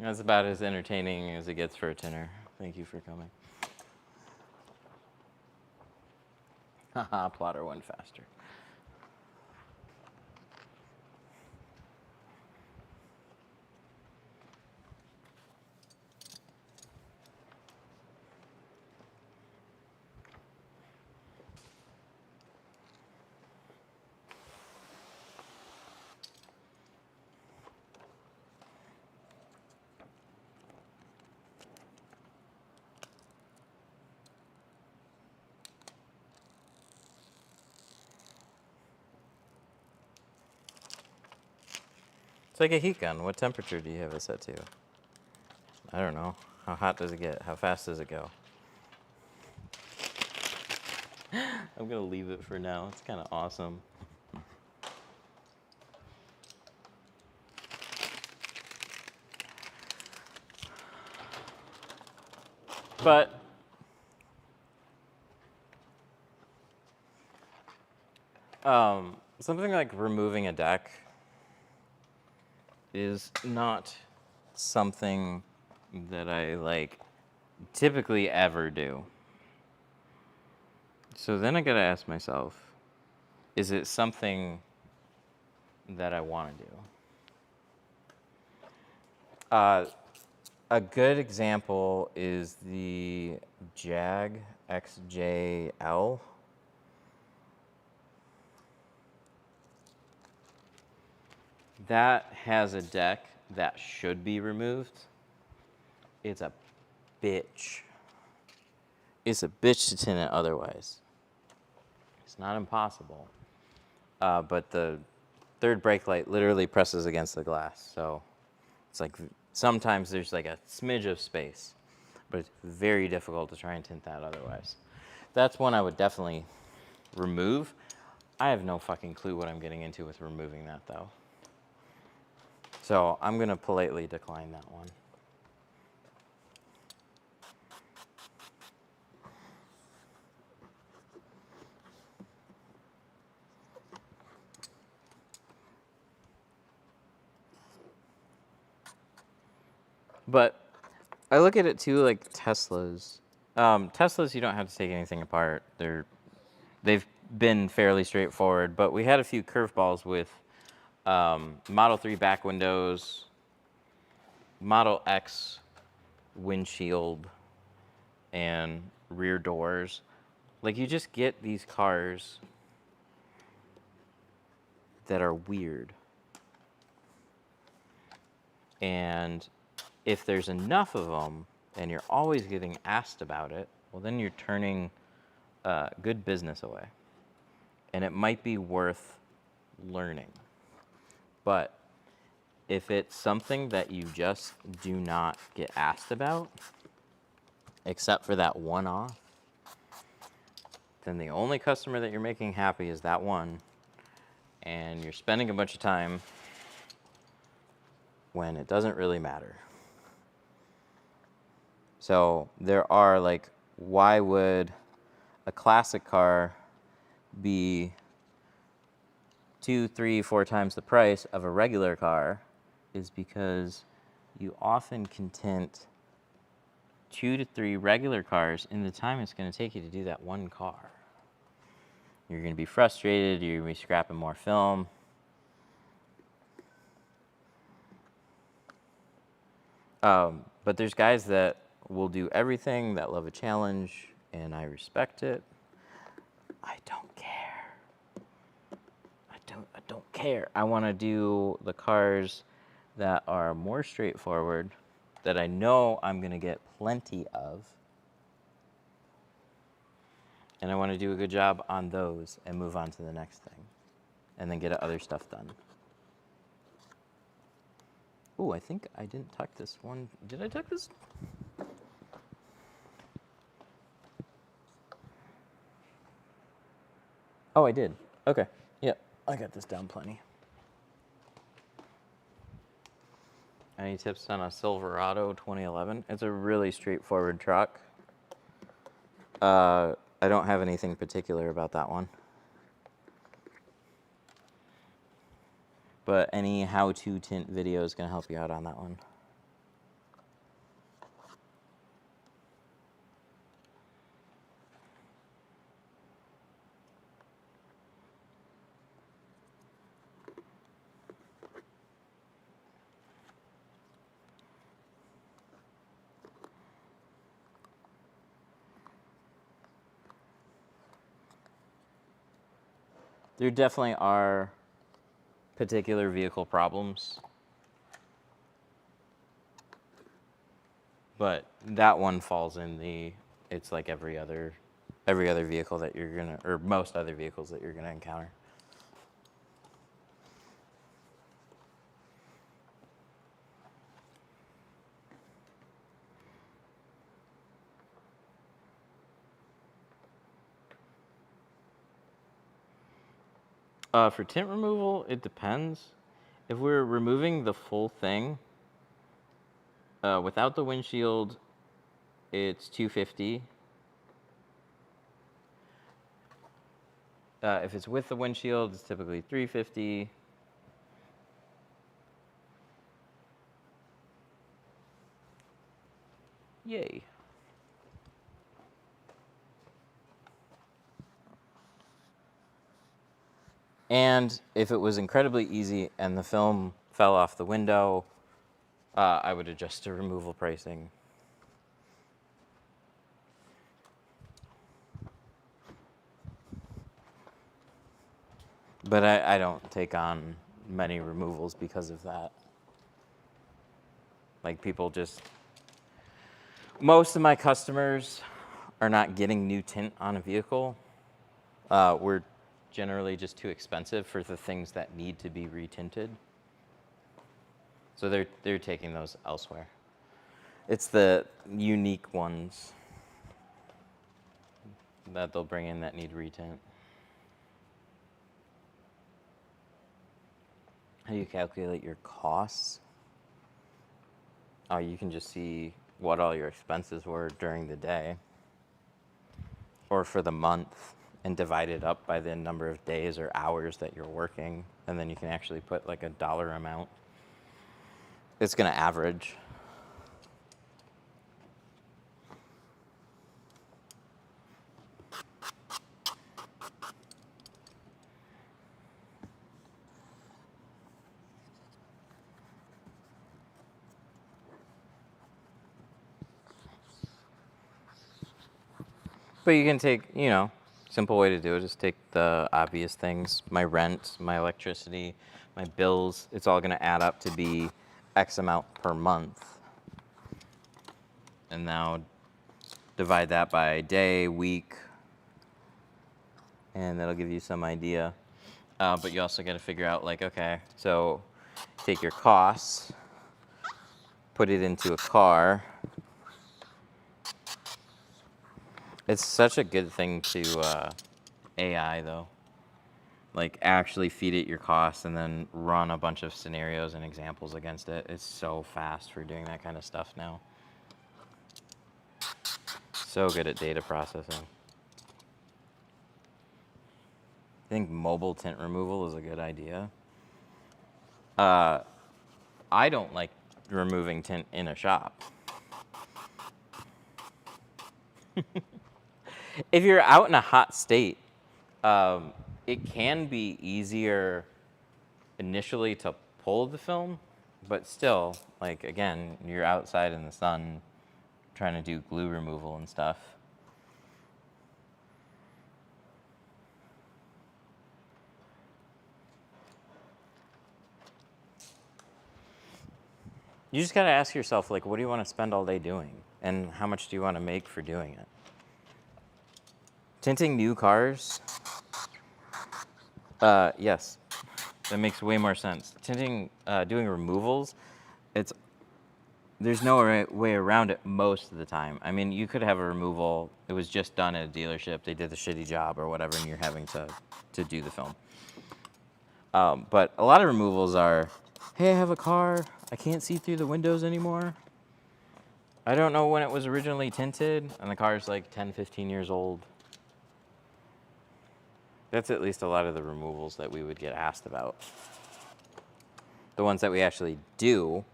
That's about as entertaining as it gets for a tinner. Thank you for coming. Haha, plotter went faster. It's like a heat gun. What temperature do you have it set to? I don't know. How hot does it get? How fast does it go? I'm gonna leave it for now. It's kind of awesome. But something like removing a deck is not something that I like typically ever do. So then I gotta ask myself, is it something that I want to do? A good example is the Jag XJL. That has a deck that should be removed. It's a bitch. It's a bitch to tint it otherwise. It's not impossible. But the third brake light literally presses against the glass. So it's like sometimes there's like a smidge of space, but it's very difficult to try and tint that otherwise. That's one I would definitely remove. I have no fucking clue what I'm getting into with removing that though. So I'm gonna politely decline that one. But I look at it too like Teslas. Teslas, you don't have to take anything apart. They've been fairly straightforward, but we had a few curveballs with Model 3 back windows, Model X windshield, and rear doors. Like you just get these cars that are weird. And if there's enough of them and you're always getting asked about it, well, then you're turning good business away. And it might be worth learning. But if it's something that you just do not get asked about, except for that one-off, then the only customer that you're making happy is that one, and you're spending a bunch of time when it doesn't really matter. So there are, like, why would a classic car be 2, 3, 4 times the price of a regular car? Is because you often can tint 2 to 3 regular cars in the time it's going to take you to do that one car. You're going to be frustrated, you're going to be scrapping more film. But there's guys that will do everything, that love a challenge, and I respect it. I don't care. I don't care. I want to do the cars that are more straightforward, that I know I'm going to get plenty of. And I want to do a good job on those and move on to the next thing. And then get other stuff done. Ooh, I think I didn't tuck this one. Did I tuck this? Oh, I did. Okay. Yep. I got this down plenty. Any tips on a Silverado 2011? It's a really straightforward truck. I don't have anything particular about that one. But any how-to tint video is going to help you out on that one. There definitely are particular vehicle problems, but that one falls in the, it's like every other vehicle that you're gonna, or most other vehicles that you're gonna encounter. For tint removal, it depends. If we're removing the full thing, without the windshield, it's $250. If it's with the windshield, it's typically $350. Yay. And if it was incredibly easy and the film fell off the window, I would adjust to removal pricing. But I don't take on many removals because of that. Like, people just, most of my customers are not getting new tint on a vehicle. We're generally just too expensive for the things that need to be retinted. So they're taking those elsewhere. It's the unique ones that they'll bring in that need retint. How do you calculate your costs? Oh, you can just see what all your expenses were during the day or for the month and divide it up by the number of days or hours that you're working, and then you can actually put like a dollar amount. It's going to average. But you can take, Simple way to do it is take the obvious things, my rent, my electricity, my bills. It's all going to add up to be X amount per month. And now divide that by day, week, and that'll give you some idea. But you also got to figure out, like, okay, so take your costs, put it into a car. It's such a good thing to AI, though. Like, actually feed it your costs and then run a bunch of scenarios and examples against it. It's so fast for doing that kind of stuff now. So good at data processing. I think mobile tint removal is a good idea. I don't like removing tint in a shop. If you're out in a hot state, it can be easier initially to pull the film, but still, like, again, you're outside in the sun trying to do glue removal and stuff. You just gotta ask yourself, like, what do you want to spend all day doing? And how much do you want to make for doing it? Tinting new cars? Yes. That makes way more sense. Tinting, doing removals, there's no way around it most of the time. I mean, you could have a removal, it was just done at a dealership, they did the shitty job or whatever, and you're having to do the film. But a lot of removals are, hey, I have a car, I can't see through the windows anymore. I don't know when it was originally tinted, and the car's like 10, 15 years old. That's at least a lot of the removals that we would get asked about. The ones that we actually do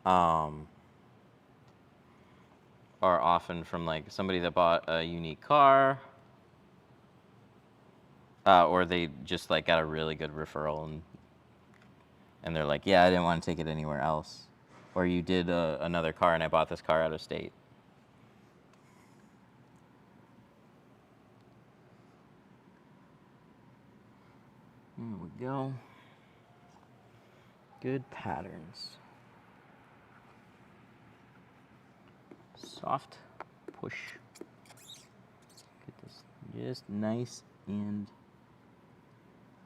are often from like somebody that bought a unique car, or they just like got a really good referral and they're like, yeah, I didn't want to take it anywhere else. Or you did another car and I bought this car out of state. There we go. Good patterns. Soft push. Get this just nice and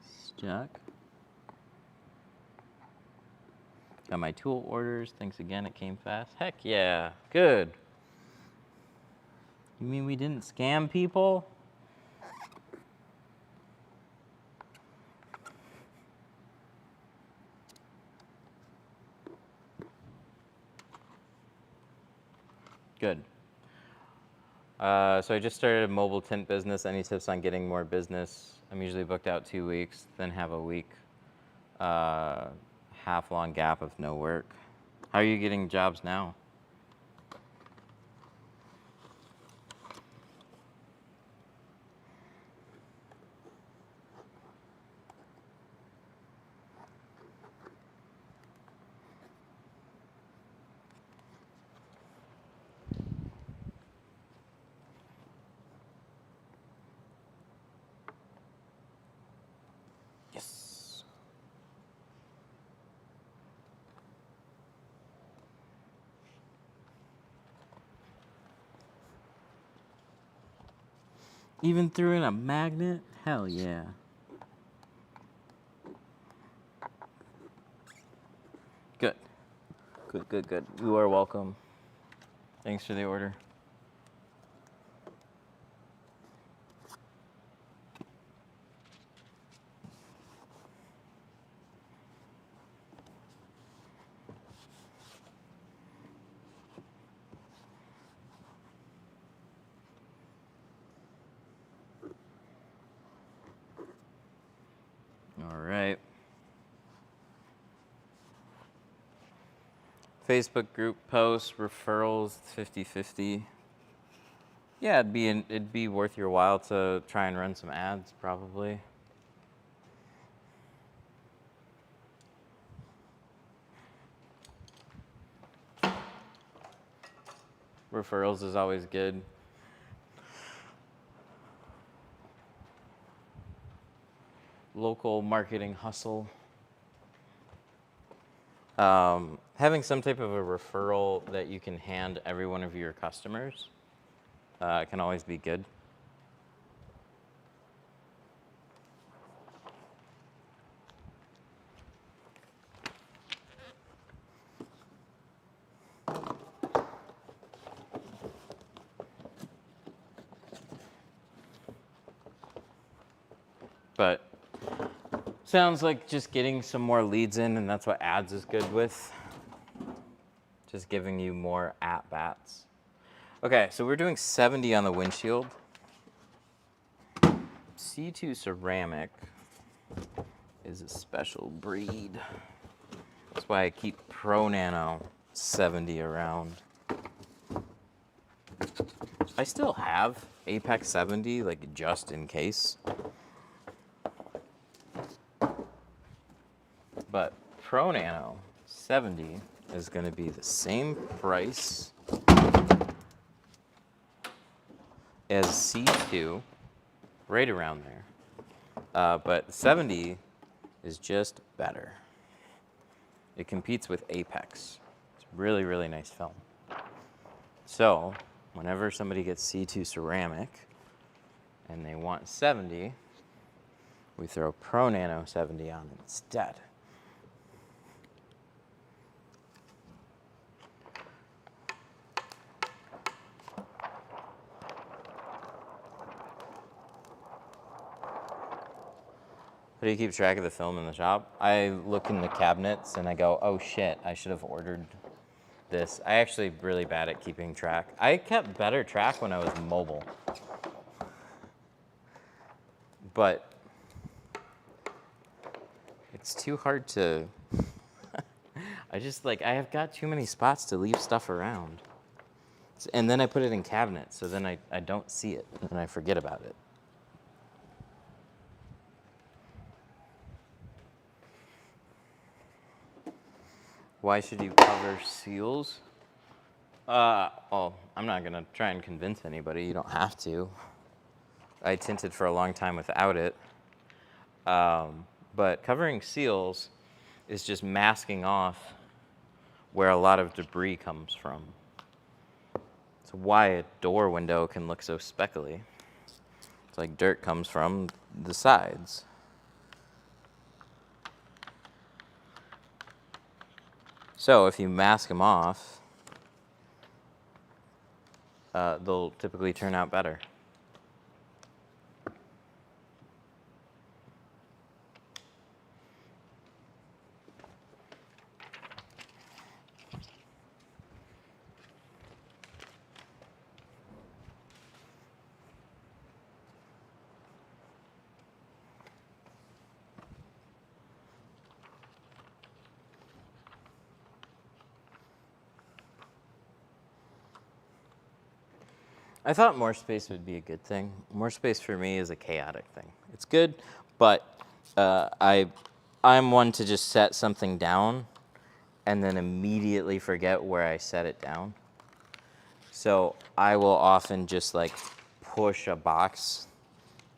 stuck. Got my tool orders. Thanks again, it came fast. Heck yeah, good. You mean we didn't scam people? Good. So I just started a mobile tint business. Any tips on getting more business? I'm usually booked out 2 weeks, then have a week, half-long gap of no work. How are you getting jobs now? Yes. Even threw in a magnet? Hell yeah. Good. Good, good, good. You are welcome. Thanks for the order. All right. Facebook group posts, referrals, 50-50. Yeah, it'd be worth your while to try and run some ads, probably. Referrals is always good. local marketing hustle. Having some type of a referral that you can hand every one of your customers can always be good. But sounds like just getting some more leads in, and that's what ads is good with. Just giving you more at-bats. Okay, so we're doing 70 on the windshield. C2 ceramic is a special breed. That's why I keep Pro Nano 70 around. I still have Apex 70, like just in case. But Pro Nano 70 is going to be the same price as C2, right around there. But 70 is just better. It competes with Apex. It's really, really nice film. So whenever somebody gets C2 ceramic and they want 70, we throw Pro Nano 70 on instead. How do you keep track of the film in the shop? I look in the cabinets and I go, oh shit, I should have ordered this. I actually really bad at keeping track. I kept better track when I was mobile. But it's too hard to, I have got too many spots to leave stuff around. And then I put it in cabinets, so then I don't see it and I forget about it. Why should you cover seals? Well, I'm not gonna try and convince anybody. You don't have to. I tinted for a long time without it. But covering seals is just masking off where a lot of debris comes from. It's why a door window can look so speckly. It's like dirt comes from the sides. So if you mask them off, they'll typically turn out better. I thought more space would be a good thing. More space for me is a chaotic thing. It's good, but I'm one to just set something down and then immediately forget where I set it down. So I will often just like push a box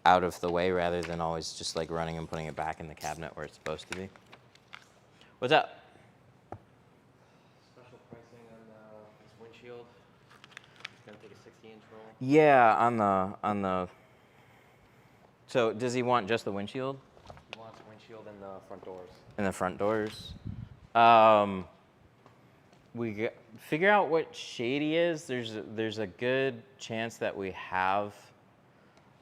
out of the way rather than always just like running and putting it back in the cabinet where it's supposed to be. What's up? Special pricing on this windshield. It's gonna take a 60-inch roll. Yeah, on the. So does he want just the windshield? He wants windshield and the front doors. In the front doors. Figure out what shade he is. There's a good chance that we have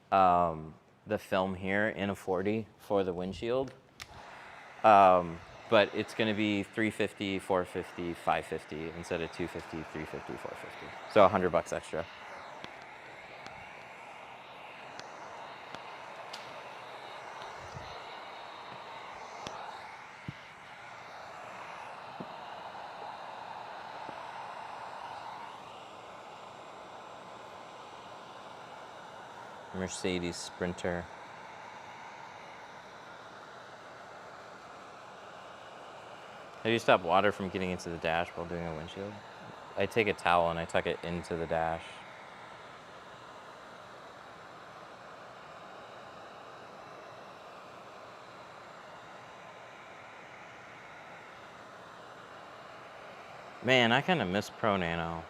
the film here in a 40 for the windshield. But it's going to be 350, 450, 550 instead of 250, 350, 450. So $100 extra. Mercedes Sprinter. How do you stop water from getting into the dash while doing a windshield? I take a towel and I tuck it into the dash. Man, I kind of miss Pro Nano.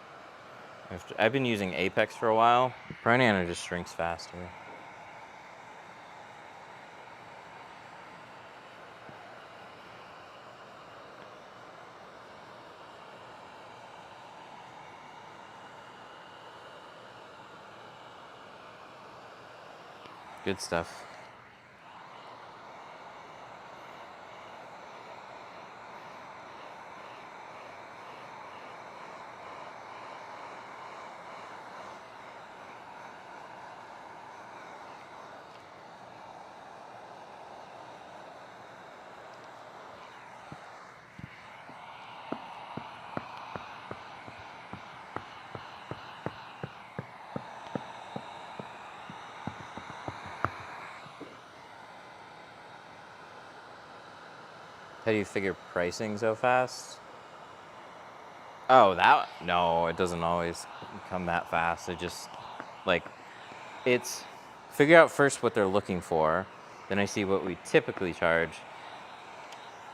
I've been using Apex for a while. Pro Nano just shrinks faster. Good stuff. How do you figure pricing so fast? Oh, no, it doesn't always come that fast. It just, like, it's figure out first what they're looking for, then I see what we typically charge,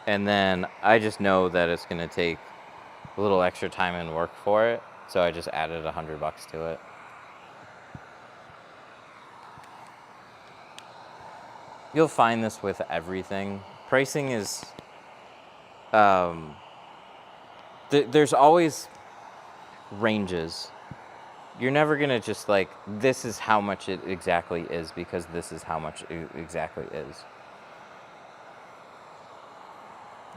and then I just know that it's going to take a little extra time and work for it, so I just added $100 to it. You'll find this with everything. Pricing is, there's always ranges. You're never gonna just like, this is how much it exactly is because this is how much it exactly is.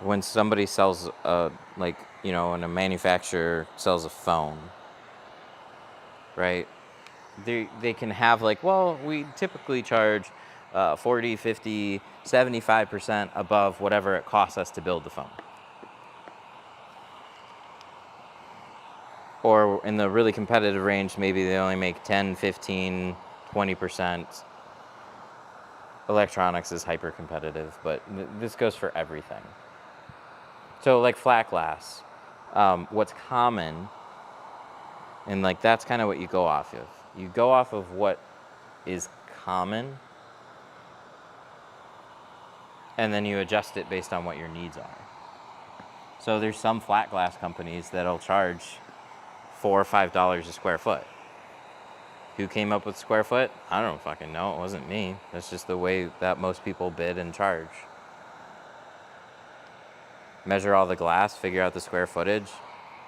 When somebody sells like, you know, when a manufacturer sells a phone, right? They can have like, well, we typically charge 40, 50, 75% above whatever it costs us to build the phone. Or in the really competitive range, maybe they only make 10, 15, 20%. Electronics is hyper competitive, but this goes for everything. So like flat glass, what's common, and like that's kind of what you go off of. You go off of what is common, and then you adjust it based on what your needs are. So there's some flat glass companies that'll charge $4 or $5 a square foot. Who came up with square foot? I don't fucking know. It wasn't me. That's just the way that most people bid and charge. Measure all the glass, figure out the square footage.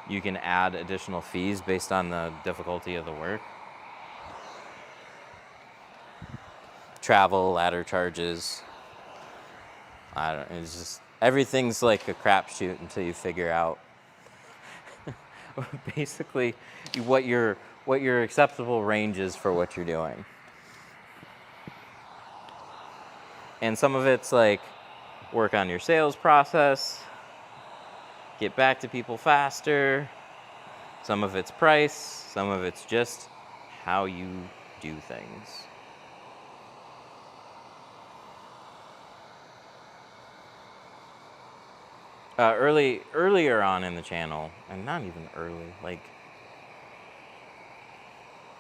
You can add additional fees based on the difficulty of the work. Travel, ladder charges. It's just, everything's like a crapshoot until you figure out basically what your acceptable range is for what you're doing. And some of it's like work on your sales process, get back to people faster. Some of it's price, some of it's just how you do things. Earlier on in the channel, and not even early,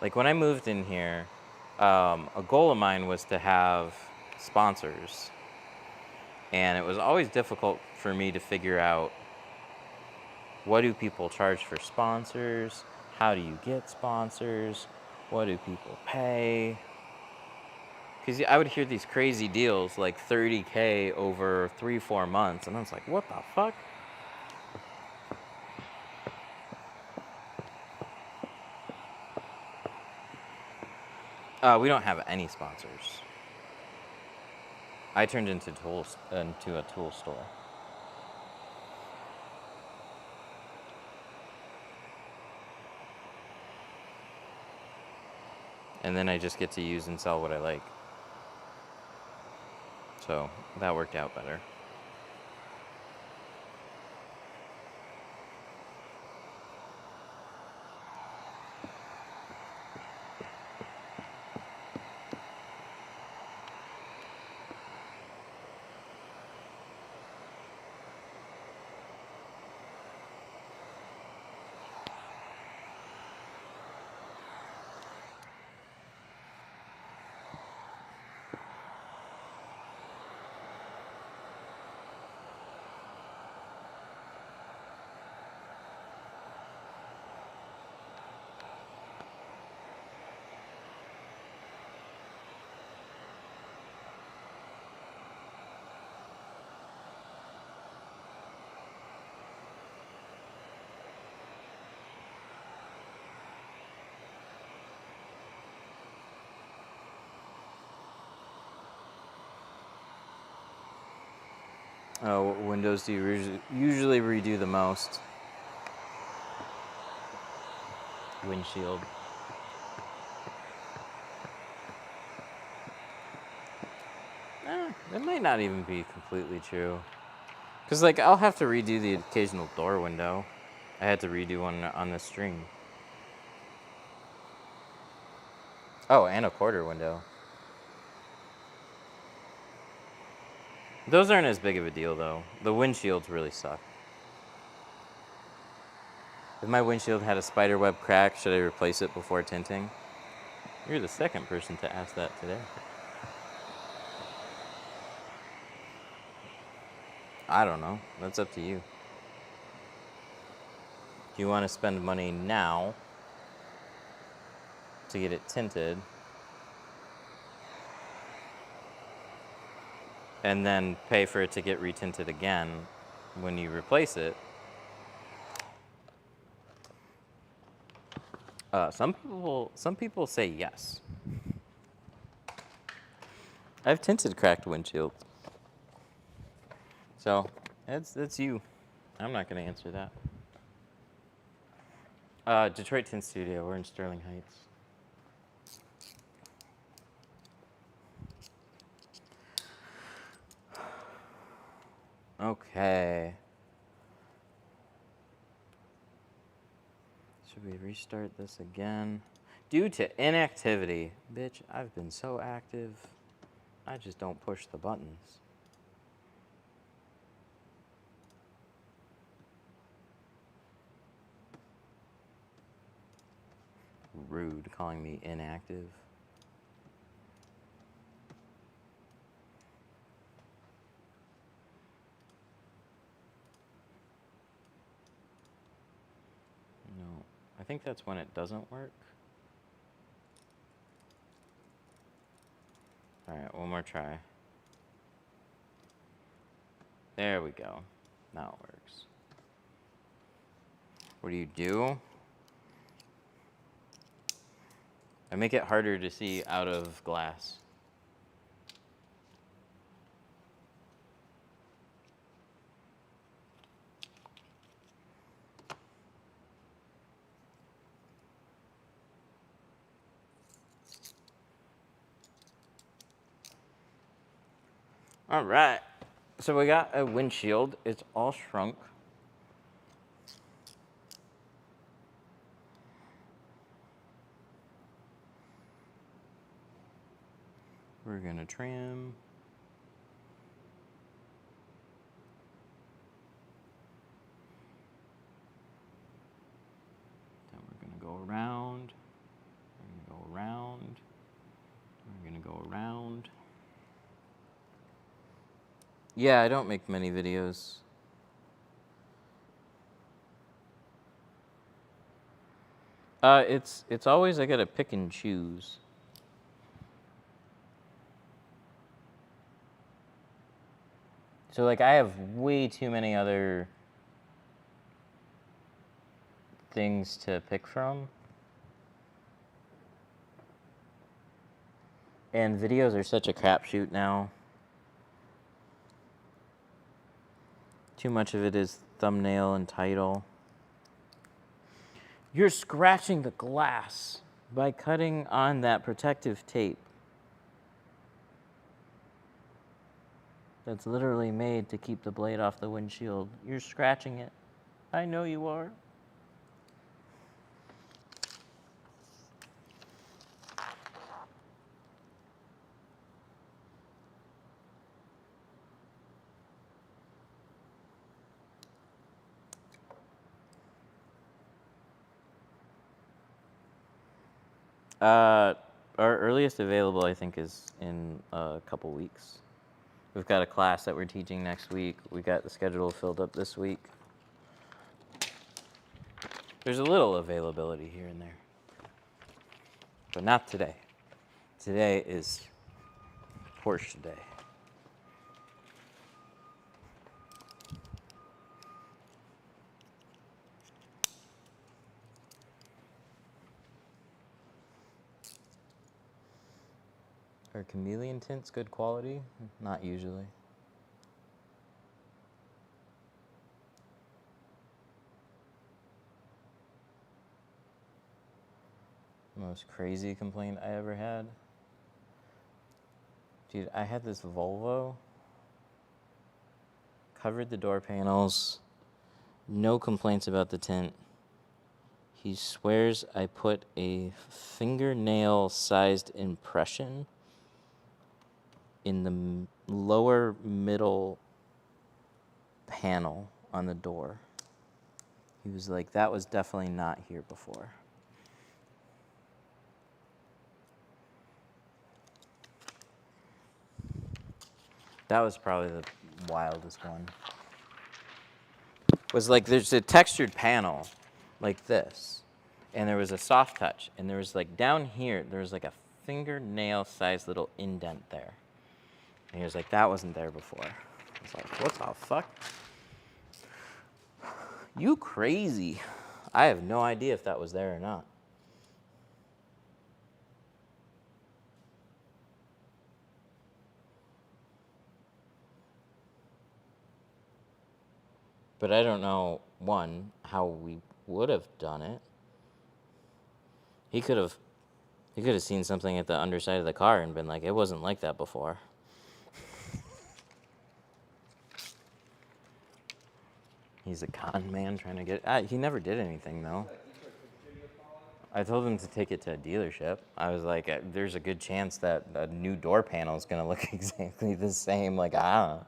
like when I moved in here, a goal of mine was to have sponsors. And it was always difficult for me to figure out, what do people charge for sponsors? How do you get sponsors? What do people pay? Because I would hear these crazy deals like $30K over 3-4 months, and I was like, what the fuck? We don't have any sponsors. I turned into a tool store. And then I just get to use and sell what I like. So that worked out better. Oh, what windows do you usually redo the most? Windshield. That might not even be completely true. Because, like, I'll have to redo the occasional door window. I had to redo one on the stream. Oh, and a quarter window. Those aren't as big of a deal, though. The windshields really suck. If my windshield had a spiderweb crack, should I replace it before tinting? You're the second person to ask that today. I don't know. That's up to you. Do you want to spend money now to get it tinted and then pay for it to get retinted again when you replace it? Some people say yes. I've tinted cracked windshields. So that's you. I'm not going to answer that. Detroit Tint Studio. We're in Sterling Heights. Okay. Should we restart this again? Due to inactivity. Bitch, I've been so active. I just don't push the buttons. Rude, calling me inactive. No, I think that's when it doesn't work. All right, one more try. There we go. Now it works. What do? I make it harder to see out of glass. All right. So we got a windshield. It's all shrunk. We're gonna trim. Then we're gonna go around. We're gonna go around. We're gonna go around. Yeah, I don't make many videos. It's always I gotta pick and choose. So like I have way too many other things to pick from. And videos are such a crapshoot now. Too much of it is thumbnail and title. You're scratching the glass by cutting on that protective tape. That's literally made to keep the blade off the windshield. You're scratching it. I know you are. Our earliest available, I think, is in a couple weeks. We've got a class that we're teaching next week. We got the schedule filled up this week. There's a little availability here and there, but not today. Today is Porsche day. Are chameleon tints good quality? Not usually. Most crazy complaint I ever had. Dude, I had this Volvo. Covered the door panels. No complaints about the tint. He swears I put a fingernail-sized impression in the lower middle panel on the door. He was like, that was definitely not here before. That was probably the wildest one. Was like, there's a textured panel like this, and there was a soft touch, and there was like down here, there was like a fingernail-sized little indent there. And he was like, that wasn't there before. I was like, what the fuck? You crazy. I have no idea if that was there or not. But I don't know, one, how we would have done it. He could have seen something at the underside of the car and been like, it wasn't like that before. He's a con man trying to get... he never did anything, though. I told him to take it to a dealership. I was like, there's a good chance that a new door panel is going to look exactly the same. Like, I don't know.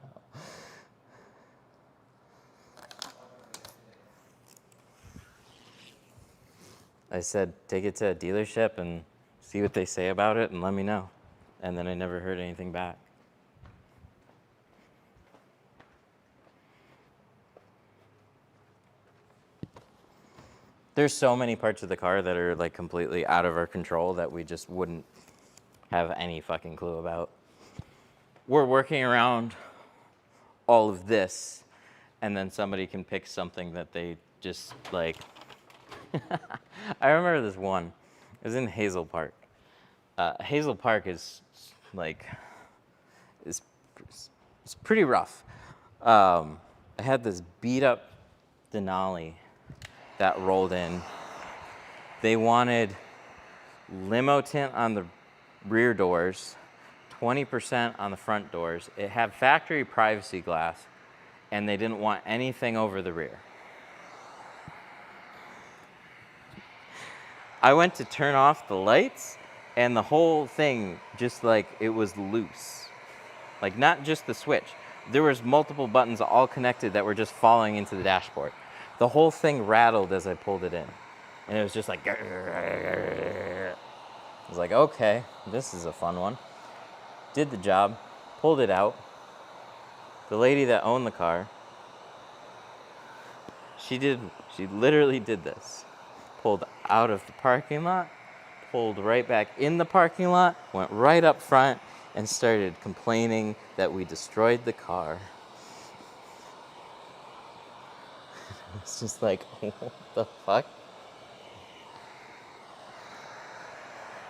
I said, take it to a dealership and see what they say about it and let me know. And then I never heard anything back. There's so many parts of the car that are like completely out of our control that we just wouldn't have any fucking clue about. We're working around all of this, and then somebody can pick something that they just like... I remember this one. It was in Hazel Park. Hazel Park is like... it's pretty rough. I had this beat up Denali that rolled in. They wanted limo tint on the rear doors, 20% on the front doors. It had factory privacy glass, and they didn't want anything over the rear. I went to turn off the lights, and the whole thing just like it was loose. Like not just the switch. There was multiple buttons all connected that were just falling into the dashboard. The whole thing rattled as I pulled it in. And it was just like... I was like, okay, this is a fun one. Did the job, pulled it out. The lady that owned the car, she literally did this. Pulled out of the parking lot, pulled right back in the parking lot, went right up front, and started complaining that we destroyed the car. It's just like, what the fuck?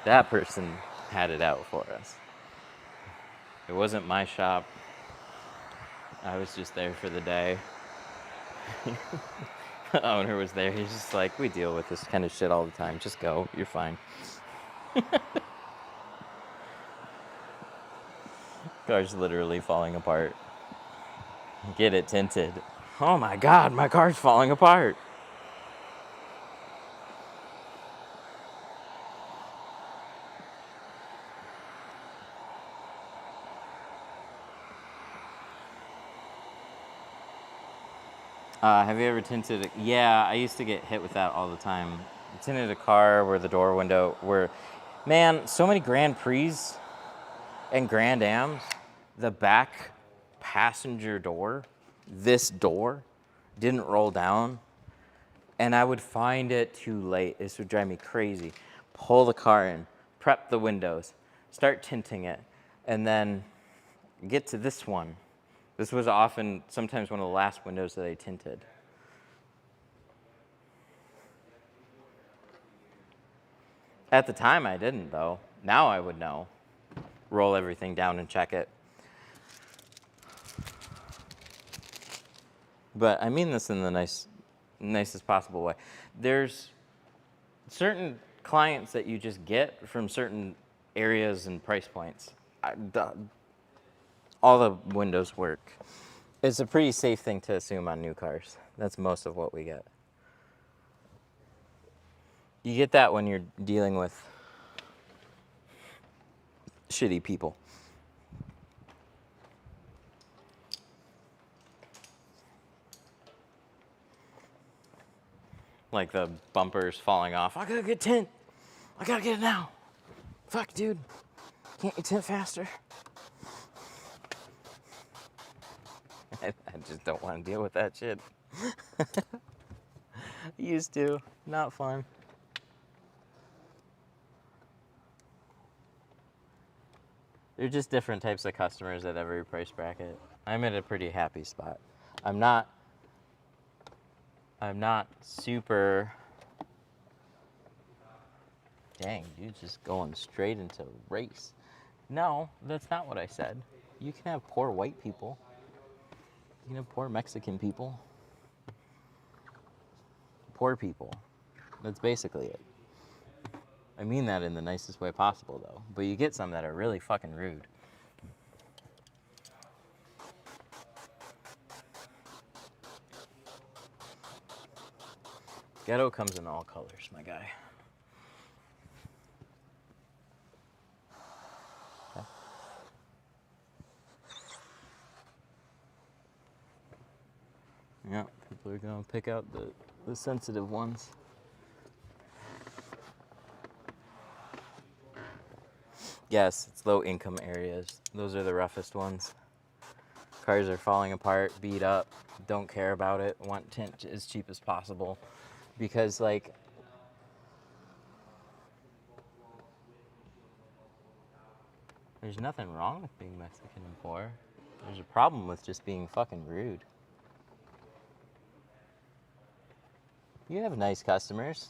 That person had it out for us. It wasn't my shop. I was just there for the day. The owner was there. He's just like, we deal with this kind of shit all the time. Just go. You're fine. Car's literally falling apart. Get it tinted. Oh my God, my car's falling apart. Have you ever tinted it? Yeah, I used to get hit with that all the time. I tinted a car where the door window man, so many Grand Prix and Grand Ams, the back passenger door, this door, didn't roll down, and I would find it too late. This would drive me crazy. Pull the car in, prep the windows, start tinting it, and then get to this one. This was sometimes one of the last windows that I tinted. At the time, I didn't, though. Now I would know. Roll everything down and check it. But I mean this in the nicest possible way. There's certain clients that you just get from certain areas and price points. All the windows work. It's a pretty safe thing to assume on new cars. That's most of what we get. You get that when you're dealing with shitty people. Like the bumpers falling off. I gotta get tint. I gotta get it now. Fuck, dude. Can't you tint faster? I just don't want to deal with that shit. Used to. Not fun. They're just different types of customers at every price bracket. I'm at a pretty happy spot. I'm not super... Dang, dude, just going straight into race. No, that's not what I said. You can have poor white people. You can have poor Mexican people. Poor people. That's basically it. I mean that in the nicest way possible, though. But you get some that are really fucking rude. Ghetto comes in all colors, my guy. Okay. Yeah, people are gonna pick out the sensitive ones. Yes, it's low income areas. Those are the roughest ones. Cars are falling apart, beat up, don't care about it, want tint as cheap as possible. Because, like, there's nothing wrong with being Mexican and poor. There's a problem with just being fucking rude. You have nice customers,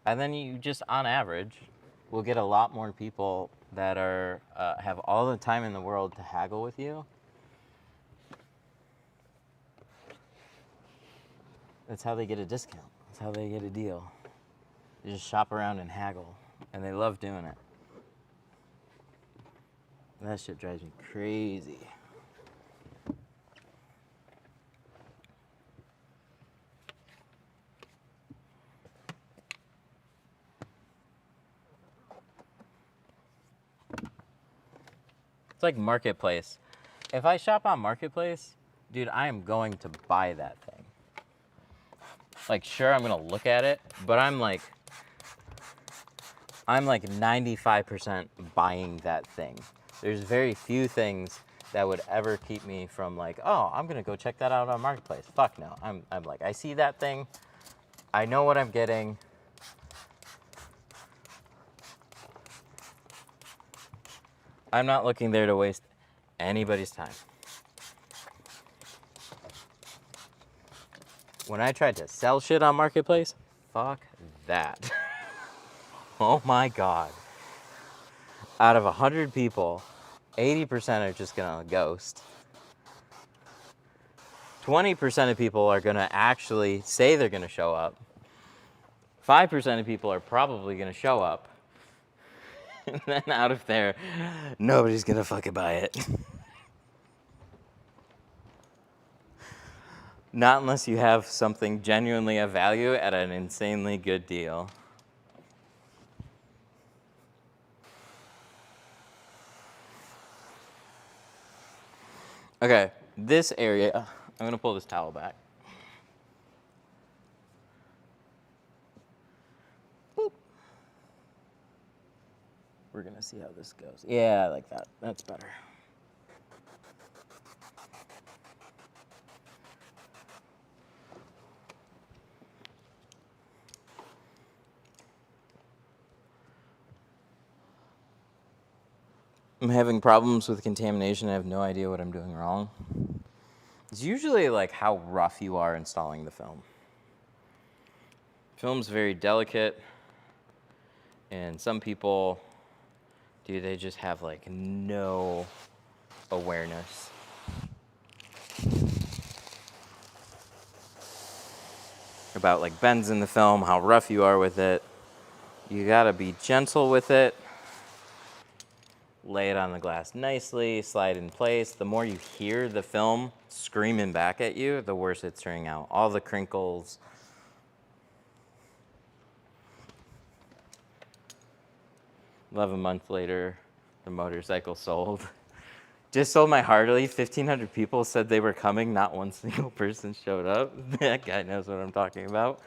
and then you just, on average, will get a lot more people that are have all the time in the world to haggle with you. That's how they get a discount. That's how they get a deal. They just shop around and haggle, and they love doing it. That shit drives me crazy. It's like Marketplace. If I shop on Marketplace, dude, I am going to buy that thing. Like, sure, I'm gonna look at it, but I'm like 95% buying that thing. There's very few things that would ever keep me from like, oh, I'm gonna go check that out on Marketplace. Fuck no. I'm like, I see that thing, I know what I'm getting. I'm not looking there to waste anybody's time. When I tried to sell shit on Marketplace, fuck that. Oh my God. Out of 100 people, 80% are just gonna ghost. 20% of people are gonna actually say they're gonna show up. 5% of people are probably gonna show up. And then out of there, nobody's gonna fucking buy it. Not unless you have something genuinely of value at an insanely good deal. Okay, this area, I'm gonna pull this towel back. Boop. We're gonna see how this goes. Yeah, I like that. That's better. I'm having problems with contamination. I have no idea what I'm doing wrong. It's usually like how rough you are installing the film. Film's very delicate, and some people, dude, they just have like no awareness. About like bends in the film, how rough you are with it. You gotta be gentle with it. Lay it on the glass nicely, slide in place. The more you hear the film screaming back at you, the worse it's turning out. All the crinkles. 11 months later, the motorcycle sold. Just sold my Harley. 1,500 people said they were coming. Not one single person showed up. That guy knows what I'm talking about.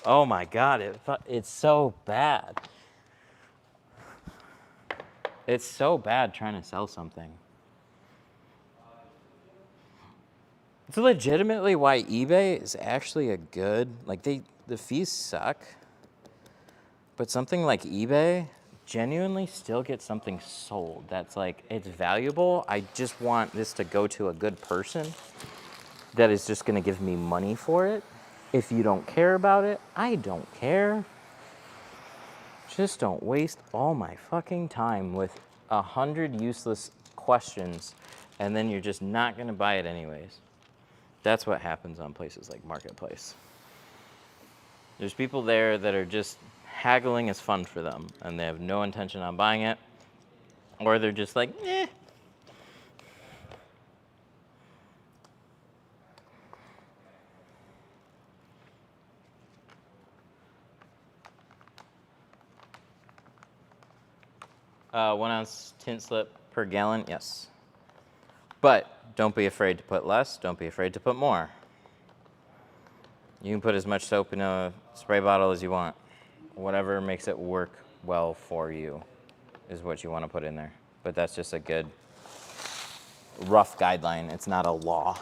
Oh my God, it's so bad. It's so bad trying to sell something. It's legitimately why eBay is actually a good, like the fees suck, but something like eBay genuinely still gets something sold that's like, it's valuable. I just want this to go to a good person that is just gonna give me money for it. If you don't care about it, I don't care. Just don't waste all my fucking time with 100 useless questions and then you're just not gonna buy it anyways. That's what happens on places like Marketplace. There's people there that are just haggling is fun for them and they have no intention on buying it, or they're just like, eh. One ounce tint slip per gallon, yes. But don't be afraid to put less, don't be afraid to put more. You can put as much soap in a spray bottle as you want. Whatever makes it work well for you is what you want to put in there. But that's just a good rough guideline. It's not a law.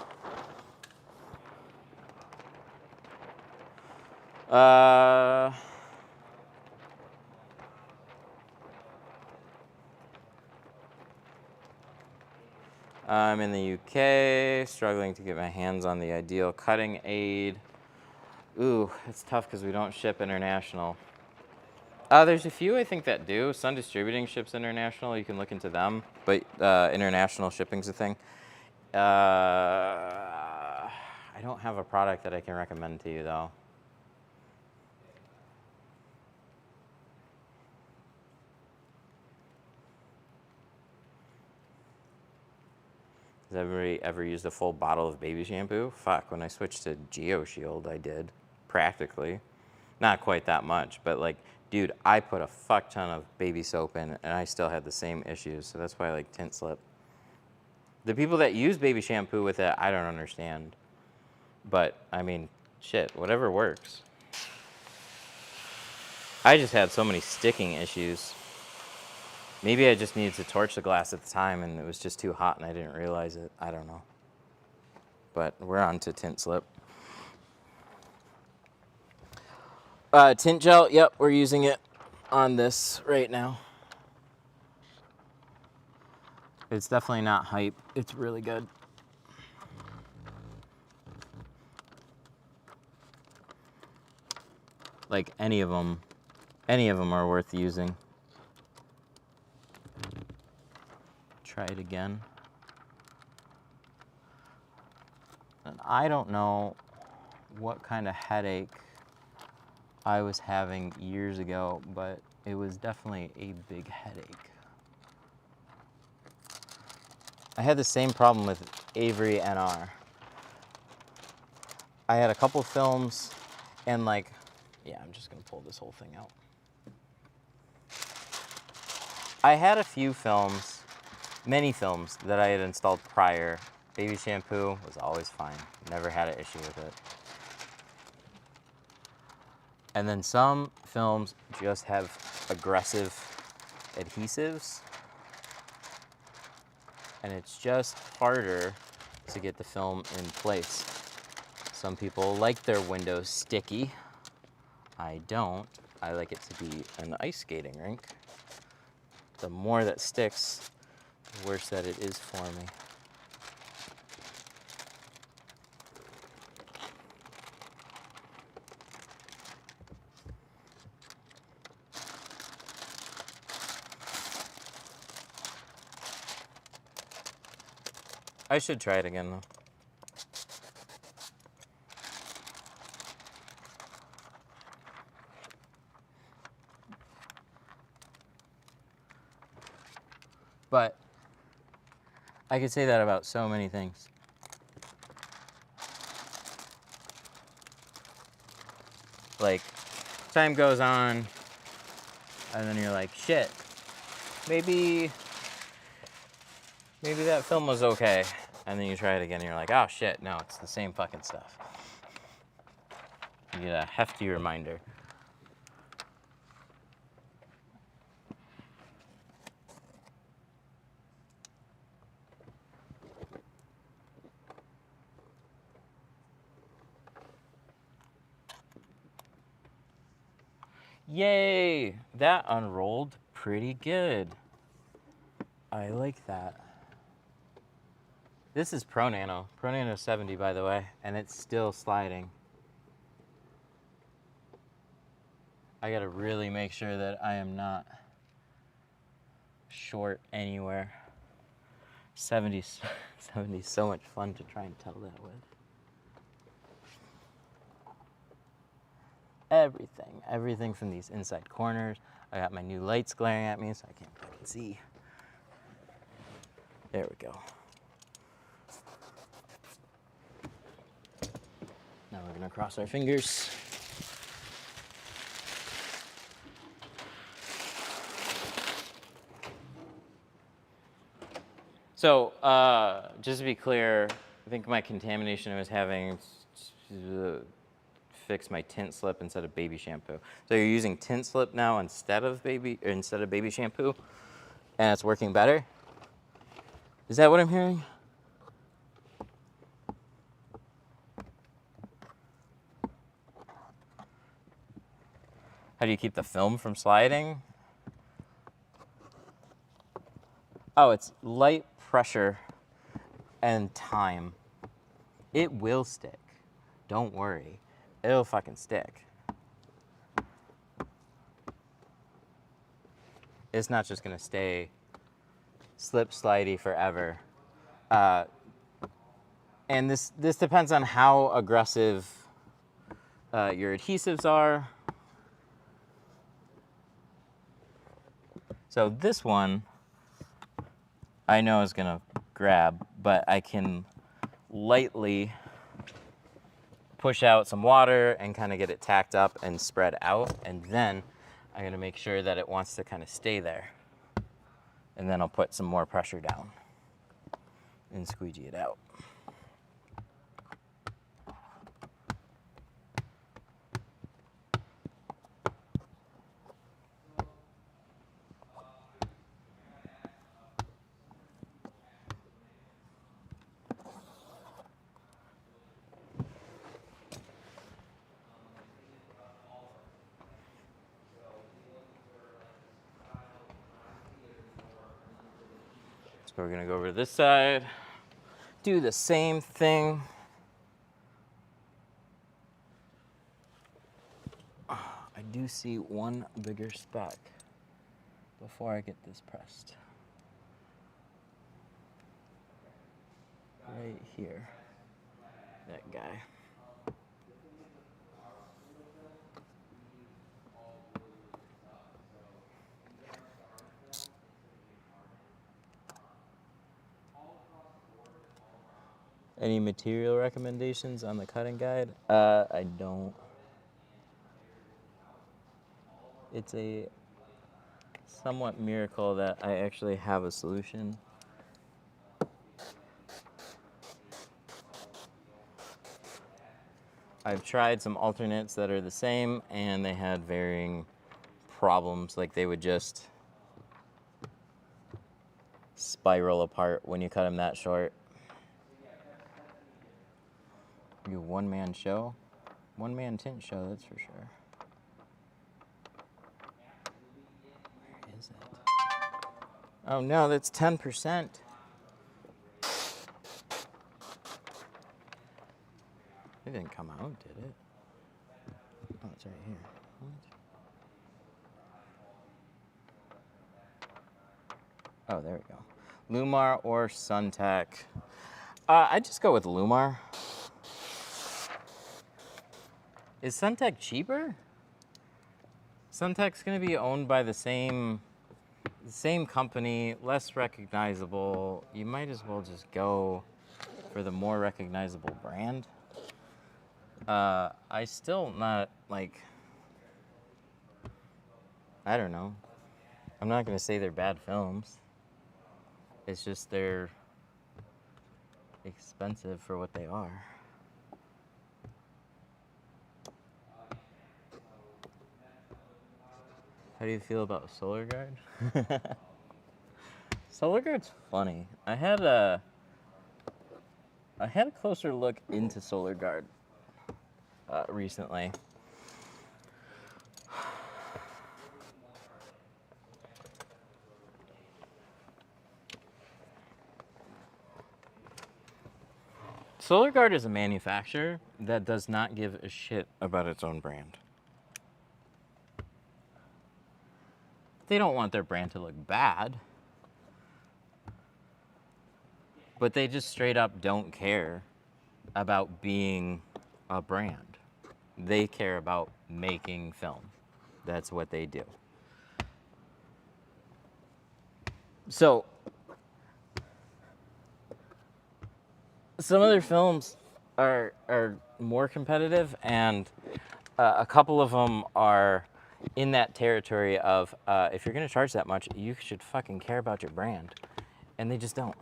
I'm in the UK, struggling to get my hands on the ideal cutting aid. Ooh, it's tough because we don't ship international. There's a few I think that do. Sun Distributing ships international. You can look into them, but international shipping's a thing. I don't have a product that I can recommend to you though. Has everybody ever used a full bottle of baby shampoo? Fuck, when I switched to GeoShield, I did, practically. Not quite that much, but like, dude, I put a fuck ton of baby soap in and I still had the same issues, so that's why I like Tint Slip. The people that use baby shampoo with it, I don't understand. But, I mean, shit, whatever works. I just had so many sticking issues. Maybe I just needed to torch the glass at the time and it was just too hot and I didn't realize it. I don't know. But we're on to Tint Slip. Tint gel, yep, we're using it on this right now. It's definitely not hype. It's really good. Like any of them are worth using. Try it again. And I don't know what kind of headache I was having years ago, but it was definitely a big headache. I had the same problem with Avery NR. I had a couple films and like, yeah, I'm just gonna pull this whole thing out. I had a few films, many films that I had installed prior. Baby shampoo was always fine. Never had an issue with it. And then some films just have aggressive adhesives. And it's just harder to get the film in place. Some people like their windows sticky. I don't. I like it to be an ice skating rink. The more that sticks, the worse that it is for me. I should try it again though. But I could say that about so many things. Like, time goes on, and then you're like, shit, maybe that film was okay. And then you try it again, and you're like, oh shit, no, it's the same fucking stuff. You get a hefty reminder. Yay! That unrolled pretty good. I like that. This is Pro Nano 70, by the way, and it's still sliding. I gotta really make sure that I am not short anywhere. 70 is so much fun to try and tell that with. Everything from these inside corners. I got my new lights glaring at me so I can't fucking see. There we go. Now we're gonna cross our fingers. So, just to be clear, I think my contamination I was having fix my tint slip instead of baby shampoo. So you're using tint slip now instead of baby shampoo, and it's working better? Is that what I'm hearing? How do you keep the film from sliding? Oh, it's light pressure and time. It will stick. Don't worry. It'll fucking stick. It's not just gonna stay slip slidey forever. And this depends on how aggressive your adhesives are. So this one, I know is gonna grab, but I can lightly push out some water and kind of get it tacked up and spread out, and then I'm gonna make sure that it wants to kind of stay there. And then I'll put some more pressure down and squeegee it out. So we're gonna go over to this side, do the same thing. I do see one bigger speck before I get this pressed. Right here, that guy. Any material recommendations on the cutting guide? I don't. It's a somewhat miracle that I actually have a solution. I've tried some alternates that are the same, and they had varying problems. Like they would just spiral apart when you cut them that short. You one-man show? One-man tint show, that's for sure. Where is it? Oh no, that's 10%. It didn't come out, did it? Oh, it's right here. What? Oh, there we go. Lumar or Suntech? I'd just go with Lumar. Is Suntech cheaper? Suntech's gonna be owned by the same Same company, less recognizable. You might as well just go for the more recognizable brand. I still not like, I don't know. I'm not gonna say they're bad films. It's just they're expensive for what they are. How do you feel about Solar Guard? Solar Guard's funny. I had a closer look into Solar Guard recently. Solar Guard is a manufacturer that does not give a shit about its own brand. They don't want their brand to look bad, but they just straight up don't care about being a brand. They care about making film. That's what they do. So, some of their films are more competitive, and a couple of them are in that territory of if you're gonna charge that much, you should fucking care about your brand, and they just don't.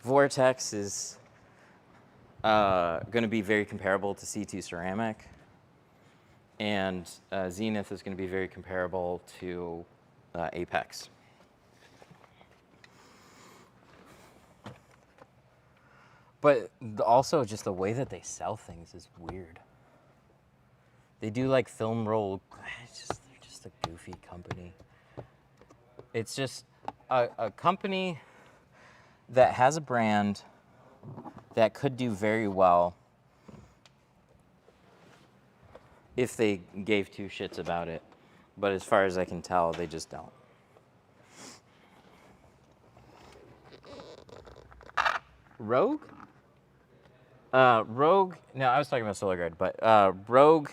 Vortex is going to be very comparable to C2 ceramic, and Zenith is going to be very comparable to Apex. But also just the way that they sell things is weird. They do like film roll. They're just a goofy company. It's just a company that has a brand that could do very well if they gave two shits about it. But as far as I can tell, they just don't. Rogue? Rogue, no, I was talking about Solar Guard, but Rogue,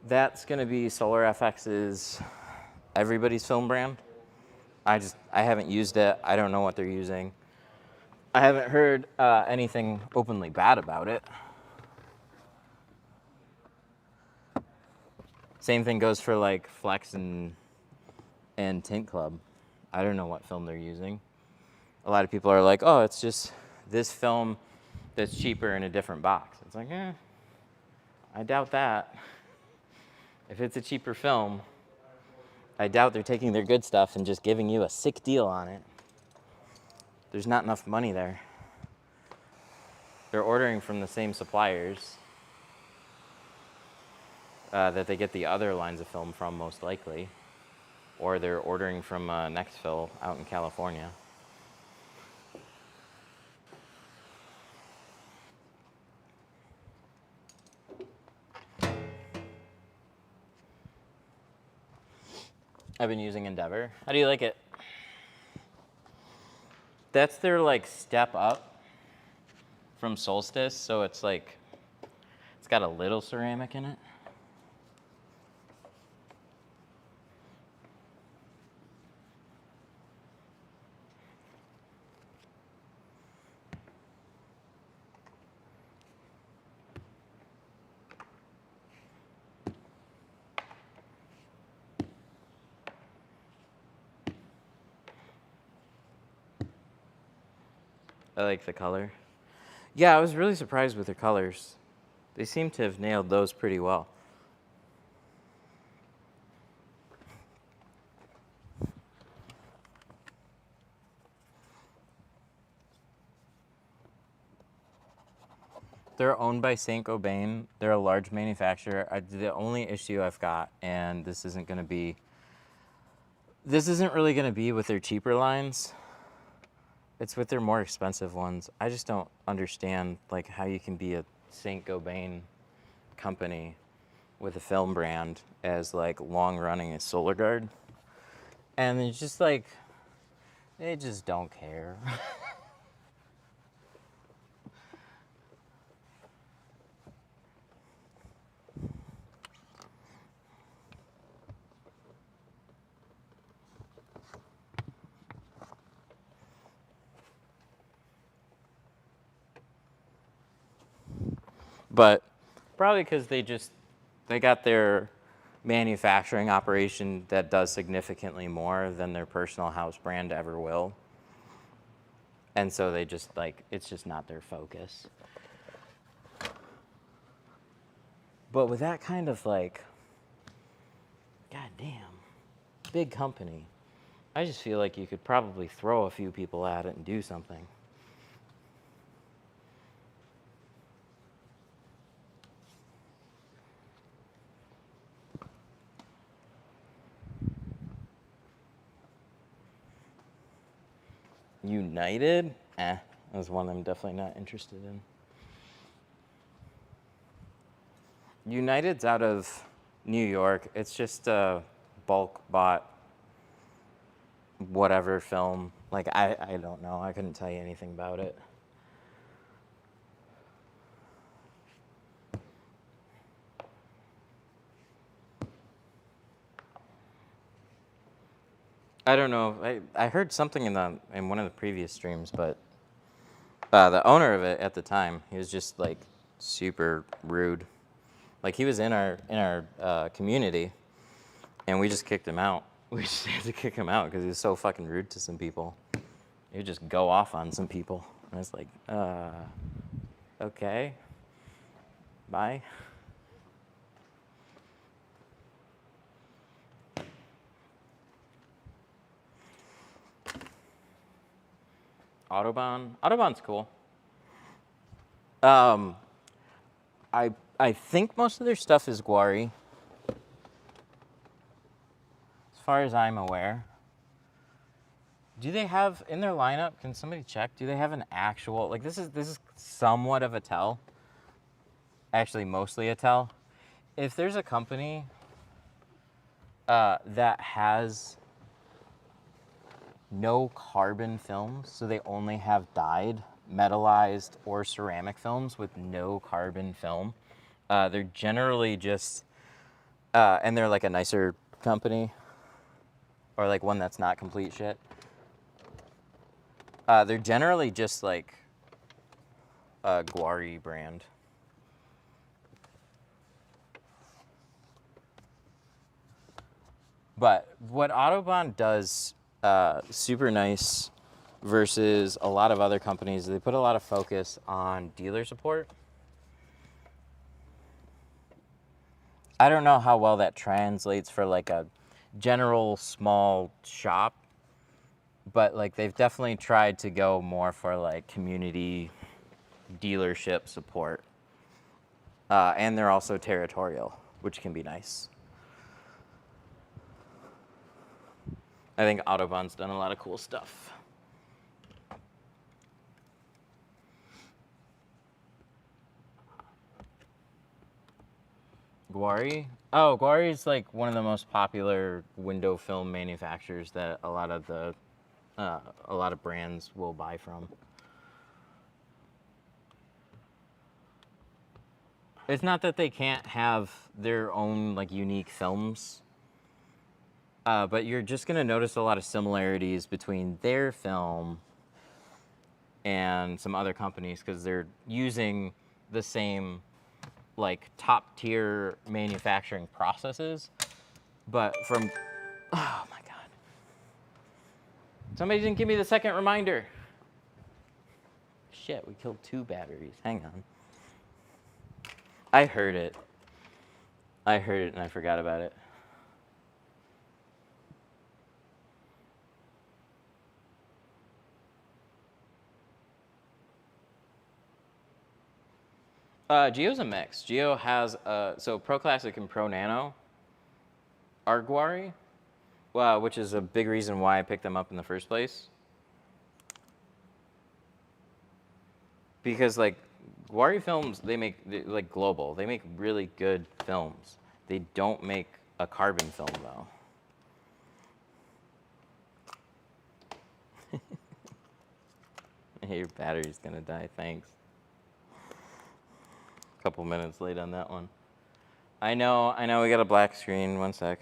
that's going to be Solar FX's everybody's film brand. I haven't used it. I don't know what they're using. I haven't heard anything openly bad about it. Same thing goes for like Flex and Tint Club. I don't know what film they're using. A lot of people are like, oh, it's just this film that's cheaper in a different box. It's like, I doubt that. If it's a cheaper film, I doubt they're taking their good stuff and just giving you a sick deal on it. There's not enough money there. They're ordering from the same suppliers that they get the other lines of film from, most likely. Or they're ordering from Nextfill out in California. I've been using Endeavor. How do you like it? That's their like step up from Solstice, so it's like, it's got a little ceramic in it. I like the color. Yeah, I was really surprised with their colors. They seem to have nailed those pretty well. They're owned by Saint-Gobain. They're a large manufacturer. The only issue I've got, and this isn't really going to be with their cheaper lines. It's with their more expensive ones. I just don't understand like how you can be a Saint-Gobain company with a film brand as like long running as Solar Guard. And it's just like, they just don't care. But probably because they got their manufacturing operation that does significantly more than their personal house brand ever will. And so they just like, it's just not their focus. But with that kind of like, goddamn, big company, I just feel like you could probably throw a few people at it and do something. United? That's one I'm definitely not interested in. United's out of New York. It's just a bulk bought whatever film. Like, I don't know. I couldn't tell you anything about it. I don't know. I heard something in one of the previous streams, but the owner of it at the time, he was just like super rude. Like he was in our community, and we just kicked him out. We just had to kick him out because he was so fucking rude to some people. He would just go off on some people. And I was like, okay, bye. Autobahn's cool. I think most of their stuff is Guari, as far as I'm aware. Do they have in their lineup? Can somebody check? Do they have an actual like this is somewhat of a tell. Actually, mostly a tell. If there's a company that has no carbon films, so they only have dyed, metallized, or ceramic films with no carbon film. They're generally just, and they're like a nicer company, or like one that's not complete shit. They're generally just like a Guari brand. But what Autobahn does super nice versus a lot of other companies, they put a lot of focus on dealer support. I don't know how well that translates for like a general small shop, but like they've definitely tried to go more for like community dealership support. And they're also territorial, which can be nice. I think Autobahn's done a lot of cool stuff. Guari? Oh, Guari is like one of the most popular window film manufacturers that a lot of brands will buy from. It's not that they can't have their own like unique films, but you're just gonna notice a lot of similarities between their film and some other companies because they're using the same like top tier manufacturing processes, but from, oh my God. Somebody didn't give me the second reminder. Shit, we killed 2 batteries. Hang on. I heard it and I forgot about it. Geo's a mix. Geo has, so Pro Classic and Pro Nano are Guari, which is a big reason why I picked them up in the first place. Because like Guari films, like global. They make really good films. They don't make a carbon film though. Hey, your battery's gonna die, thanks. A couple minutes late on that one. I know, we got a black screen, 1 sec.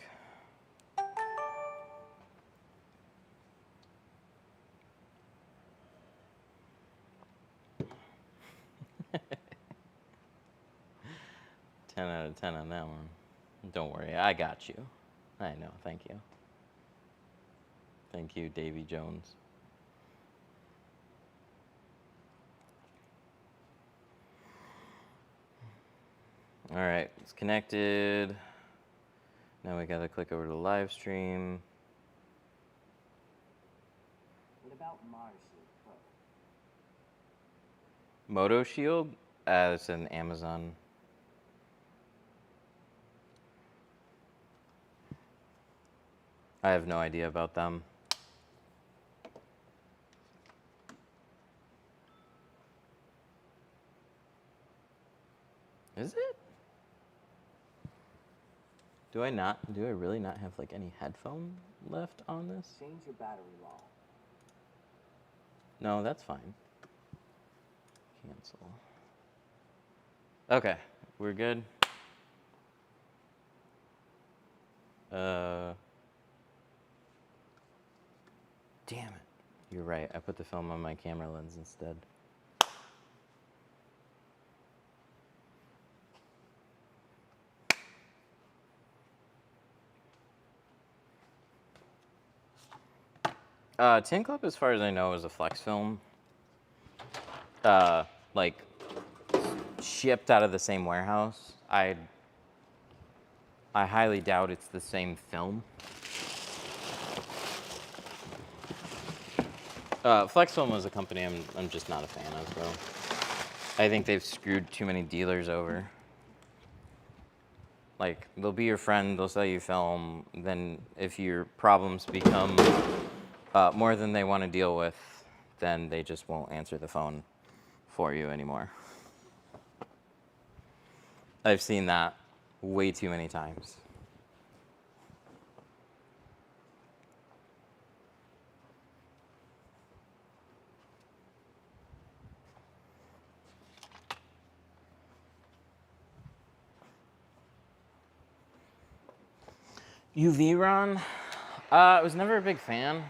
10 out of 10 on that one. Don't worry, I got you. I know, thank you. Thank you, Davy Jones. All right, it's connected. Now we gotta click over to live stream. What about Mars Pro? Moto Shield? It's an Amazon. I have no idea about them. Is it? Do I really not have like any headphone left on this? Change your battery law. No, that's fine. Cancel. Okay, we're good. Damn it. You're right. I put the film on my camera lens instead. Tint Club, as far as I know, is a flex film. Like, shipped out of the same warehouse. I highly doubt it's the same film. Flex Film is a company I'm just not a fan of, though. I think they've screwed too many dealers over. Like, they'll be your friend, they'll sell you film, then if your problems become more than they want to deal with, then they just won't answer the phone for you anymore. I've seen that way too many times. UV-Ron, I was never a big fan.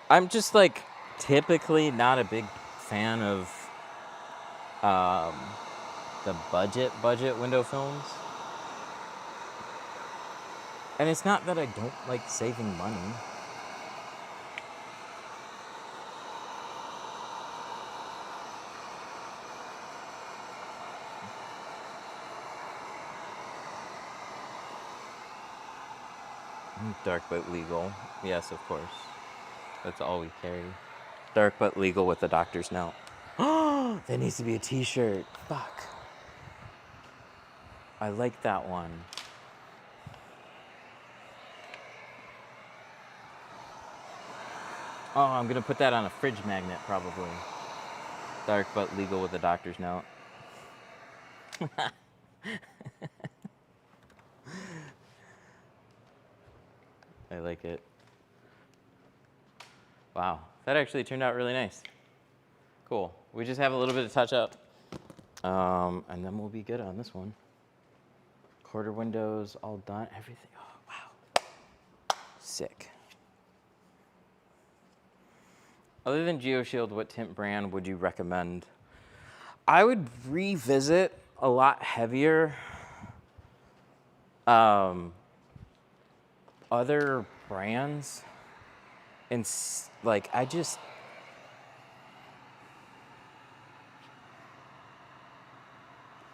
I'm just like typically not a big fan of the budget window films. And it's not that I don't like saving money. Dark but legal. Yes, of course. That's all we carry. Dark but legal with the doctor's note. Oh, that needs to be a t-shirt. Fuck. I like that one. Oh, I'm gonna put that on a fridge magnet probably. Dark but legal with the doctor's note. I like it. Wow, that actually turned out really nice. Cool. We just have a little bit of touch up, and then we'll be good on this one. Quarter windows all done. Everything. Oh, wow. Sick. Other than GeoShield, what tint brand would you recommend? I would revisit a lot heavier other brands. And like,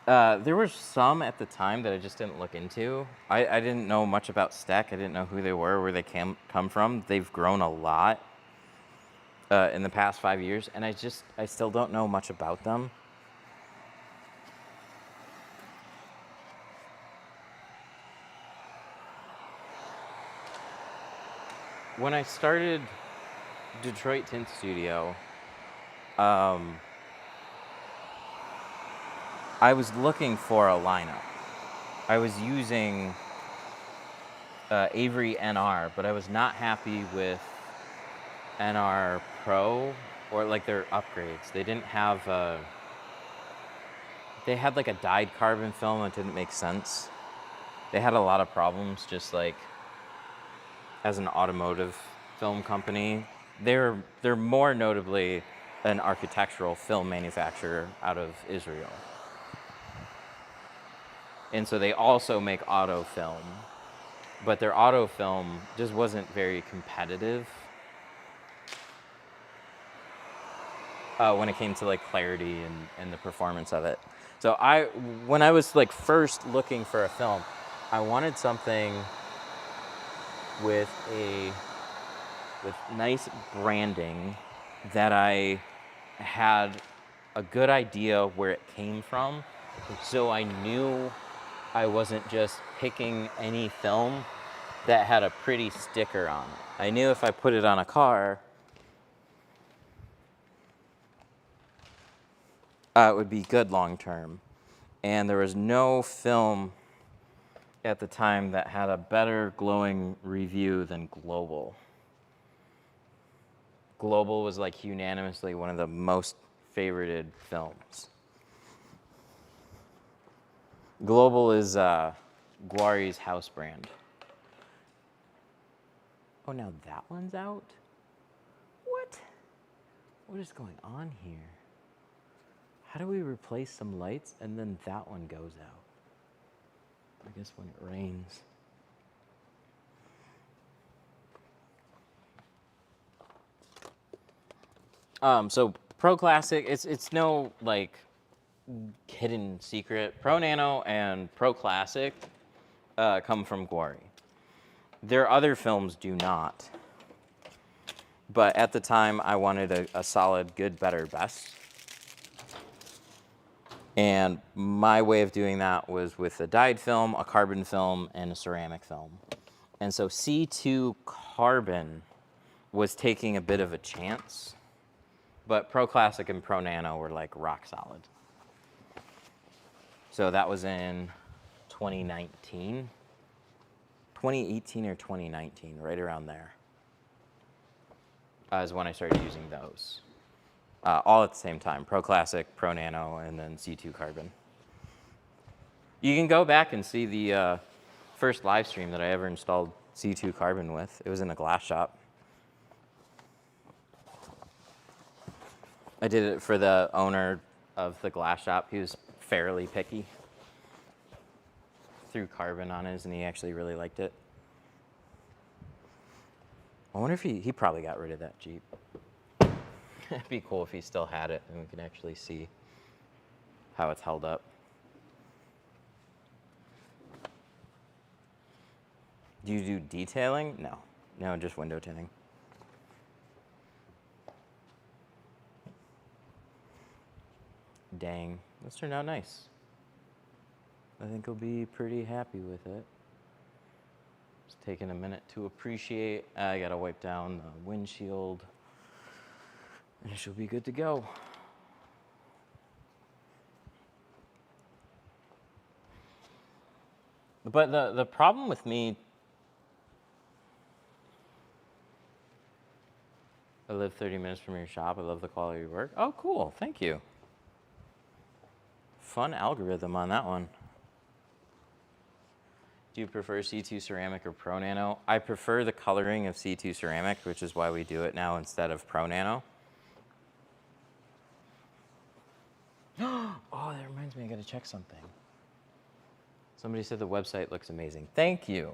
there were some at the time that I just didn't look into. I didn't know much about Stack. I didn't know who they were, where they come from. They've grown a lot in the past 5 years, and I still don't know much about them. When I started Detroit Tint Studio, I was looking for a lineup. I was using Avery NR, but I was not happy with NR Pro or like their upgrades. They didn't have they had like a dyed carbon film that didn't make sense. They had a lot of problems just like as an automotive film company. They're more notably an architectural film manufacturer out of Israel. And so they also make auto film, but their auto film just wasn't very competitive when it came to like clarity and the performance of it. So when I was like first looking for a film, I wanted something with nice branding that I had a good idea where it came from, so I knew I wasn't just picking any film that had a pretty sticker on it. I knew if I put it on a car, it would be good long term. And there was no film at the time that had a better glowing review than Global. Global was like unanimously one of the most favorited films. Global is Guari's house brand. Oh, now that one's out? What? What is going on here? How do we replace some lights and then that one goes out? I guess when it rains. So Pro Classic, it's no like hidden secret. Pro Nano and Pro Classic come from Guari. Their other films do not. But at the time, I wanted a solid good, better, best. And my way of doing that was with a dyed film, a carbon film, and a ceramic film. And so C2 Carbon was taking a bit of a chance, but Pro Classic and Pro Nano were like rock solid. So that was in 2019, 2018 or 2019, right around there, is when I started using those. All at the same time, Pro Classic, Pro Nano, and then C2 Carbon. You can go back and see the first live stream that I ever installed C2 Carbon with. It was in a glass shop. I did it for the owner of the glass shop. He was fairly picky. Threw carbon on his, and he actually really liked it. I wonder if he probably got rid of that Jeep. It'd be cool if he still had it and we could actually see how it's held up. Do you do detailing? No. No, just window tinting. Dang, this turned out nice. I think he'll be pretty happy with it. Just taking a minute to appreciate. I gotta wipe down the windshield. And she'll be good to go. But the problem with me, I live 30 minutes from your shop. I love the quality of your work. Oh, cool. Thank you. Fun algorithm on that one. Do you prefer C2 Ceramic or Pro Nano? I prefer the coloring of C2 Ceramic, which is why we do it now instead of Pro Nano. Oh, that reminds me, I gotta check something. Somebody said the website looks amazing. Thank you.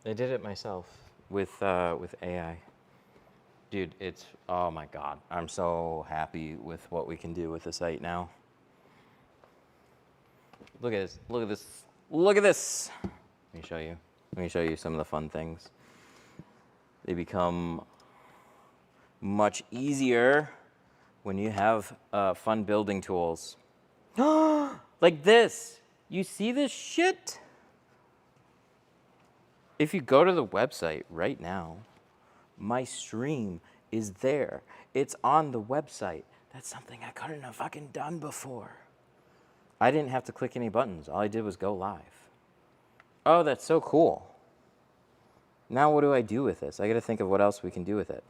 I did it myself with AI. Dude, it's, oh my God. I'm so happy with what we can do with the site now. Look at this, look at this, look at this. Let me show you some of the fun things. They become much easier when you have fun building tools. Like this. You see this shit? If you go to the website right now, my stream is there. It's on the website. That's something I couldn't have fucking done before. I didn't have to click any buttons. All I did was go live. Oh, that's so cool. Now what do I do with this? I gotta think of what else we can do with it.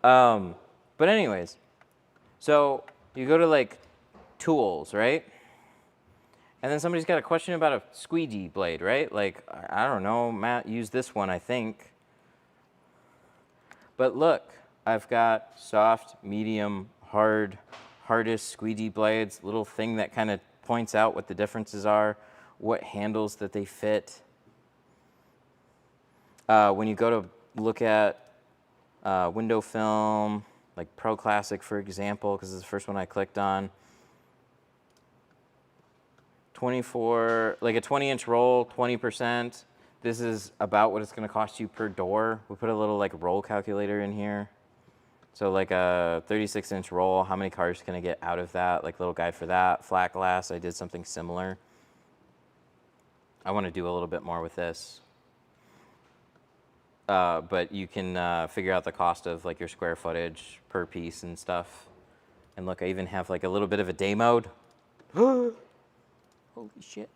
But anyways, so you go to like tools, right? And then somebody's got a question about a squeegee blade, right? Like, I don't know, Matt used this one, I think. But look, I've got soft, medium, hard, hardest squeegee blades, little thing that kind of points out what the differences are, what handles that they fit. When you go to look at window film, like Pro Classic, for example, because it's the first one I clicked on, 24, like a 20-inch roll, 20%. This is about what it's going to cost you per door. We put a little like roll calculator in here. So like a 36-inch roll, how many cars can I get out of that? Like little guide for that. Flat glass, I did something similar. I want to do a little bit more with this. But you can figure out the cost of like your square footage per piece and stuff. And look, I even have like a little bit of a day mode. Holy shit.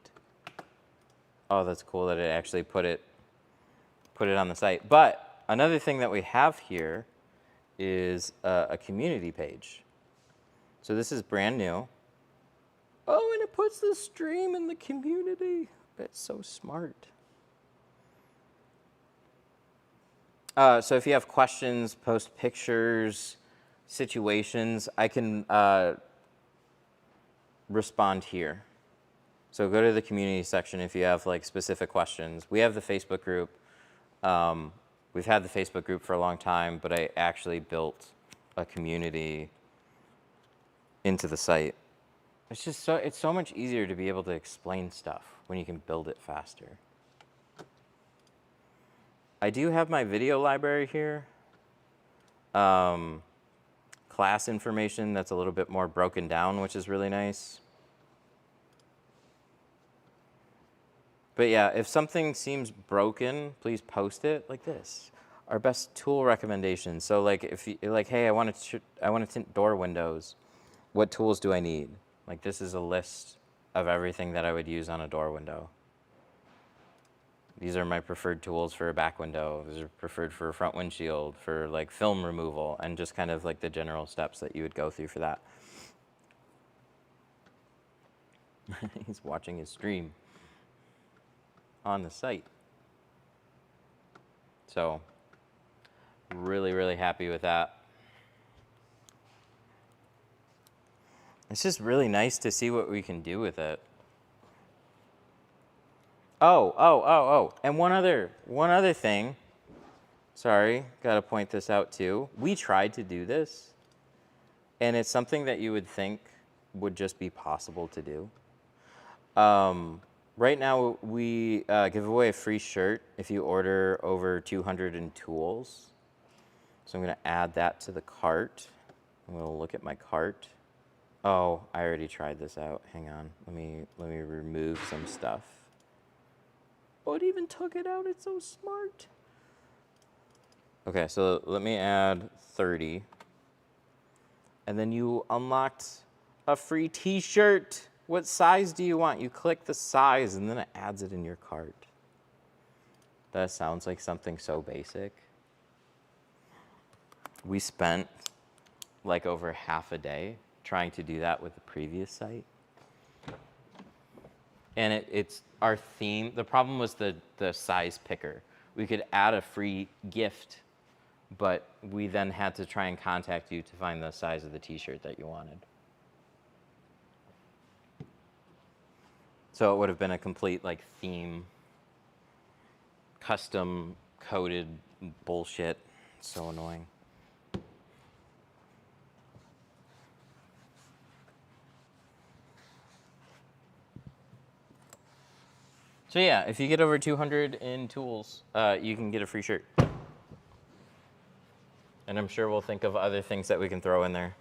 Oh, that's cool that it actually put it on the site. But another thing that we have here is a community page. So this is brand new. Oh, and it puts the stream in the community. That's so smart. So if you have questions, post pictures, situations, I can respond here. So go to the community section if you have like specific questions. We have the Facebook group. We've had the Facebook group for a long time, but I actually built a community into the site. It's just it's so much easier to be able to explain stuff when you can build it faster. I do have my video library here. Class information that's a little bit more broken down, which is really nice. But yeah, if something seems broken, please post it like this. Our best tool recommendations. So like if you like, hey, I want to tint door windows. What tools do I need? Like this is a list of everything that I would use on a door window. These are my preferred tools for a back window. These are preferred for a front windshield, for like film removal, and just kind of like the general steps that you would go through for that. He's watching his stream on the site. So really, really happy with that. It's just really nice to see what we can do with it. Oh. And one other thing. Sorry, got to point this out too. We tried to do this, and it's something that you would think would just be possible to do. Right now, we give away a free shirt if you order over 200 in tools. So I'm going to add that to the cart. I'm going to look at my cart. Oh, I already tried this out. Hang on. Let me remove some stuff. Oh, it even took it out. It's so smart. Okay, so let me add 30. And then you unlocked a free t-shirt. What size do you want? You click the size and then it adds it in your cart. That sounds like something so basic. We spent like over half a day trying to do that with the previous site. And it's our theme. The problem was the size picker. We could add a free gift, but we then had to try and contact you to find the size of the t-shirt that you wanted. So it would have been a complete like theme, custom coded bullshit. So annoying. So yeah, if you get over 200 in tools, you can get a free shirt. And I'm sure we'll think of other things that we can throw in there.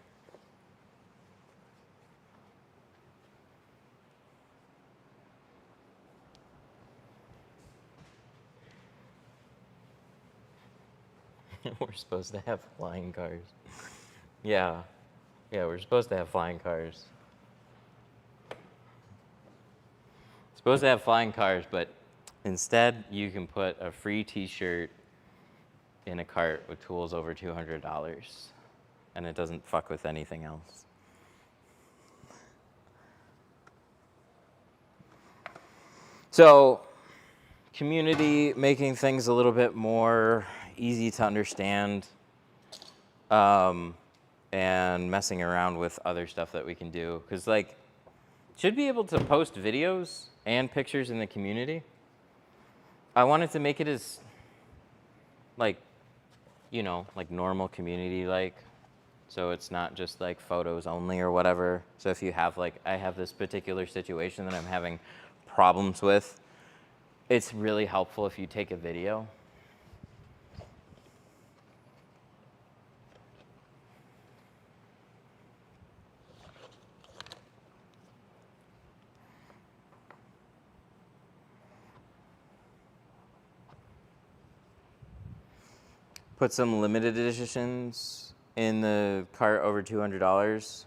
We're supposed to have flying cars. Yeah, we're supposed to have flying cars. Supposed to have flying cars, but instead you can put a free t-shirt in a cart with tools over $200, and it doesn't fuck with anything else. So, community, making things a little bit more easy to understand. and messing around with other stuff that we can do. Because, like, should be able to post videos and pictures in the community. I wanted to make it as, like, you know, like normal community like. So it's not just like photos only or whatever. So if you have like, I have this particular situation that I'm having problems with, it's really helpful if you take a video. Put some limited editions in the cart over $200.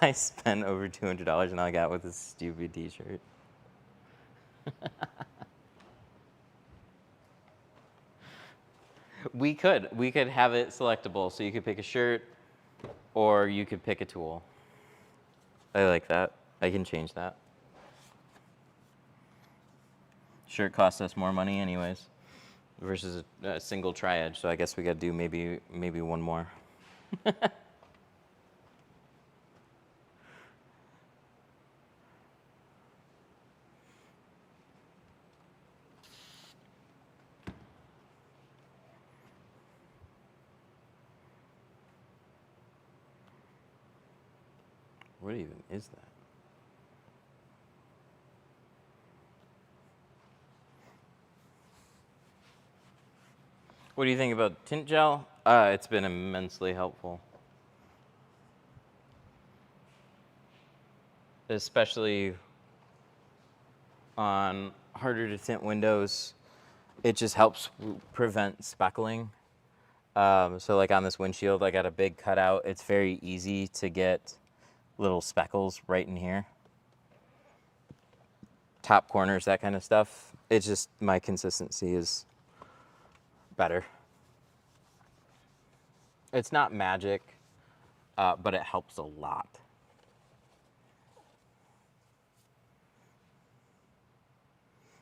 I spent over $200 and all I got with this stupid t-shirt. We could have it selectable, so you could pick a shirt or you could pick a tool. I like that. I can change that. Shirt costs us more money anyways versus a single tri-edge, so I guess we got to do maybe one more. What even is that? What do you think about tint gel? It's been immensely helpful. Especially on harder to tint windows. It just helps prevent speckling. So like on this windshield, I got a big cutout. It's very easy to get little speckles right in here. Top corners, that kind of stuff. It's just, my consistency is better. It's not magic, but it helps a lot.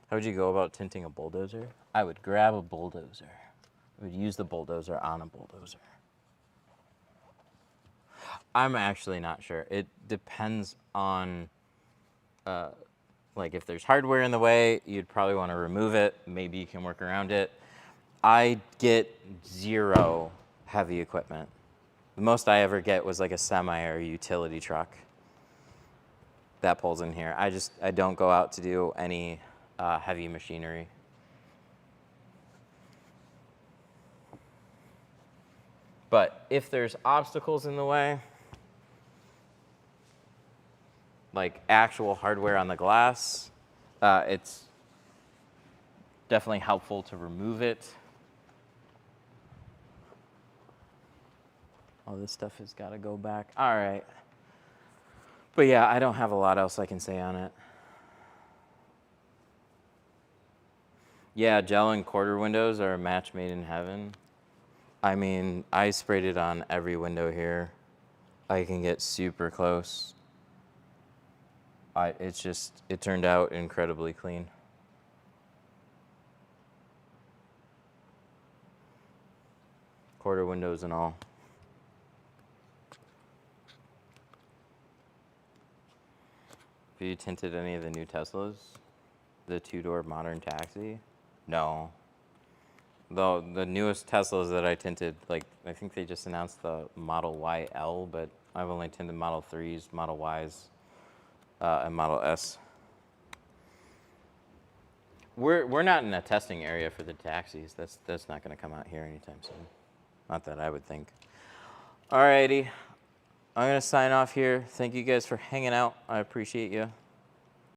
How would you go about tinting a bulldozer? I would grab a bulldozer. I would use the bulldozer on a bulldozer. I'm actually not sure. It depends on, like if there's hardware in the way, you'd probably want to remove it. Maybe you can work around it. I get zero heavy equipment. The most I ever get was like a semi or a utility truck that pulls in here. I don't go out to do any heavy machinery. But if there's obstacles in the way, like actual hardware on the glass, it's definitely helpful to remove it. All this stuff has got to go back. All right. But yeah, I don't have a lot else I can say on it. Yeah, gel and quarter windows are a match made in heaven. I mean, I sprayed it on every window here. I can get super close. It turned out incredibly clean. Quarter windows and all. Have you tinted any of the new Teslas? The two-door modern taxi? No. Though the newest Teslas that I tinted, like I think they just announced the Model YL, but I've only tinted Model 3s, Model Ys, and Model S. We're not in a testing area for the taxis. That's not going to come out here anytime soon. Not that I would think. Alrighty, I'm going to sign off here. Thank you guys for hanging out. I appreciate you.